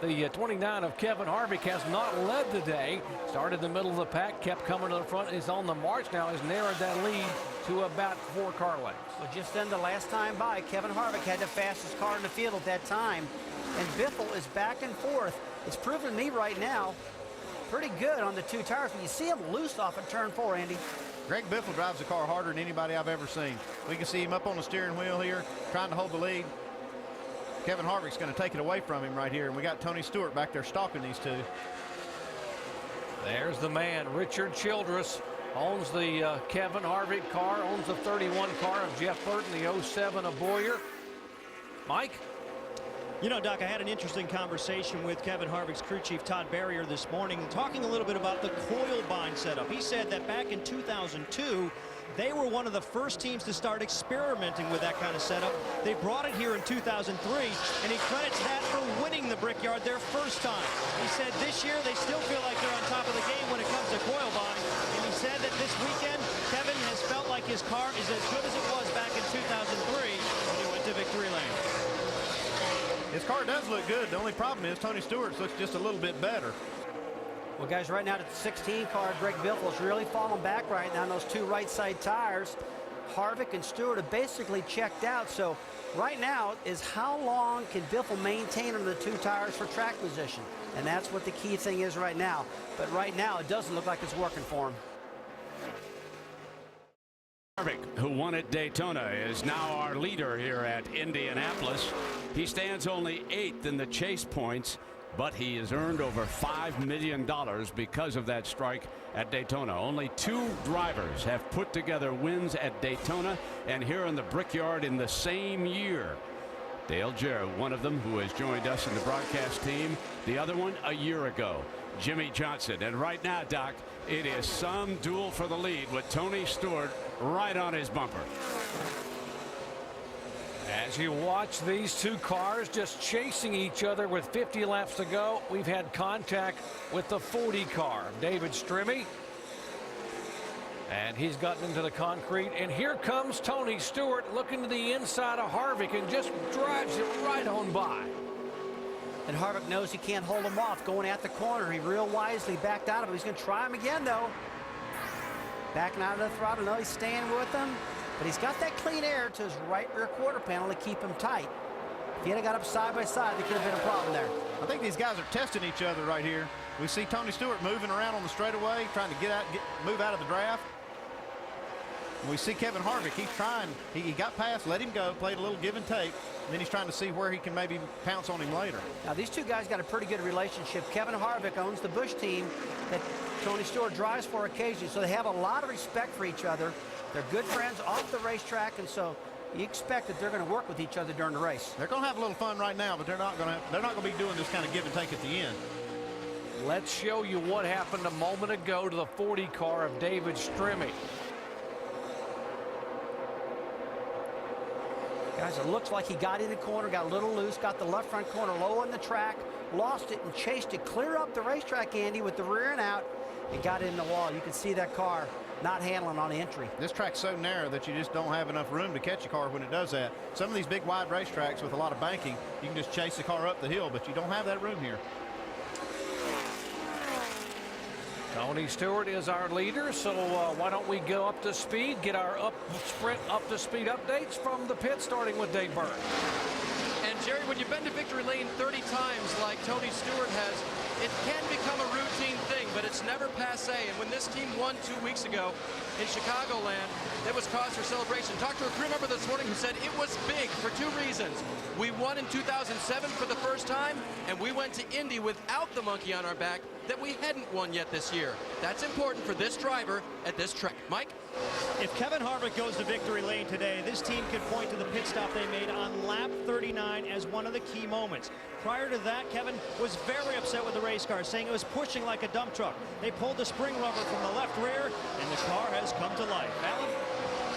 The 29 of Kevin Harvick has not led today. Started in the middle of the pack, kept coming to the front, is on the march now, has narrowed that lead to about 4 car lengths. Well, just then the last time by, Kevin Harvick had the fastest car in the field at that time. And Biffle is back and forth. It's proven to me right now pretty good on the two tires. When you see him loose off of turn 4, Andy. Greg Biffle drives the car harder than anybody I've ever seen. We can see him up on the steering wheel here, trying to hold the lead. Kevin Harvick's going to take it away from him right here, and we got Tony Stewart back there stalking these two. There's the man, Richard Childress, owns the Kevin Harvick car, owns the 31 car of Jeff Burton, the 07 of Boyer. Mike? You know, Doc, I had an interesting conversation with Kevin Harvick's crew chief, Todd Barrier, this morning, talking a little bit about the coil bind setup. He said that back in 2002, they were one of the first teams to start experimenting with that kind of setup. They brought it here in 2003, and he credits that for winning the Brickyard their first time. He said this year they still feel like they're on top of the game when it comes to coil bind, and he said that this weekend Kevin has felt like his car is as good as it was back in 2003 when he went to victory lane. His car does look good. The only problem is Tony Stewart's looks just a little bit better. Well, guys, right now, the 16 car, Greg Biffle's really falling back right now on those two right side tires. Harvick and Stewart have basically checked out. So right now is how long can Biffle maintain on the two tires for track position? And that's what the key thing is right now. But right now, it doesn't look like it's working for him. Harvick, who won at Daytona, is now our leader here at Indianapolis. He stands only 8th in the chase points, but he has earned over $5 million because of that strike at Daytona. Only 2 drivers have put together wins at Daytona and here in the Brickyard in the same year. Dale Jarrett, one of them who has joined us in the broadcast team, the other one a year ago, Jimmy Johnson. And right now, Doc, it is some duel for the lead with Tony Stewart right on his bumper. As you watch these two cars just chasing each other with 50 laps to go, we've had contact with the 40 car, David Strimmy. And he's gotten into the concrete. And here comes Tony Stewart looking to the inside of Harvick and just drives it right on by. And Harvick knows he can't hold him off going at the corner. He real wisely backed out of it. He's going to try him again, though. Backing out of the throttle. No, he's staying with him. But he's got that clean air to his right rear quarter panel to keep him tight. If he had got up side by side, there could have been a problem there. I think these guys are testing each other right here. We see Tony Stewart moving around on the straightaway, trying to move out of the draft. We see Kevin Harvick. He's trying. He got past, let him go, played a little give and take, and then he's trying to see where he can maybe pounce on him later. Now, these two guys got a pretty good relationship. Kevin Harvick owns the Busch team that Tony Stewart drives for occasionally, so they have a lot of respect for each other. They're good friends off the racetrack, and so you expect that they're going to work with each other during the race. They're going to have a little fun right now, but they're not going to be doing this kind of give and take at the end. Let's show you what happened a moment ago to the 40 car of David Strimmy. Guys, it looks like he got in the corner, got a little loose, got the left front corner low on the track, lost it and chased it clear up the racetrack, Andy, with the rear and out, and got in the wall. You can see that car not handling on entry. This track's so narrow that you just don't have enough room to catch a car when it does that. Some of these big wide racetracks with a lot of banking, you can just chase the car up the hill, but you don't have that room here. Tony Stewart is our leader, so why don't we go up to speed, get our sprint up to speed updates from the pit, starting with Dave Burke. And Jerry, when you've been to victory lane 30 times like Tony Stewart has, it can become a routine thing, but it's never passé. And when this team won 2 weeks ago in Chicagoland, it was cause for celebration. Talked to a crew member this morning who said it was big for two reasons. We won in 2007 for the first time, and we went to Indy without the monkey on our back that we hadn't won yet this year. That's important for this driver at this track. Mike? If Kevin Harvick goes to victory lane today, this team could point to the pit stop they made on lap 39 as one of the key moments. Prior to that, Kevin was very upset with the race car, saying it was pushing like a dump truck. They pulled the spring rubber from the left rear, and the car has come to life. Alan?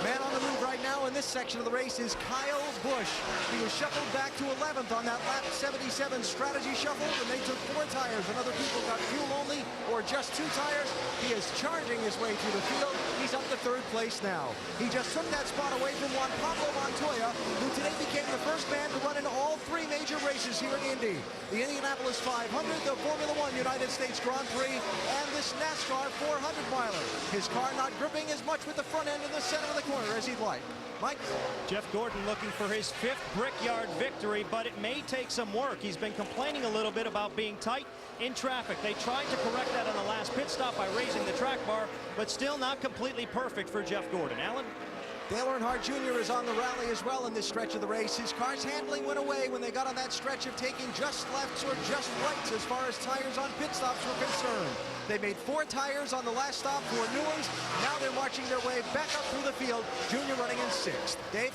Man on the move right now in this section of the race is Kyle Busch. He was shuffled back to 11th on that lap 77 strategy shuffle, and they took 4 tires, and other people got fuel only or just 2 tires. He is charging his way through the field. He's up to 3rd place now. He just took that spot away from Juan Pablo Montoya, who today became the first man to run in all 3 major races here in Indy. The Indianapolis 500, the Formula One United States Grand Prix, and this NASCAR 400-miler. His car not gripping as much with the front end in the center of the corner as he'd like. Mike? Jeff Gordon looking for his 5th Brickyard victory, but it may take some work. He's been complaining a little bit about being tight in traffic. They tried to correct that on the last pit stop by raising the track bar, but still not completely perfect for Jeff Gordon. Alan? Dale Earnhardt Jr. is on the rally as well in this stretch of the race. His car's handling went away when they got on that stretch of taking just lefts or just rights as far as tires on pit stops were concerned. They made 4 tires on the last stop, 4 new ones. Now they're marching their way back up through the field. Jr. running in 6th. Dave?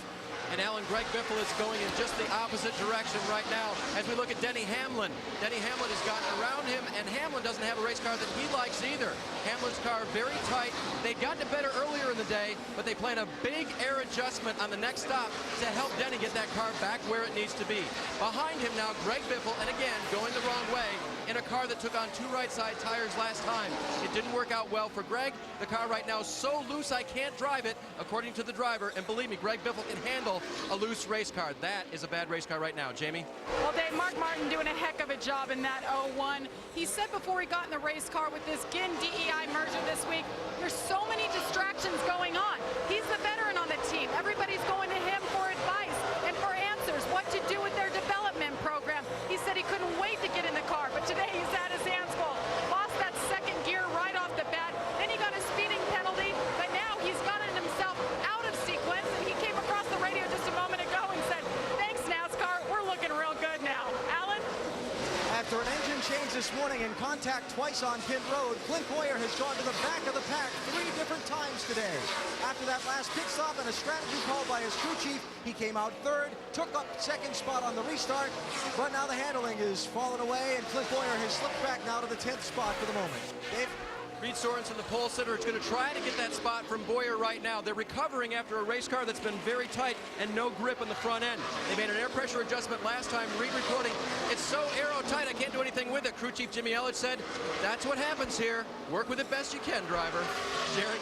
And Alan, Greg Biffle is going in just the opposite direction right now as we look at Denny Hamlin. Denny Hamlin has gotten around him, and Hamlin doesn't have a race car that he likes either. Hamlin's car very tight. They'd gotten it better earlier in the day, but they plan a big air adjustment on the next stop to help Denny get that car back where it needs to be. Behind him now, Greg Biffle, and again, going the wrong way in a car that took on 2 right side tires last time. It didn't work out well for Greg. The car right now is so loose I can't drive it, according to the driver, and believe me, Greg Biffle can handle a loose race car. That is a bad race car right now. Jamie? Well, Dave, Mark Martin doing a heck of a job in that 01. He said before he got in the race car with this GIN-DEI merger this week, there's so many distractions going on. He's the veteran on the team. Everybody's going to him for advice and for answers, what to do with their development program. He said he couldn't wait to get in the car, but today he's had his hands full. Lost that 2nd gear right off the bat. Then he got a speeding penalty, but now he's gotten himself out of sequence, and he came across the radio just a moment ago and said, thanks, NASCAR, we're looking real good now. Alan? After an engine change this morning in contact twice on pit road. Clint Bowyer has gone to the back of the pack 3 different times today. After that last pit stop and a strategy called by his crew chief, he came out 3rd, took up 2nd spot on the restart, but now the handling is falling away, and Clint Bowyer has slipped back now to the 10th spot for the moment. Dave? Reed Sorensen, the pole sitter, is going to try to get that spot from Bowyer right now. They're recovering after a race car that's been very tight and no grip in the front end. They made an air pressure adjustment last time. Reed reporting, it's so aero-tight I can't do anything with it. Crew chief Jimmy Elledge said, that's what happens here. Work with it best you can, driver. Jerry?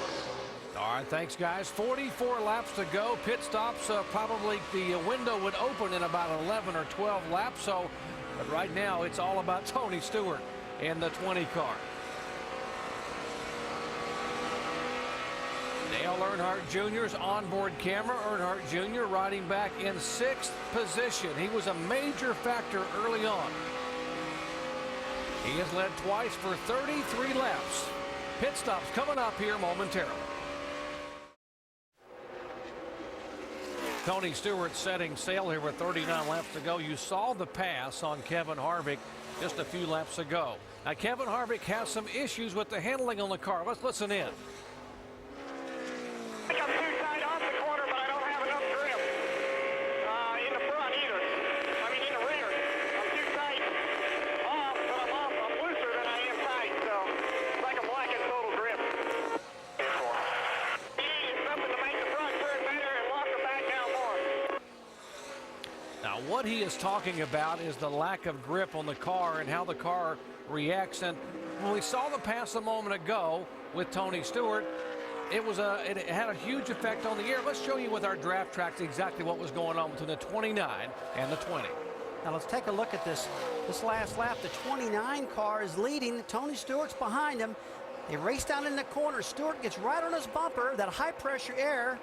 All right, thanks, guys. 44 laps to go. Pit stops, probably the window would open in about 11 or 12 laps. So, but right now, it's all about Tony Stewart in the 20 car. Dale Earnhardt Jr.'s onboard camera. Earnhardt Jr. riding back in 6th position. He was a major factor early on. He has led twice for 33 laps. Pit stops coming up here momentarily. Tony Stewart setting sail here with 39 laps to go. You saw the pass on Kevin Harvick just a few laps ago. Now, Kevin Harvick has some issues with the handling on the car. Let's listen in. I think I'm too tight off the corner, but I don't have enough grip in the front either. I mean, in the rear. I'm too tight off, but I'm looser than I am tight, so it's like I'm lacking total grip. Needing something to make the front turn better and lock her back down more. Now, what he is talking about is the lack of grip on the car and how the car reacts. And when we saw the pass a moment ago with Tony Stewart, it had a huge effect on the air. Let's show you with our draft tracks exactly what was going on between the 29 and the 20. Now let's take a look at this last lap. The 29 car is leading. Tony Stewart's behind him. They race down in the corner. Stewart gets right on his bumper. That high pressure air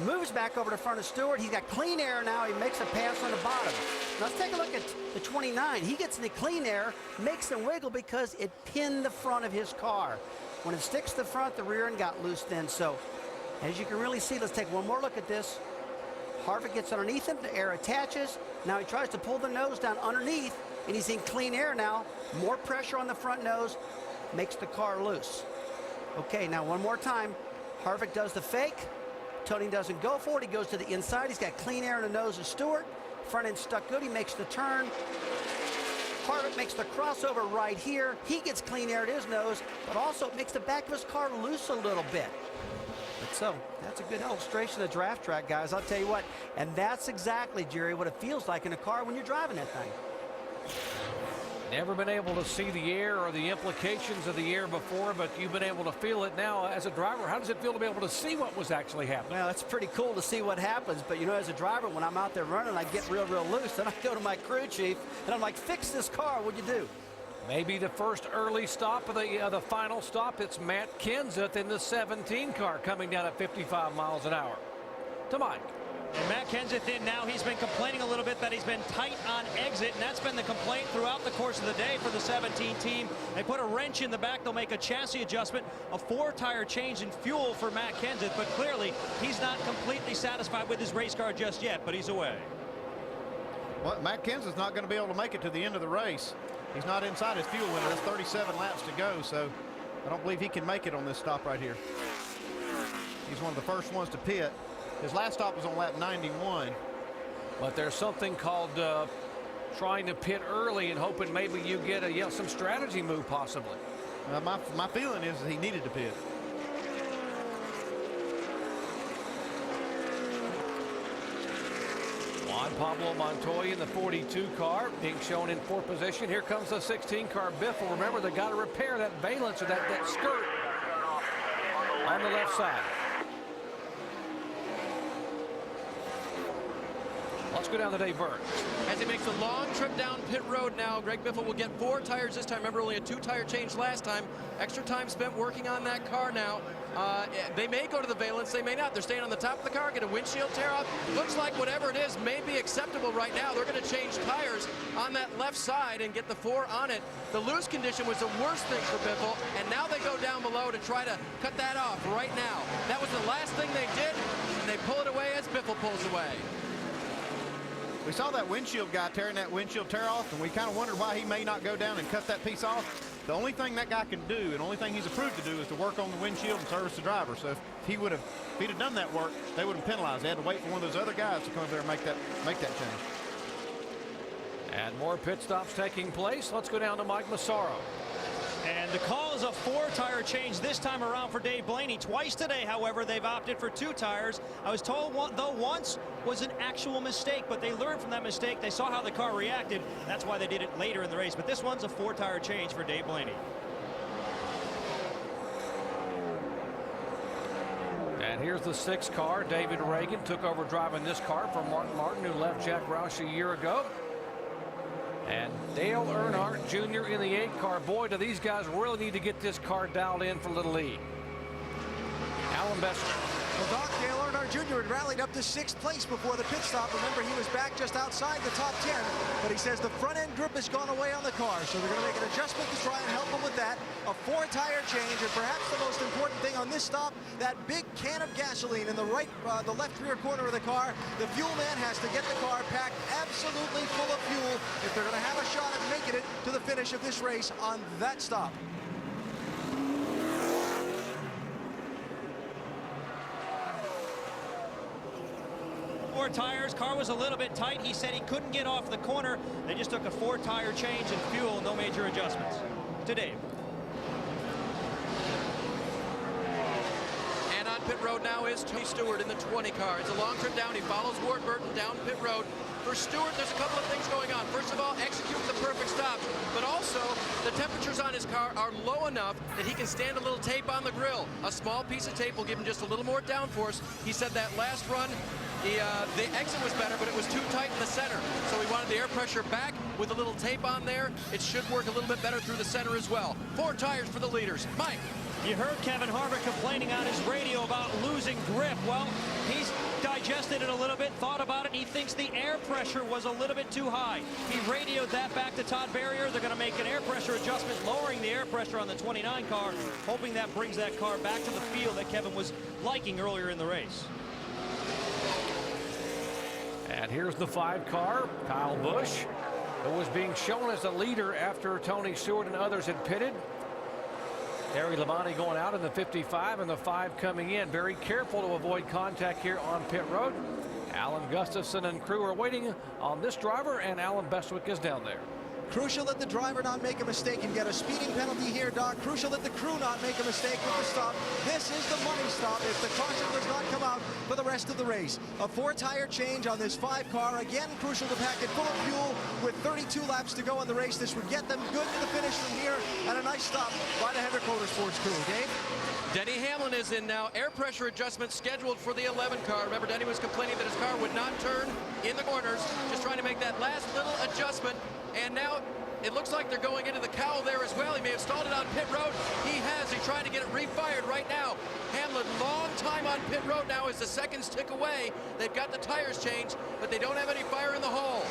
moves back over to front of Stewart. He's got clean air now. He makes a pass on the bottom. Now let's take a look at the 29. He gets in the clean air, makes him wiggle because it pinned the front of his car. When it sticks to the front, the rear end got loose then. So as you can really see, let's take one more look at this. Harvick gets underneath him, the air attaches. Now he tries to pull the nose down underneath, and he's in clean air now. More pressure on the front nose, makes the car loose. Okay, now one more time. Harvick does the fake. Tony doesn't go for it. He goes to the inside. He's got clean air in the nose of Stewart. Front end stuck good. He makes the turn. Harvick makes the crossover right here. He gets clean air at his nose, but also it makes the back of his car loose a little bit. But so, that's a good illustration of draft track, guys. I'll tell you what, and that's exactly, Jerry, what it feels like in a car when you're driving that thing. Never been able to see the air or the implications of the air before, but you've been able to feel it now as a driver. How does it feel to be able to see what was actually happening? Well, it's pretty cool to see what happens, but you know, as a driver, when I'm out there running, I get real loose. Then I go to my crew chief, and I'm like, fix this car. What'd you do? Maybe the first early stop of the final stop. It's Matt Kenseth in the 17 car coming down at 55 miles an hour. To Mike. And Matt Kenseth in now. He's been complaining a little bit that he's been tight on exit, and that's been the complaint throughout the course of the day for the 17 team. They put a wrench in the back. They'll make a chassis adjustment, a 4-tire change in fuel for Matt Kenseth, but clearly he's not completely satisfied with his race car just yet, but he's away. Well, Matt Kenseth's not going to be able to make it to the end of the race. He's not inside his fuel window. There's 37 laps to go, so I don't believe he can make it on this stop right here. He's one of the first ones to pit. His last stop was on lap 91. But there's something called trying to pit early and hoping maybe you get some strategy move possibly. My feeling is that he needed to pit. Juan Pablo Montoya in the 42 car being shown in 4th position. Here comes the 16 car Biffle. Remember, they got to repair that valence or that skirt on the left side. Let's go down to Dave Burns. As he makes a long trip down pit road now, Greg Biffle will get 4 tires this time. Remember, only a 2-tire change last time. Extra time spent working on that car now. They may go to the valence, they may not. They're staying on the top of the car, get a windshield tear off. Looks like whatever it is may be acceptable right now. They're going to change tires on that left side and get the 4 on it. The loose condition was the worst thing for Biffle, and now they go down below to try to cut that off right now. That was the last thing they did, and they pull it away as Biffle pulls away. We saw that windshield guy tearing that windshield tear off, and we kind of wondered why he may not go down and cut that piece off. The only thing that guy can do, and the only thing he's approved to do, is to work on the windshield and service the driver. So if he'd have done that work, they would have penalized. They had to wait for one of those other guys to come over there and make that change. And more pit stops taking place. Let's go down to Mike Massaro. And the call is a 4-tire change this time around for Dave Blaney. Twice today, however, they've opted for 2 tires. I was told once was an actual mistake, but they learned from that mistake. They saw how the car reacted. That's why they did it later in the race. But this one's a 4-tire change for Dave Blaney. And here's the 6th car. David Reagan took over driving this car from Mark Martin, who left Jack Roush a year ago. And Dale Earnhardt Jr. in the 8 car. Boy, do these guys really need to get this car dialed in for Little E. Alan Bester. Well, Doc, Dale Earnhardt Jr. had rallied up to 6th place before the pit stop. Remember, he was back just outside the top 10, but he says the front-end grip has gone away on the car, so they're going to make an adjustment to try and help him with that. A 4-tire change, and perhaps the most important thing on this stop, that big can of gasoline in the left rear corner of the car. The fuel man has to get the car packed absolutely full of fuel if they're going to have a shot at making it to the finish of this race on that stop. 4 tires. Car was a little bit tight. He said he couldn't get off the corner. They just took a 4-tire change in fuel. No major adjustments. To Dave. And on pit road now is Tony Stewart in the 20 car. It's a long trip down. He follows Ward Burton down pit road. For Stewart, there's a couple of things going on. First of all, execute the perfect stop, but also the temperatures on his car are low enough that he can stand a little tape on the grill. A small piece of tape will give him just a little more downforce. He said that last run, the exit was better, but it was too tight in the center. So he wanted the air pressure back with a little tape on there. It should work a little bit better through the center as well. 4 tires for the leaders. Mike. You heard Kevin Harvick complaining on his radio about losing grip. Well, he's digested it a little bit, thought about it. He thinks the air pressure was a little bit too high. He radioed that back to Todd Berrier. They're going to make an air pressure adjustment, lowering the air pressure on the 29 car, hoping that brings that car back to the feel that Kevin was liking earlier in the race. And here's the 5 car, Kyle Busch, who was being shown as the leader after Tony Stewart and others had pitted. Terry Labonte going out in the 55 and the 5 coming in. Very careful to avoid contact here on pit road. Alan Gustafson and crew are waiting on this driver, and Alan Bestwick is down there. Crucial that the driver not make a mistake and get a speeding penalty here, Doc. Crucial that the crew not make a mistake with the stop. This is the money stop if the caution does not come out for the rest of the race. A 4-tire change on this 5 car. Again, crucial to pack it full of fuel with 32 laps to go in the race. This would get them good to the finish from here, and a nice stop by the Hendrick Motorsports crew. Dave? Denny Hamlin is in now. Air pressure adjustment scheduled for the 11 car. Remember, Denny was complaining that his car would not turn in the corners. Just trying to make that last little adjustment. And now it looks like they're going into the cowl there as well. He may have stalled it on pit road. He has. He's trying to get it refired right now. Hamlin, long time on pit road now as the seconds tick away. They've got the tires changed, but they don't have any fire in the hole.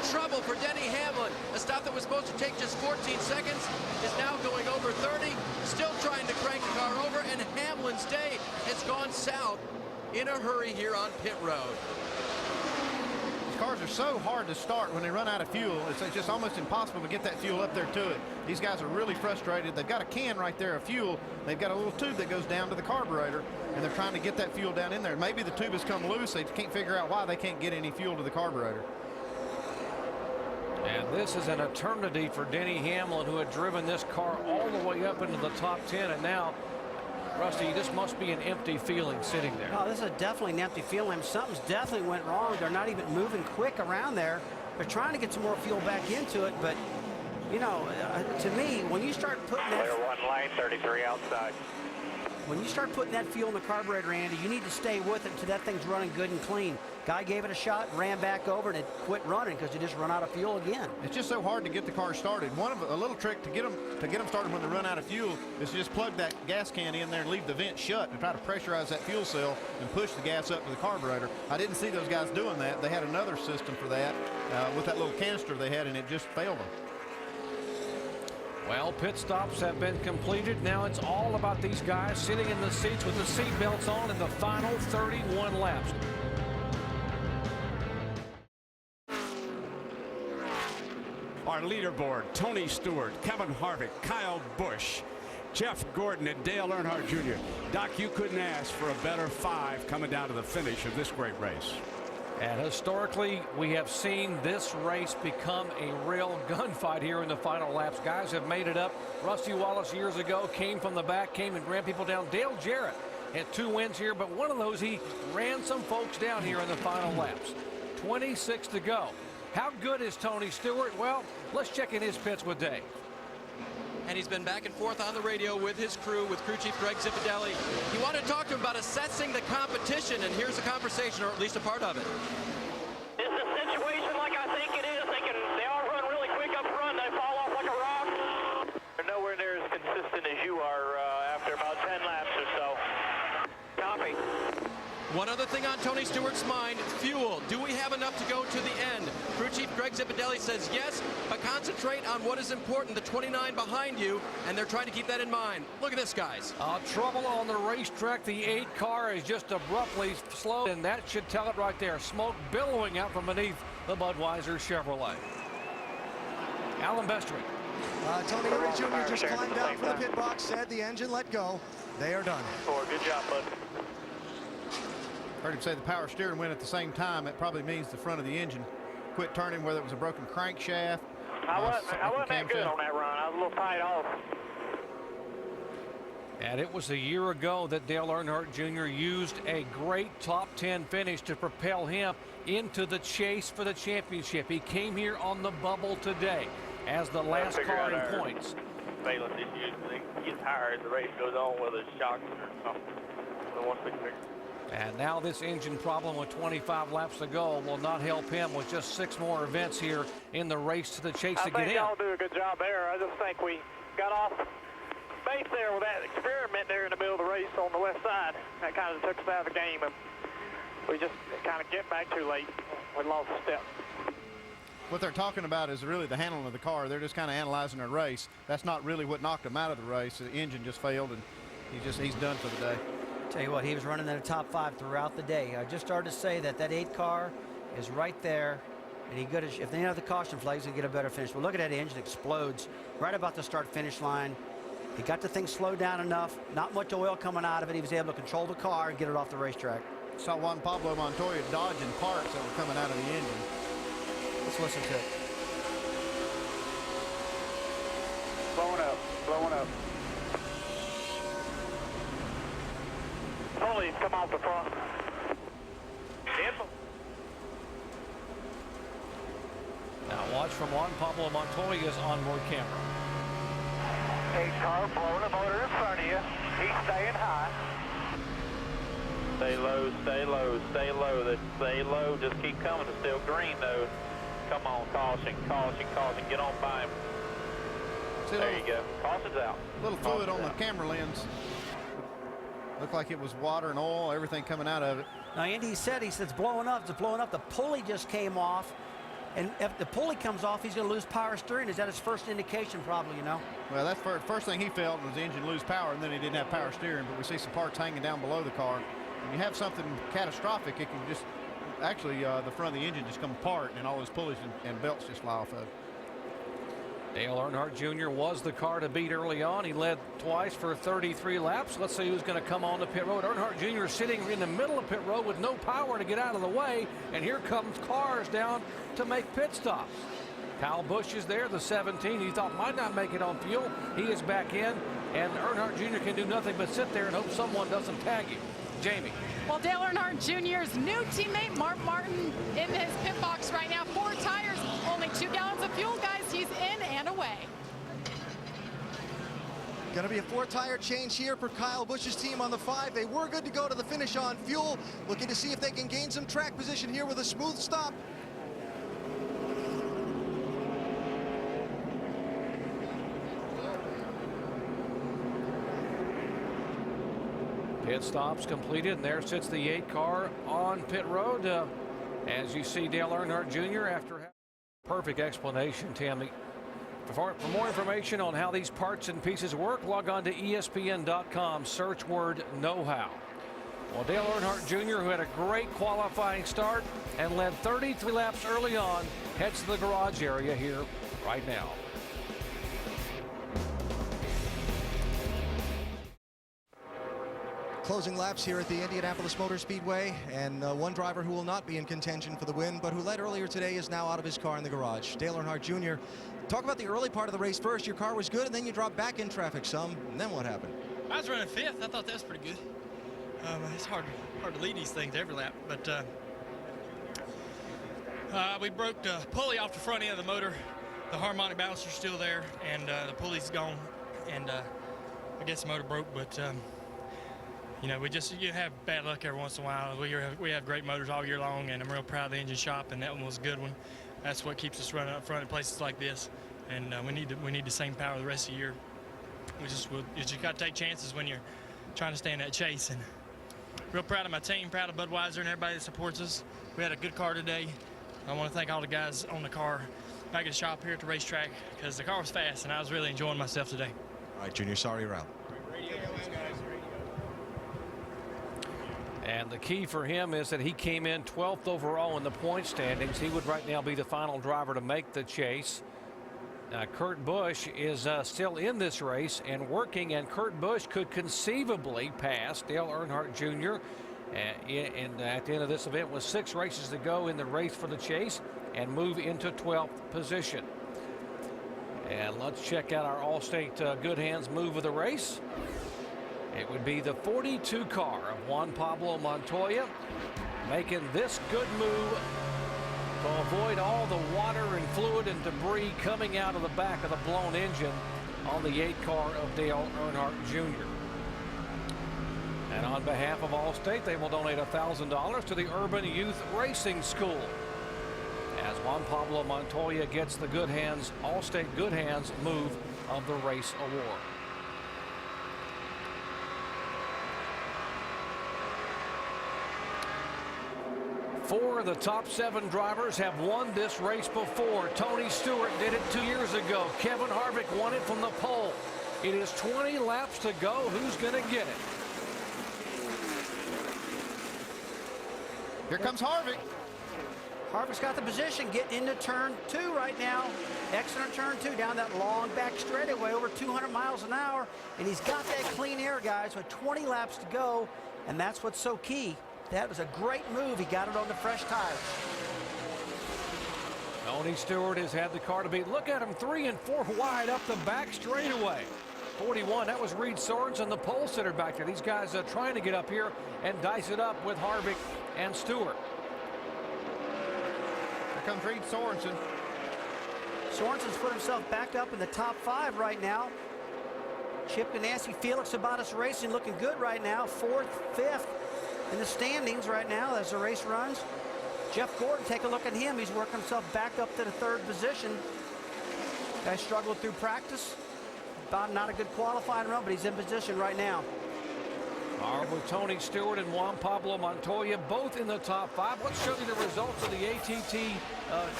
Trouble for Denny Hamlin. A stop that was supposed to take just 14 seconds is now going over 30. Still trying to crank the car over, and Hamlin's day has gone south in a hurry here on pit road. Cars are so hard to start when they run out of fuel. It's just almost impossible to get that fuel up there to it. These guys are really frustrated. They've got a can right there of fuel. They've got a little tube that goes down to the carburetor, and they're trying to get that fuel down in there. Maybe the tube has come loose. They can't figure out why they can't get any fuel to the carburetor. And this is an eternity for Denny Hamlin, who had driven this car all the way up into the top 10, and now, Rusty, this must be an empty feeling sitting there. Oh, this is definitely an empty feeling. Something's definitely went wrong. They're not even moving quick around there. They're trying to get some more fuel back into it, but, you know, to me, when you start putting that... Clear 1 lane, 33 outside. When you start putting that fuel in the carburetor, Andy, you need to stay with it until that thing's running good and clean. Guy gave it a shot, ran back over, and it quit running because you just run out of fuel again. It's just so hard to get the car started. A little trick to get them started when they run out of fuel is to just plug that gas can in there and leave the vent shut and try to pressurize that fuel cell and push the gas up to the carburetor. I didn't see those guys doing that. They had another system for that with that little canister they had, and it just failed them. Well, pit stops have been completed. Now it's all about these guys sitting in the seats with the seat belts on in the final 31 laps. our leaderboard: Tony Stewart, Kevin Harvick, Kyle Busch, Jeff Gordon, and Dale Earnhardt Jr. Doc, you couldn't ask for a better 5 coming down to the finish of this great race. And historically, we have seen this race become a real gunfight here in the final laps. Guys have made it up. Rusty Wallace years ago came from the back, came and ran people down. Dale Jarrett had 2 wins here, but one of those he ran some folks down here in the final laps. 26 to go. How good is Tony Stewart? Well, let's check in his pits with Dave. And he's been back and forth on the radio with his crew, with crew chief Greg Zipadelli. He wanted to talk to him about assessing the competition, and here's a conversation, or at least a part of it. Is the situation like I think it is? They all run really quick up front, they fall off like a rock. They're nowhere near as consistent as you are after about 10 laps or so. Copy. One other thing on Tony Stewart's mind, fuel. Do we have enough to go to the end? Crew chief Greg Zipadelli says yes, but concentrate on what is important, the 29 behind you, and they're trying to keep that in mind. Look at this, guys. Trouble on the racetrack. The 8 car is just abruptly slowed, and that should tell it right there. Smoke billowing out from beneath the Budweiser Chevrolet. Alan Bestwick. Tony Stewart Jr. just climbed out from the pit box, said the engine let go. They are done. Good job, bud. Heard him say the power steering went at the same time. It probably means the front of the engine quit turning, whether it was a broken crankshaft. I wasn't that good on that run. I was a little tight off. And it was a year ago that Dale Earnhardt Jr. used a great top 10 finish to propel him into the chase for the championship. He came here on the bubble today as the last car in points. Valence issues. They get tired as the race goes on, whether it's shocks or something. So once we figure. And now this engine problem with 25 laps to go will not help him with just 6 more events here in the race to the chase to get in. I think y'all do a good job there. I just think we got off base there with that experiment there in the middle of the race on the west side. That kind of took us out of the game, and we just kind of get back too late. We lost a step. What they're talking about is really the handling of the car. They're just kind of analyzing their race. That's not really what knocked them out of the race. The engine just failed, and he's done for the day. Tell you what, he was running in the top 5 throughout the day. I just started to say that 8 car is right there, and if they have the caution flags, he'll get a better finish. But look at that engine explodes right about the start-finish line. He got the thing slowed down enough, not much oil coming out of it. He was able to control the car and get it off the racetrack. Saw Juan Pablo Montoya dodging parts that were coming out of the engine. Let's listen to it. Blowing up. Only come off the front. Now watch from Juan Pablo Montoya's onboard camera. 8 car blowing the motor in front of you. He's staying high. Stay low, stay low, stay low. Stay low. Just keep coming. It's still green though. Come on, caution, caution, caution. Get on by him. There you go. Caution's out. A little fluid on the camera lens. Looked like it was water and oil, everything coming out of it. Now, Andy said it's blowing up. It's blowing up. The pulley just came off. And if the pulley comes off, he's going to lose power steering. Is that his first indication, probably, you know? Well, that's the first thing he felt was the engine lose power, and then he didn't have power steering. But we see some parts hanging down below the car. When you have something catastrophic, it can just, actually, the front of the engine just come apart, and all those pulleys and belts just fly off of it. Dale Earnhardt Jr. was the car to beat early on. He led twice for 33 laps. Let's see who's going to come on the pit road. Earnhardt Jr. is sitting in the middle of pit road with no power to get out of the way. And here comes cars down to make pit stops. Kyle Busch is there, the 17. He thought might not make it on fuel. He is back in. And Earnhardt Jr. can do nothing but sit there and hope someone doesn't tag you. Jamie. Well, Dale Earnhardt Jr.'s new teammate, Mark Martin, in his pit box right now. 4 tires, only 2 gallons of fuel, guys. He's in and away. Going to be a 4-tire change here for Kyle Busch's team on the 5. They were good to go to the finish on fuel. Looking to see if they can gain some track position here with a smooth stop. Pit stops completed, and there sits the 8 car on pit road. As you see Dale Earnhardt Jr. after perfect explanation, Tammy. For more information on how these parts and pieces work, log on to ESPN.com, search word know-how. Well, Dale Earnhardt Jr., who had a great qualifying start and led 33 laps early on, heads to the garage area here right now. Closing laps here at the Indianapolis Motor Speedway, and one driver who will not be in contention for the win, but who led earlier today, is now out of his car in the garage. Dale Earnhardt Jr. Talk about the early part of the race first. Your car was good, and then you dropped back in traffic some, and then what happened? I was running 5th. I thought that was pretty good. It's hard to lead these things every lap, but we broke the pulley off the front end of the motor. The harmonic balancer's still there, and the pulley's gone, and I guess the motor broke, but you know, you have bad luck every once in a while. We have great motors all year long, and I'm real proud of the engine shop, and that one was a good one. That's what keeps us running up front in places like this, and we need the same power the rest of the year. You just got to take chances when you're trying to stay in that chase, and real proud of my team, proud of Budweiser and everybody that supports us. We had a good car today. I want to thank all the guys on the car back at the shop here at the racetrack, because the car was fast, and I was really enjoying myself today. All right, Junior, sorry you're out. And the key for him is that he came in 12th overall in the point standings. He would right now be the final driver to make the chase. Kurt Busch is still in this race and working, and Kurt Busch could conceivably pass Dale Earnhardt Jr. And at the end of this event with 6 races to go in the race for the chase, and move into 12th position. And let's check out our Allstate Good Hands move of the race. It would be the 42 car of Juan Pablo Montoya, making this good move to avoid all the water and fluid and debris coming out of the back of the blown engine on the 8 car of Dale Earnhardt Jr. And on behalf of Allstate, they will donate $1,000 to the Urban Youth Racing School, as Juan Pablo Montoya gets the Good Hands, Allstate Good Hands move of the race award. Four of the top 7 drivers have won this race before. Tony Stewart did it 2 years ago. Kevin Harvick won it from the pole. It is 20 laps to go. Who's going to get it? Here comes Harvick. Harvick's got the position, getting into turn 2 right now. Excellent turn 2 down that long back straightaway, over 200 miles an hour. And he's got that clean air, guys, with 20 laps to go. And that's what's so key. That was a great move. He got it on the fresh tires. Tony Stewart has had the car to beat. Look at him, 3 and 4 wide up the back straightaway. 41, that was Reed Sorensen, the pole sitter back there. These guys are trying to get up here and dice it up with Harvick and Stewart. Here comes Reed Sorensen. Sorensen's put himself back up in the top 5 right now. Chip Ganassi, Felix Sabates Racing looking good right now. 4th, 5th in the standings right now as the race runs. Jeff Gordon, take a look at him. He's working himself back up to the 3rd position. Guy struggled through practice. About not a good qualifying run, but he's in position right now. With Tony Stewart and Juan Pablo Montoya both in the top 5. Let's show you the results of the ATT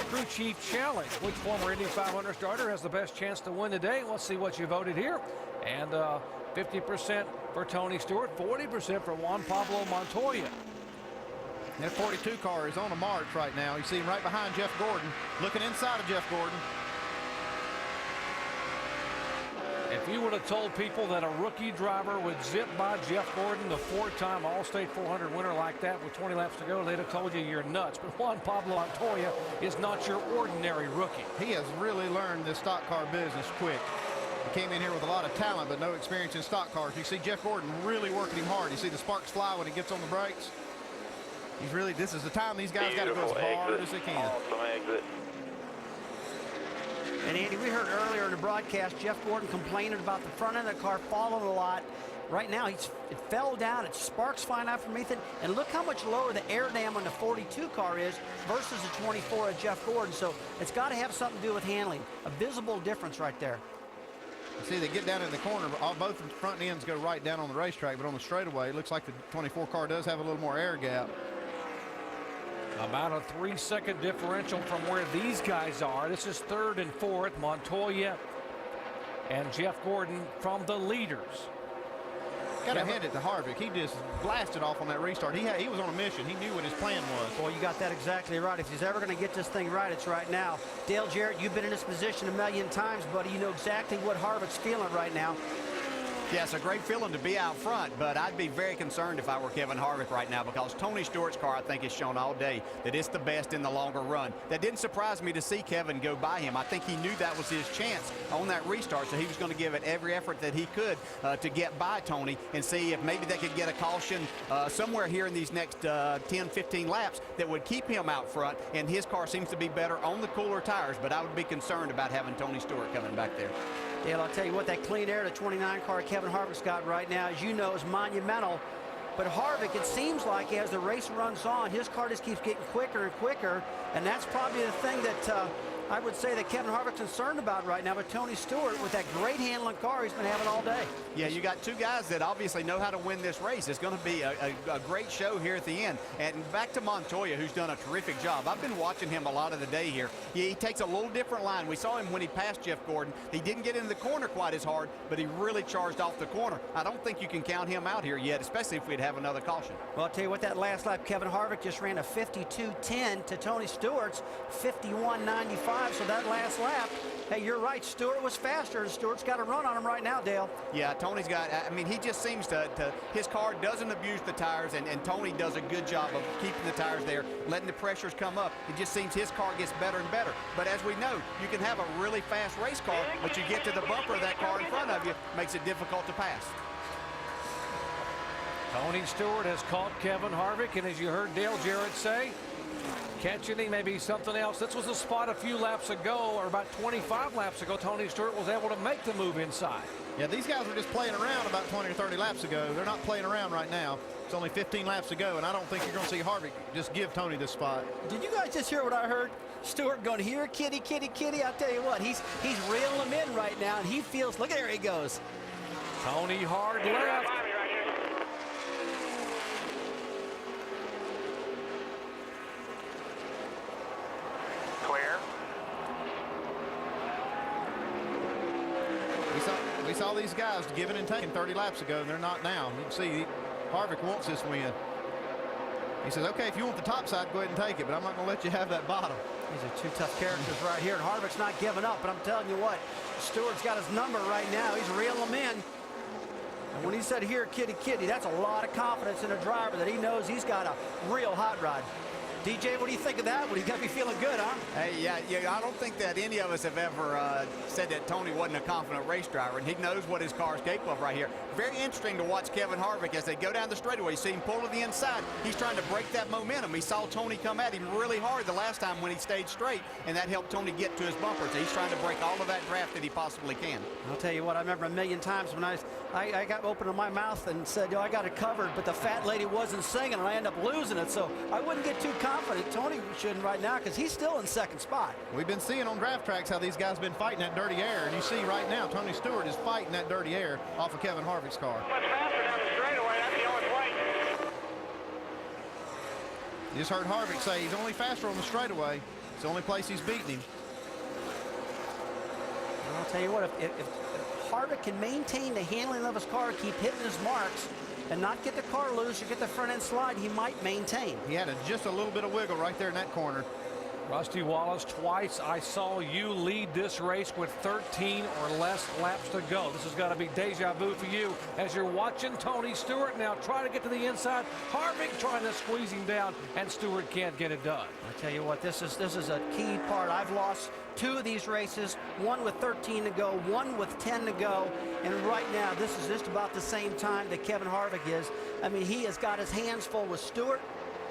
Crew Chief Challenge. Which former Indy 500 starter has the best chance to win today? Let's see what you voted here. And 50% for Tony Stewart, 40% for Juan Pablo Montoya. That 42 car is on a march right now. You see him right behind Jeff Gordon, looking inside of Jeff Gordon. If you would have told people that a rookie driver would zip by Jeff Gordon, the 4-time All-State 400 winner like that with 20 laps to go, they'd have told you you're nuts. But Juan Pablo Montoya is not your ordinary rookie. He has really learned this stock car business quick. He came in here with a lot of talent, but no experience in stock cars. You see Jeff Gordon really working him hard. You see the sparks fly when he gets on the brakes. He's really, this is the time these guys got to go as hard as they can. Awesome exit. And Andy, we heard earlier in the broadcast, Jeff Gordon complaining about the front end of the car falling a lot. Right now, it fell down. It's sparks flying out from underneath it. And look how much lower the air dam on the 42 car is versus the 24 of Jeff Gordon. So it's got to have something to do with handling. A visible difference right there. You see, they get down in the corner. Both front ends go right down on the racetrack, but on the straightaway, it looks like the 24 car does have a little more air gap. About a 3-second differential from where these guys are. This is 3rd and 4th. Montoya and Jeff Gordon from the leaders. Got to hand it to Harvick. He just blasted off on that restart. He was on a mission. He knew what his plan was. Well, you got that exactly right. If he's ever going to get this thing right, it's right now. Dale Jarrett, you've been in this position a million times, buddy. You know exactly what Harvick's feeling right now. Yeah, it's a great feeling to be out front, but I'd be very concerned if I were Kevin Harvick right now, because Tony Stewart's car, I think, has shown all day that it's the best in the longer run. That didn't surprise me to see Kevin go by him. I think he knew that was his chance on that restart, so he was going to give it every effort that he could to get by Tony and see if maybe they could get a caution somewhere here in these next 10, 15 laps that would keep him out front, and his car seems to be better on the cooler tires, but I would be concerned about having Tony Stewart coming back there. Dale, I'll tell you what, that clean air, the 29 car Kevin Harvick's got right now, as you know, is monumental. But Harvick, it seems like as the race runs on, his car just keeps getting quicker and quicker. And that's probably the thing that I would say that Kevin Harvick's concerned about right now with Tony Stewart, with that great handling car he's been having all day. Yeah, you got two guys that obviously know how to win this race. It's going to be a great show here at the end. And back to Montoya, who's done a terrific job. I've been watching him a lot of the day here. He takes a little different line. We saw him when he passed Jeff Gordon. He didn't get into the corner quite as hard, but he really charged off the corner. I don't think you can count him out here yet, especially if we'd have another caution. Well, I'll tell you what, that last lap, Kevin Harvick just ran a 52.10 to Tony Stewart's 51.95. So that last lap, hey, you're right, Stewart was faster, and Stewart's got a run on him right now, Dale. Yeah, Tony's got, I mean, he just seems to his car doesn't abuse the tires, and Tony does a good job of keeping the tires there, letting the pressures come up. It just seems his car gets better and better. But as we know, you can have a really fast race car, but you get to the bumper of that car in front of you, makes it difficult to pass. Tony Stewart has caught Kevin Harvick, and as you heard Dale Jarrett say, catching him may be something else. This was a spot a few laps ago, or about 25 laps ago, Tony Stewart was able to make the move inside. Yeah, these guys were just playing around about 20 or 30 laps ago. They're not playing around right now. It's only 15 laps to go, and I don't think you're going to see Harvick just give Tony this spot. Did you guys just hear what I heard? Stewart going, here, kitty, kitty, kitty. I'll tell you what, he's reeling him in right now, and he feels, look, there he goes. Tony hard left. We saw these guys giving and taking 30 laps ago, and they're not now. You can see Harvick wants this win. He says, okay, if you want the top side, go ahead and take it, but I'm not going to let you have that bottom. These are two tough characters right here, and Harvick's not giving up, but I'm telling you what, Stewart's got his number right now. He's reeling him in. And when he said, here, kitty, kitty, that's a lot of confidence in a driver that he knows he's got a real hot rod. DJ, what do you think of that? Well, he's got to be feeling good, huh? Hey, yeah, I don't think that any of us have ever said that Tony wasn't a confident race driver, and he knows what his car is capable of right here. Very interesting to watch Kevin Harvick as they go down the straightaway. You see him pull to the inside. He's trying to break that momentum. He saw Tony come at him really hard the last time when he stayed straight, and that helped Tony get to his bumper. So he's trying to break all of that draft that he possibly can. I'll tell you what, I remember a million times when I got open in my mouth and said, I got it covered, but the fat lady wasn't singing, and I ended up losing it. So I wouldn't get too confident. Tony shouldn't right now, because he's still in second spot. We've been seeing on draft tracks how these guys have been fighting that dirty air, and you see right now Tony Stewart is fighting that dirty air off of Kevin Harvick's car. Much faster down the straightaway. That's the only way. You just heard Harvick say he's only faster on the straightaway. It's the only place he's beating him. And I'll tell you what, if Harvick can maintain the handling of his car, keep hitting his marks, and not get the car loose or get the front end slide, he might maintain. He had just a little bit of wiggle right there in that corner. Rusty Wallace, twice I saw you lead this race with 13 or less laps to go. This has got to be deja vu for you as you're watching Tony Stewart now try to get to the inside. Harvick trying to squeeze him down, and Stewart can't get it done. I tell you what, this is a key part. I've lost 2 of these races, one with 13 to go, one with 10 to go, and right now this is just about the same time that Kevin Harvick is. I mean, he has got his hands full with Stewart.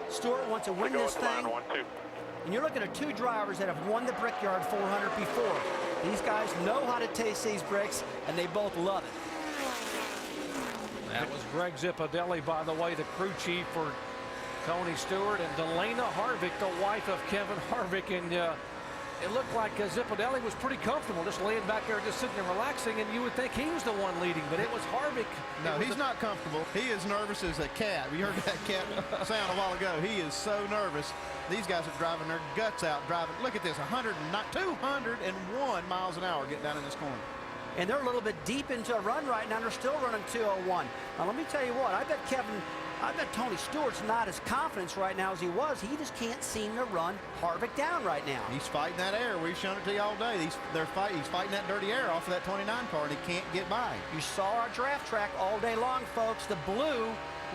Stewart wants to win this thing. And you're looking at 2 drivers that have won the Brickyard 400 before. These guys know how to taste these bricks, and they both love it. That was Greg Zipadelli, by the way, the crew chief for Tony Stewart, and Delana Harvick, the wife of Kevin Harvick. And it looked like Zipadelli was pretty comfortable, just laying back there, just sitting there relaxing, and you would think he was the one leading, but it was Harvick. No, he's not comfortable. He is nervous as a cat. You heard that cat sound a while ago. He is so nervous. These guys are driving their guts out, driving. Look at this, 201 miles an hour getting down in this corner. and they're a little bit deep into a run right now. They're still running 2:01. Now, let me tell you what, I bet Tony Stewart's not as confident right now as he was. He just can't seem to run Harvick down right now. He's fighting that air. We've shown it to you all day. He's fighting that dirty air off of that 29 car, and he can't get by. You saw our draft track all day long, folks. The blue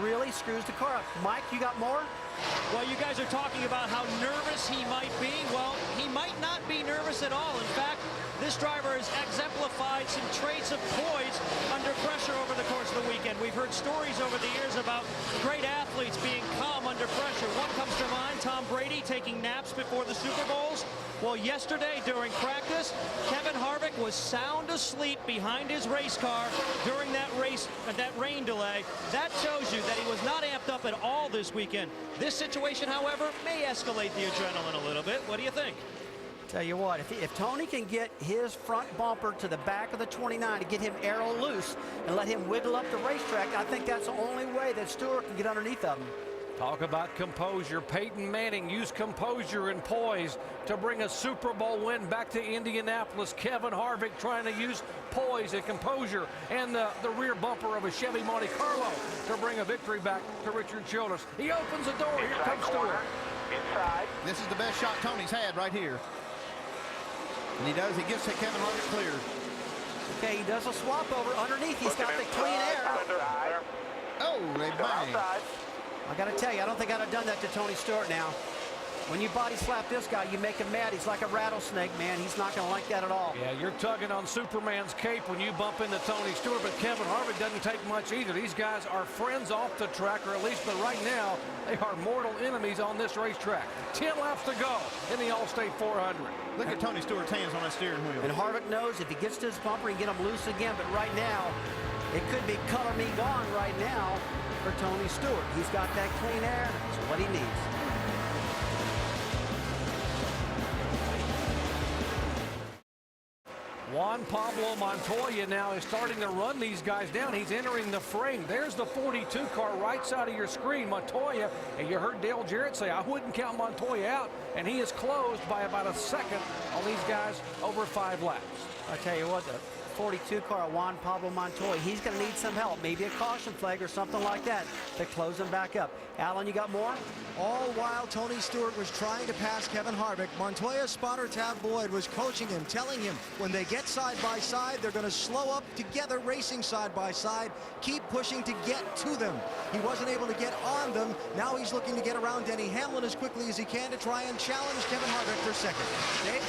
really screws the car up. Mike, you got more? Well, you guys are talking about how nervous he might be. Well, he might not be nervous at all. In fact, this driver has exemplified some traits of poise under pressure over the course of the weekend. We've heard stories over the years about great athletes being calm under pressure. One comes to mind, Tom Brady taking naps before the Super Bowls. Well, yesterday during practice, Kevin Harvick was sound asleep behind his race car during that rain delay. That shows you that he was not amped up at all this weekend. This situation, however, may escalate the adrenaline a little bit. What do you think? Tell you what, if Tony can get his front bumper to the back of the 29 to get him aero loose and let him wiggle up the racetrack, I think that's the only way that Stewart can get underneath of him. Talk about composure. Peyton Manning used composure and poise to bring a Super Bowl win back to Indianapolis. Kevin Harvick trying to use poise and composure and the rear bumper of a Chevy Monte Carlo to bring a victory back to Richard Childress. He opens the door. Here comes Stewart. Inside. This is the best shot Tony's had right here. And he does. He gets Kevin Harvick cleared. Okay, he does a swap over underneath. He's got the clean air. Oh, they bang. I got to tell you, I don't think I'd have done that to Tony Stewart now. When you body slap this guy, you make him mad. He's like a rattlesnake, man. He's not going to like that at all. Yeah, you're tugging on Superman's cape when you bump into Tony Stewart, but Kevin Harvick doesn't take much either. These guys are friends off the track, or at least, but right now, they are mortal enemies on this racetrack. 10 laps to go in the All-State 400. Look at Tony Stewart's hands on that steering wheel. And Harvick knows if he gets to his bumper, he can get him loose again, but right now, it could be color me gone right now for Tony Stewart. He's got that clean air. That's what he needs. Juan Pablo Montoya now is starting to run these guys down. He's entering the frame. There's the 42 car right side of your screen. Montoya, and you heard Dale Jarrett say, I wouldn't count Montoya out, and he is closed by about a second on these guys over 5 laps. I tell you what, the 42 car, Juan Pablo Montoya, he's going to need some help, maybe a caution flag or something like that to close him back up. Alan, you got more? All while Tony Stewart was trying to pass Kevin Harvick, Montoya's spotter Tab Boyd was coaching him, telling him when they get side by side, they're going to slow up together, racing side by side, keep pushing to get to them. He wasn't able to get on them. Now he's looking to get around Denny Hamlin as quickly as he can to try and challenge Kevin Harvick for second. Dave?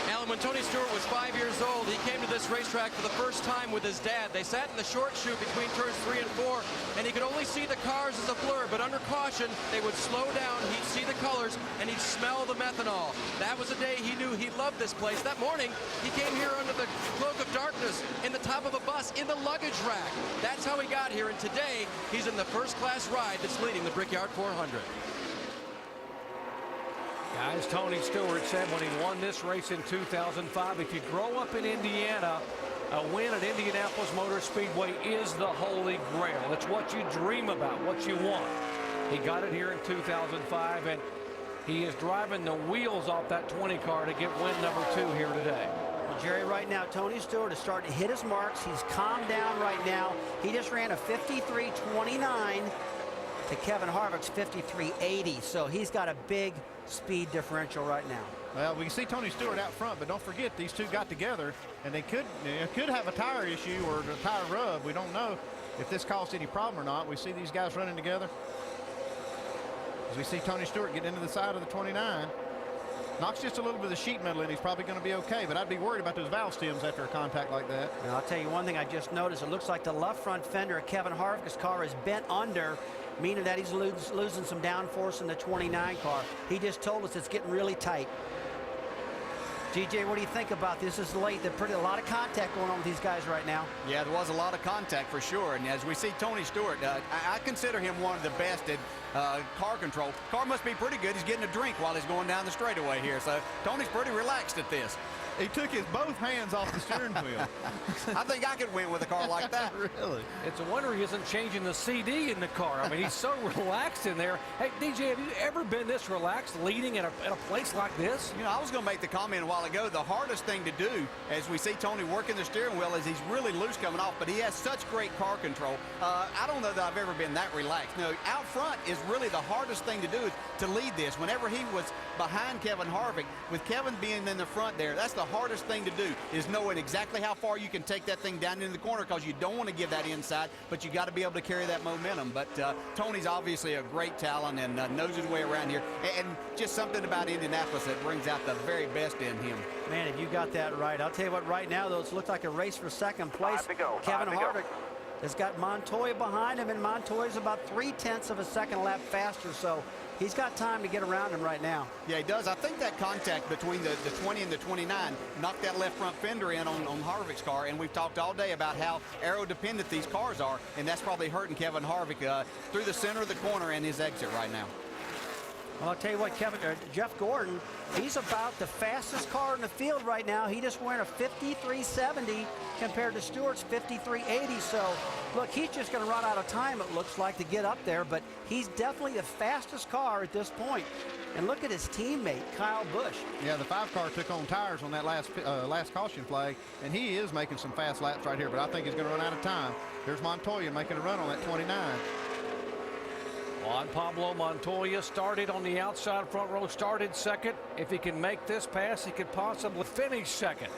Alan, when Tony Stewart was 5 years old, he came to this racetrack for the first time with his dad. They sat in the short chute between turns 3 and 4, and he could only see the cars as a blur, but under caution, they would slow down, he'd see the colors, and he'd smell the methanol. That was the day he knew he loved this place. That morning, he came here under the cloak of darkness, in the top of a bus, in the luggage rack. That's how he got here, and today, he's in the first-class ride that's leading the Brickyard 400. Guys, Tony Stewart said when he won this race in 2005, if you grow up in Indiana, a win at Indianapolis Motor Speedway is the holy grail. It's what you dream about, what you want. He got it here in 2005, and he is driving the wheels off that 20 car to get win number 2 here today. Well, Jerry, right now, Tony Stewart is starting to hit his marks. He's calmed down right now. He just ran a 53.29 to Kevin Harvick's 53.80, so he's got a big speed differential right now. Well, we can see Tony Stewart out front, but don't forget these two got together, and they could have a tire issue or a tire rub. We don't know if this caused any problem or not. We see these guys running together. As we see Tony Stewart get into the side of the 29. Knocks just a little bit of the sheet metal in, he's probably going to be okay, but I'd be worried about those valve stems after a contact like that. And I'll tell you one thing I just noticed. It looks like the left front fender of Kevin Harvick's car is bent under, meaning that he's losing some downforce in the 29 car. He just told us it's getting really tight. GJ, what do you think about this? This is late. There's a lot of contact going on with these guys right now. Yeah, there was a lot of contact for sure. And as we see Tony Stewart, I consider him one of the best at car control. Car must be pretty good. He's getting a drink while he's going down the straightaway here. So Tony's pretty relaxed at this. He took his both hands off the steering wheel. I think I could win with a car like that. Really? It's a wonder he isn't changing the CD in the car. I mean, he's so relaxed in there. Hey, DJ, have you ever been this relaxed leading at a place like this? You know, I was going to make the comment a while ago, the hardest thing to do as we see Tony working the steering wheel is he's really loose coming off, but he has such great car control. I don't know that I've ever been that relaxed. No, out front is really the hardest thing to do to lead this. Whenever he was behind Kevin Harvick, with Kevin being in the front there, that's the hardest thing to do is knowing exactly how far you can take that thing down into the corner, because you don't want to give that inside, but you got to be able to carry that momentum. But Tony's obviously a great talent and knows his way around here, and just something about Indianapolis that brings out the very best in him. Man, if you got that right. I'll tell you what, right now, though, it's looked like a race for second place. Kevin Harvick has got Montoya behind him, and Montoya's about 3/10 of a second lap faster, so he's got time to get around him right now. Yeah, he does. I think that contact between the 20 and the 29 knocked that left front fender in on Harvick's car, and we've talked all day about how aero-dependent these cars are, and that's probably hurting Kevin Harvick through the center of the corner and his exit right now. Well, I'll tell you what, Jeff Gordon, he's about the fastest car in the field right now. He just went a 53.70 compared to Stewart's 53.80. So, look, he's just going to run out of time, it looks like, to get up there. But he's definitely the fastest car at this point. And look at his teammate, Kyle Busch. Yeah, the 5 car took on tires on that last caution flag, and he is making some fast laps right here, but I think he's going to run out of time. Here's Montoya making a run on that 29. Juan Pablo Montoya started on the outside front row, started second. If he can make this pass, he could possibly finish second.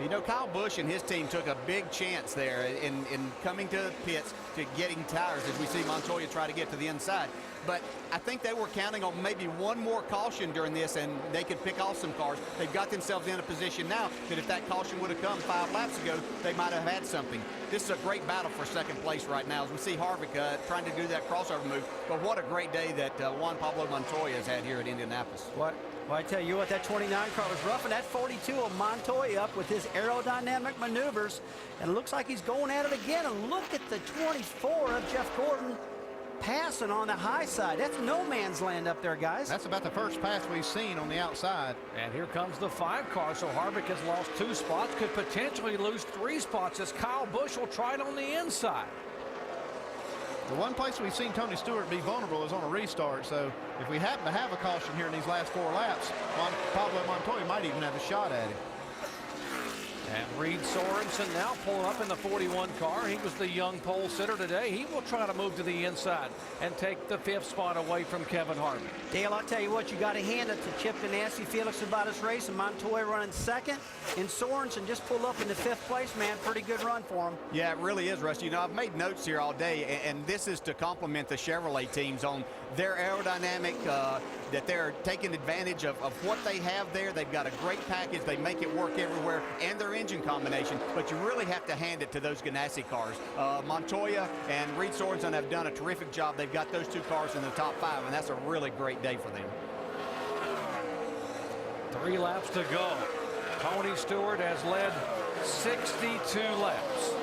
You know, Kyle Busch and his team took a big chance there in coming to the pits to getting tires as we see Montoya try to get to the inside. But I think they were counting on maybe one more caution during this, and they could pick off some cars. They've got themselves in a position now that if that caution would have come 5 laps ago, they might have had something. This is a great battle for second place right now as we see Harvick trying to do that crossover move. But what a great day that Juan Pablo Montoya has had here at Indianapolis. Well, I tell you what, that 29 car was roughing that 42 of Montoya up with his aerodynamic maneuvers. And it looks like he's going at it again. And look at the 24 of Jeff Gordon passing on the high side. That's no man's land up there, guys. That's about the first pass we've seen on the outside. And here comes the 5 car, so Harvick has lost 2 spots, could potentially lose 3 spots as Kyle Busch will try it on the inside. The one place we've seen Tony Stewart be vulnerable is on a restart, so if we happen to have a caution here in these last 4 laps, Pablo Montoya might even have a shot at him. And Reed Sorensen now pulling up in the 41 car. He was the young pole sitter today. He will try to move to the inside and take the 5th spot away from Kevin Harvick. Dale, I'll tell you what, you got to hand it to Chip Ganassi, Felix about his race, and Montoya running second. And Sorensen just pulled up into 5th place, man. Pretty good run for him. Yeah, it really is, Rusty. You know, I've made notes here all day, and this is to compliment the Chevrolet teams on their aerodynamic, that they're taking advantage of what they have there. They've got a great package. They make it work everywhere, and their engine combination. But you really have to hand it to those Ganassi cars. Montoya and Reed Sorensen have done a terrific job. They've got those 2 cars in the top 5, and that's a really great day for them. 3 laps to go. Tony Stewart has led 62 laps.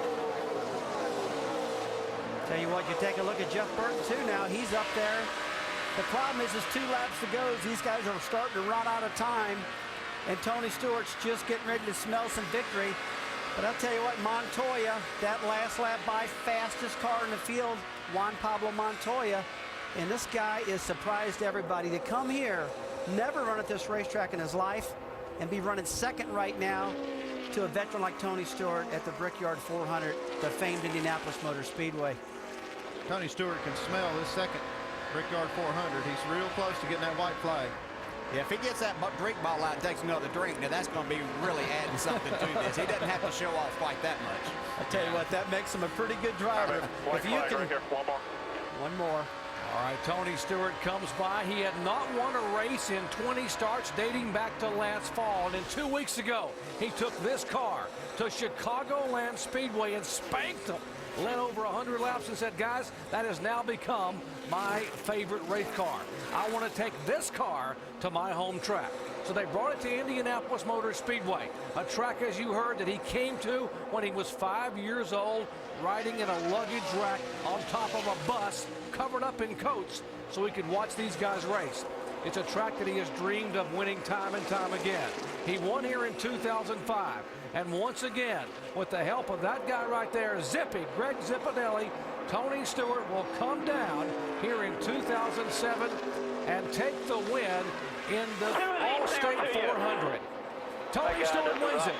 Tell you what, you take a look at Jeff Burton too now. He's up there. The problem is 2 laps to go. These guys are starting to run out of time. And Tony Stewart's just getting ready to smell some victory. But I'll tell you what, Montoya, that last lap by fastest car in the field, Juan Pablo Montoya. And this guy is surprised everybody to come here, never run at this racetrack in his life, and be running second right now to a veteran like Tony Stewart at the Brickyard 400, the famed Indianapolis Motor Speedway. Tony Stewart can smell this second Brickyard 400. He's real close to getting that white flag. Yeah, if he gets that drink bottle out and takes another drink, now that's going to be really adding something to this. He doesn't have to show off quite that much. I tell you what, that makes him a pretty good driver. If you can, right here. One more. All right, Tony Stewart comes by. He had not won a race in 20 starts dating back to last fall. And then 2 weeks ago, he took this car to Chicagoland Speedway and spanked them. Led over 100 laps and said, guys, that has now become my favorite race car. I want to take this car to my home track. So they brought it to Indianapolis Motor Speedway, a track, as you heard, that he came to when he was 5 years old, riding in a luggage rack on top of a bus, covered up in coats, so he could watch these guys race. It's a track that he has dreamed of winning time and time again. He won here in 2005. And once again, with the help of that guy right there, Zippy, Greg Zipadelli, Tony Stewart will come down here in 2007 and take the win in the All-State 400. Tony Stewart wins it.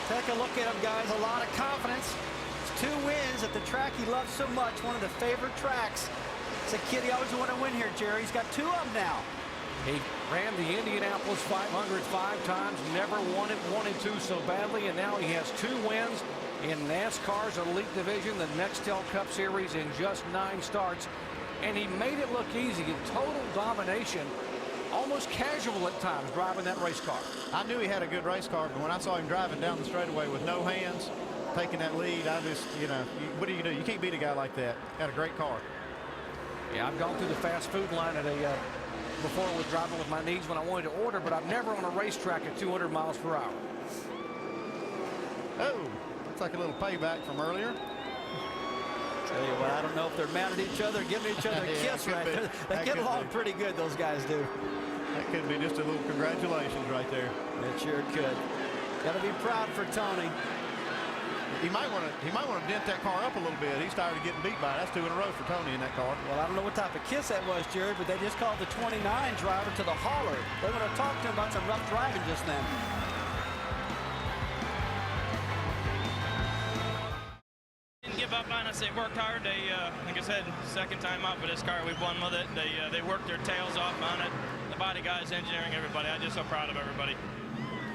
Take a look at him, guys. A lot of confidence. It's 2 wins at the track he loves so much, one of the favorite tracks. It's a kid he always wanted to win here, Jerry. He's got 2 of them now. He ran the Indianapolis 500 5 times, never won it, wanted to so badly, and now he has 2 wins in NASCAR's Elite Division, the Nextel Cup Series, in just 9 starts. And he made it look easy in total domination. Almost casual at times driving that race car. I knew he had a good race car, but when I saw him driving down the straightaway with no hands, taking that lead, I just, you know, what do? You can't beat a guy like that. Got a great car. Yeah, I've gone through the fast food line at a, before I was driving with my knees when I wanted to order, but I'm never on a racetrack at 200 miles per hour. Oh, looks like a little payback from earlier. Tell you what, I don't know if they're mad at each other, giving each other a kiss right there. They get along pretty good, those guys do. That could be just a little congratulations right there. It sure could. Got to be proud for Tony. He might want to dent that car up a little bit. He's tired of getting beat by it. That's 2 in a row for Tony in that car. Well, I don't know what type of kiss that was, Jared, but they just called the 29 driver to the hauler. They want to talk to him about some rough driving just then. Didn't give up on us. They worked hard. They, like I said, second time out for this car, we've won with it. They worked their tails off on it. The body guys, engineering, everybody. I'm just so proud of everybody.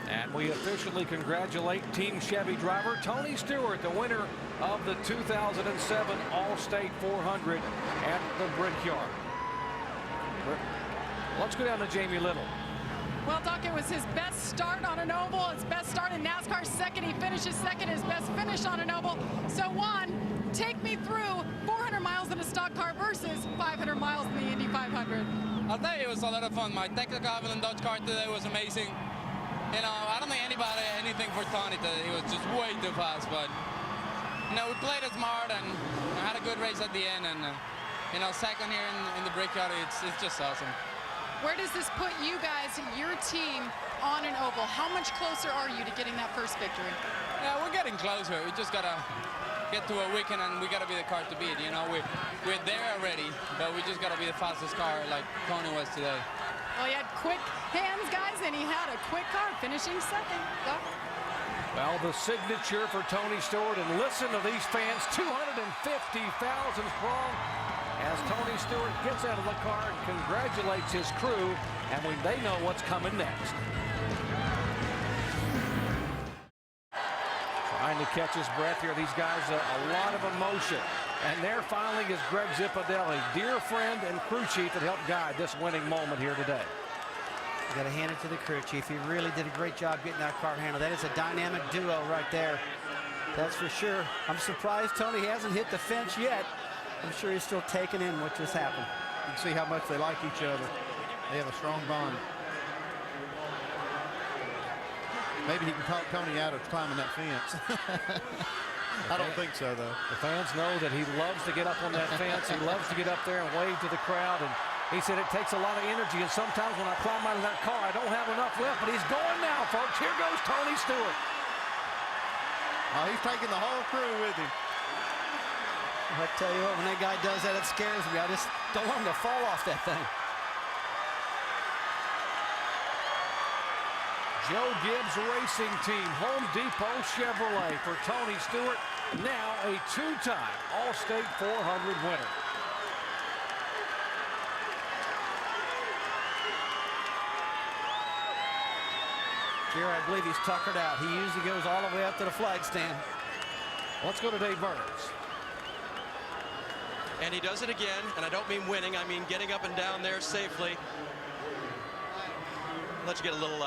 And we officially congratulate Team Chevy driver Tony Stewart, the winner of the 2007 All-State 400 at the Brickyard. Let's go down to Jamie Little. Well, Doc, it was his best start on an oval, his best start in NASCAR. Second, he finishes second, his best finish on an oval. So, Juan, take me through 400 miles in a stock car versus 500 miles in the Indy 500. I'll tell you, it was a lot of fun. My technical Evelyn Dodge car today was amazing. You know, I don't think anybody anything for Tony today. He was just way too fast, but you know, we played it smart and had a good race at the end. And you know, second here in the Brickyard, it's just awesome. Where does this put you guys, your team, on an oval? How much closer are you to getting that first victory? Yeah, we're getting closer. We just gotta get to a weekend and we gotta be the car to beat. You know, we're there already, but we just gotta be the fastest car like Tony was today. Well, he had quick hands, guys, and he had a quick car, finishing second. Doc? Well, the signature for Tony Stewart, and listen to these fans, 250,000 strong, as Tony Stewart gets out of the car and congratulates his crew, and they know what's coming next. Trying to catch his breath here. These guys, a lot of emotion. And there finally is Greg Zipadelli, dear friend and crew chief that helped guide this winning moment here today. You got to hand it to the crew chief. He really did a great job getting that car handled. That is a dynamic duo right there. That's for sure. I'm surprised Tony hasn't hit the fence yet. I'm sure he's still taking in what just happened. You can see how much they like each other. They have a strong bond. Maybe he can talk Tony out of climbing that fence. I don't think so, though. The fans know that he loves to get up on that fence. He loves to get up there and wave to the crowd. And he said it takes a lot of energy. And sometimes when I climb out of that car, I don't have enough left. But he's going now, folks. Here goes Tony Stewart. Oh, he's taking the whole crew with him. I tell you what, when that guy does that, it scares me. I just don't want him to fall off that thing. Joe Gibbs Racing Team, Home Depot Chevrolet for Tony Stewart, now a 2-time All-State 400 winner. Jerry, I believe he's tuckered out. He usually goes all the way up to the flag stand. Let's go to Dave Burns. And he does it again, and I don't mean winning, I mean getting up and down there safely. Let you get a little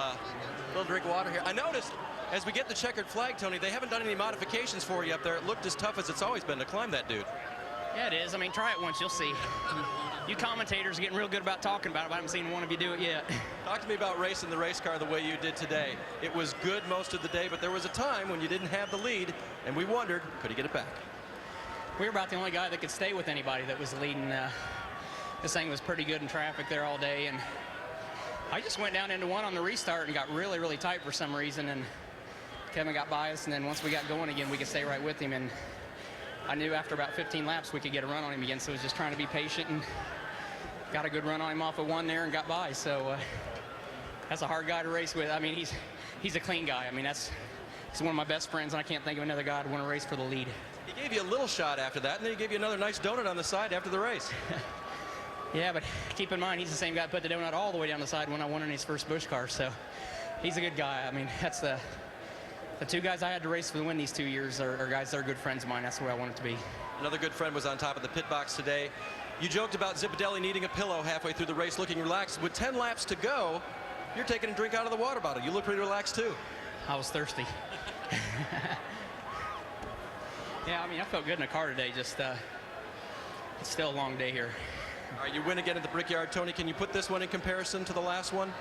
drink of water here. I noticed As we get the checkered flag, Tony, they haven't done any modifications for you up there. It looked as tough as it's always been to climb that dude. Yeah, it is. I mean, try it once, you'll see. You commentators are getting real good about talking about it, but I haven't seen one of you do it yet. Talk to me about racing the race car the way you did today. It was good most of the day, but there was a time when you didn't have the lead, and we wondered, could he get it back? We were about the only guy that could stay with anybody that was leading. This thing was pretty good in traffic there all day, and I just went down into one on the restart and got really, really tight for some reason, and Kevin got by us, and then once we got going again, we could stay right with him, and I knew after about 15 laps we could get a run on him again, so I was just trying to be patient and got a good run on him off of one there and got by. So that's a hard guy to race with. I mean, he's a clean guy. I mean, he's one of my best friends, and I can't think of another guy I'd want to race for the lead. He gave you a little shot after that, and then he gave you another nice donut on the side after the race. Yeah, but keep in mind, he's the same guy that put the donut all the way down the side when I won in his first Busch car, so he's a good guy. I mean, that's the two guys I had to race for the win these 2 years are guys that are good friends of mine. That's the way I want it to be. Another good friend was on top of the pit box today. You joked about Zipadelli needing a pillow halfway through the race, looking relaxed. With 10 laps to go, you're taking a drink out of the water bottle. You look pretty relaxed, too. I was thirsty. Yeah, I mean, I felt good in the car today. Just, it's still a long day here. All right, you win again at the Brickyard. Tony, can you put this one in comparison to the last one?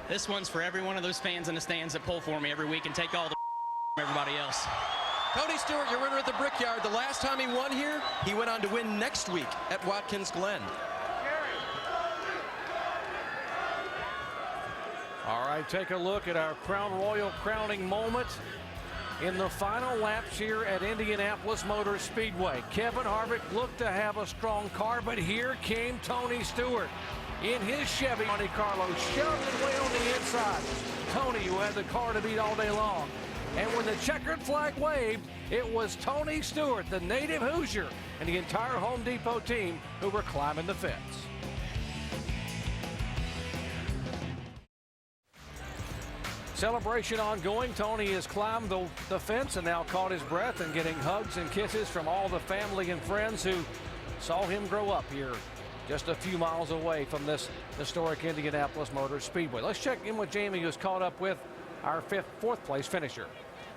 This one's for every one of those fans in the stands that pull for me every week and take all the from everybody else. Tony Stewart, your winner at the Brickyard. The last time he won here, he went on to win next week at Watkins Glen. All right, take a look at our Crown Royal crowning moment in the final laps here at Indianapolis Motor Speedway. Kevin Harvick looked to have a strong car, but here came Tony Stewart in his Chevy Monte Carlo, shoved it way on the inside. Tony, who had the car to beat all day long. And when the checkered flag waved, it was Tony Stewart, the native Hoosier, and the entire Home Depot team who were climbing the fence. Celebration ongoing. Tony has climbed the fence and now caught his breath and getting hugs and kisses from all the family and friends who saw him grow up here just a few miles away from this historic Indianapolis Motor Speedway. Let's check in with Jamie, who's caught up with our fourth place finisher.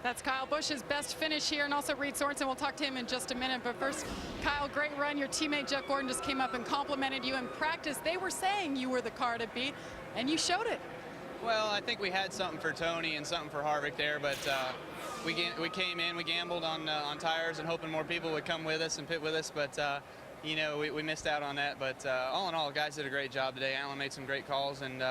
That's Kyle Busch's best finish here, and also Reed Sorensen. We'll talk to him in just a minute. But first, Kyle, great run. Your teammate Jeff Gordon just came up and complimented you in practice. They were saying you were the car to beat, and you showed it. Well, I think we had something for Tony and something for Harvick there, but we came in, we gambled on tires and hoping more people would come with us and pit with us, but you know, we missed out on that. But all in all, guys did a great job today. Alan made some great calls, and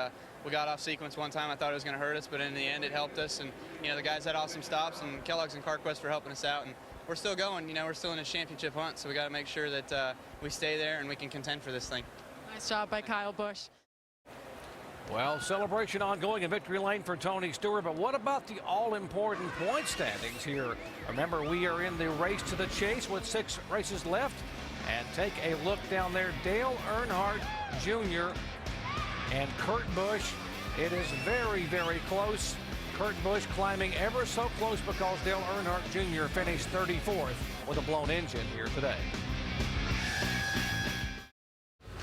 we got off sequence one time. I thought it was going to hurt us, but in the end, it helped us. And you know, the guys had awesome stops, and Kellogg's and CarQuest for helping us out. And we're still going. You know, we're still in a championship hunt, so we got to make sure that we stay there and we can contend for this thing. Nice job by Kyle Busch. Well, celebration ongoing in victory lane for Tony Stewart, but what about the all-important point standings here? Remember, we are in the race to the chase with 6 races left. And take a look down there, Dale Earnhardt Jr. and Kurt Busch. It is very, very close. Kurt Busch climbing ever so close because Dale Earnhardt Jr. finished 34th with a blown engine here today.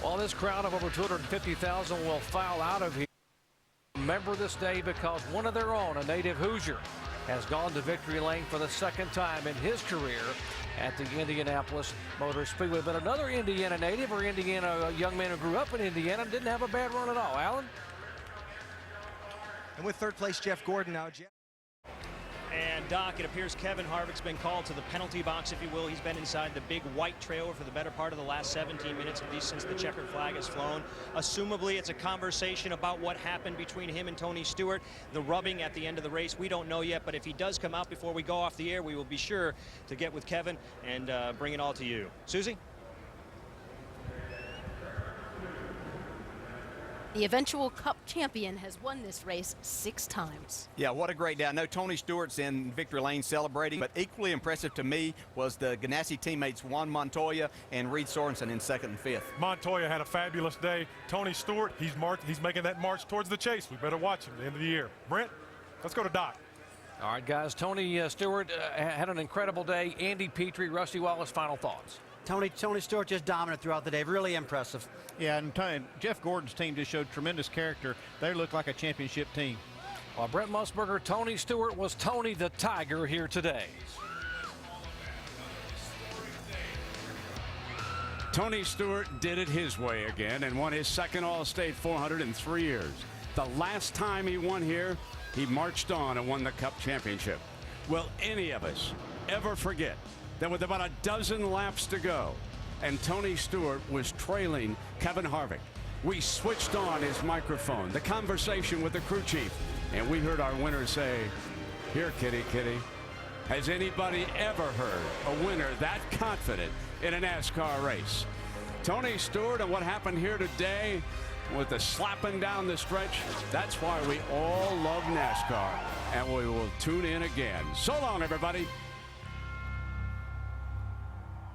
Well, this crowd of over 250,000 will file out of here. Remember this day because one of their own, a native Hoosier, has gone to victory lane for the second time in his career at the Indianapolis Motor Speedway. But another Indiana native, or Indiana young man who grew up in Indiana, didn't have a bad run at all. Alan? And with third place, Jeff Gordon now. Jeff. And Doc, it appears Kevin Harvick's been called to the penalty box, if you will. He's been inside the big white trailer for the better part of the last 17 minutes, at least since the checkered flag has flown. Assumably, it's a conversation about what happened between him and Tony Stewart, the rubbing at the end of the race. We don't know yet, but if he does come out before we go off the air, we will be sure to get with Kevin and bring it all to you. Susie? The eventual Cup champion has won this race 6 times. Yeah, what a great day. I know Tony Stewart's in victory lane celebrating, but equally impressive to me was the Ganassi teammates Juan Montoya and Reed Sorensen in 2nd and 5th. Montoya had a fabulous day. Tony Stewart, he's making that march towards the chase. We better watch him at the end of the year. Brent, let's go to Doc. All right, guys. Tony Stewart had an incredible day. Andy Petrie, Rusty Wallace, final thoughts. Tony Stewart just dominant throughout the day. Really impressive. Yeah, and Jeff Gordon's team just showed tremendous character. They look like a championship team. while Brent Musburger, Tony Stewart was Tony the Tiger here today. Tony Stewart did it his way again and won his second All-State 400 in 3 years. The last time he won here, he marched on and won the Cup championship. Will any of us ever forget that with about a dozen laps to go and Tony Stewart was trailing Kevin Harvick, we switched on his microphone, the conversation with the crew chief, and we heard our winner say, "Here, kitty, kitty." Has anybody ever heard a winner that confident in a NASCAR race? Tony Stewart and what happened here today with the slapping down the stretch, that's why we all love NASCAR, and we will tune in again. So long, everybody.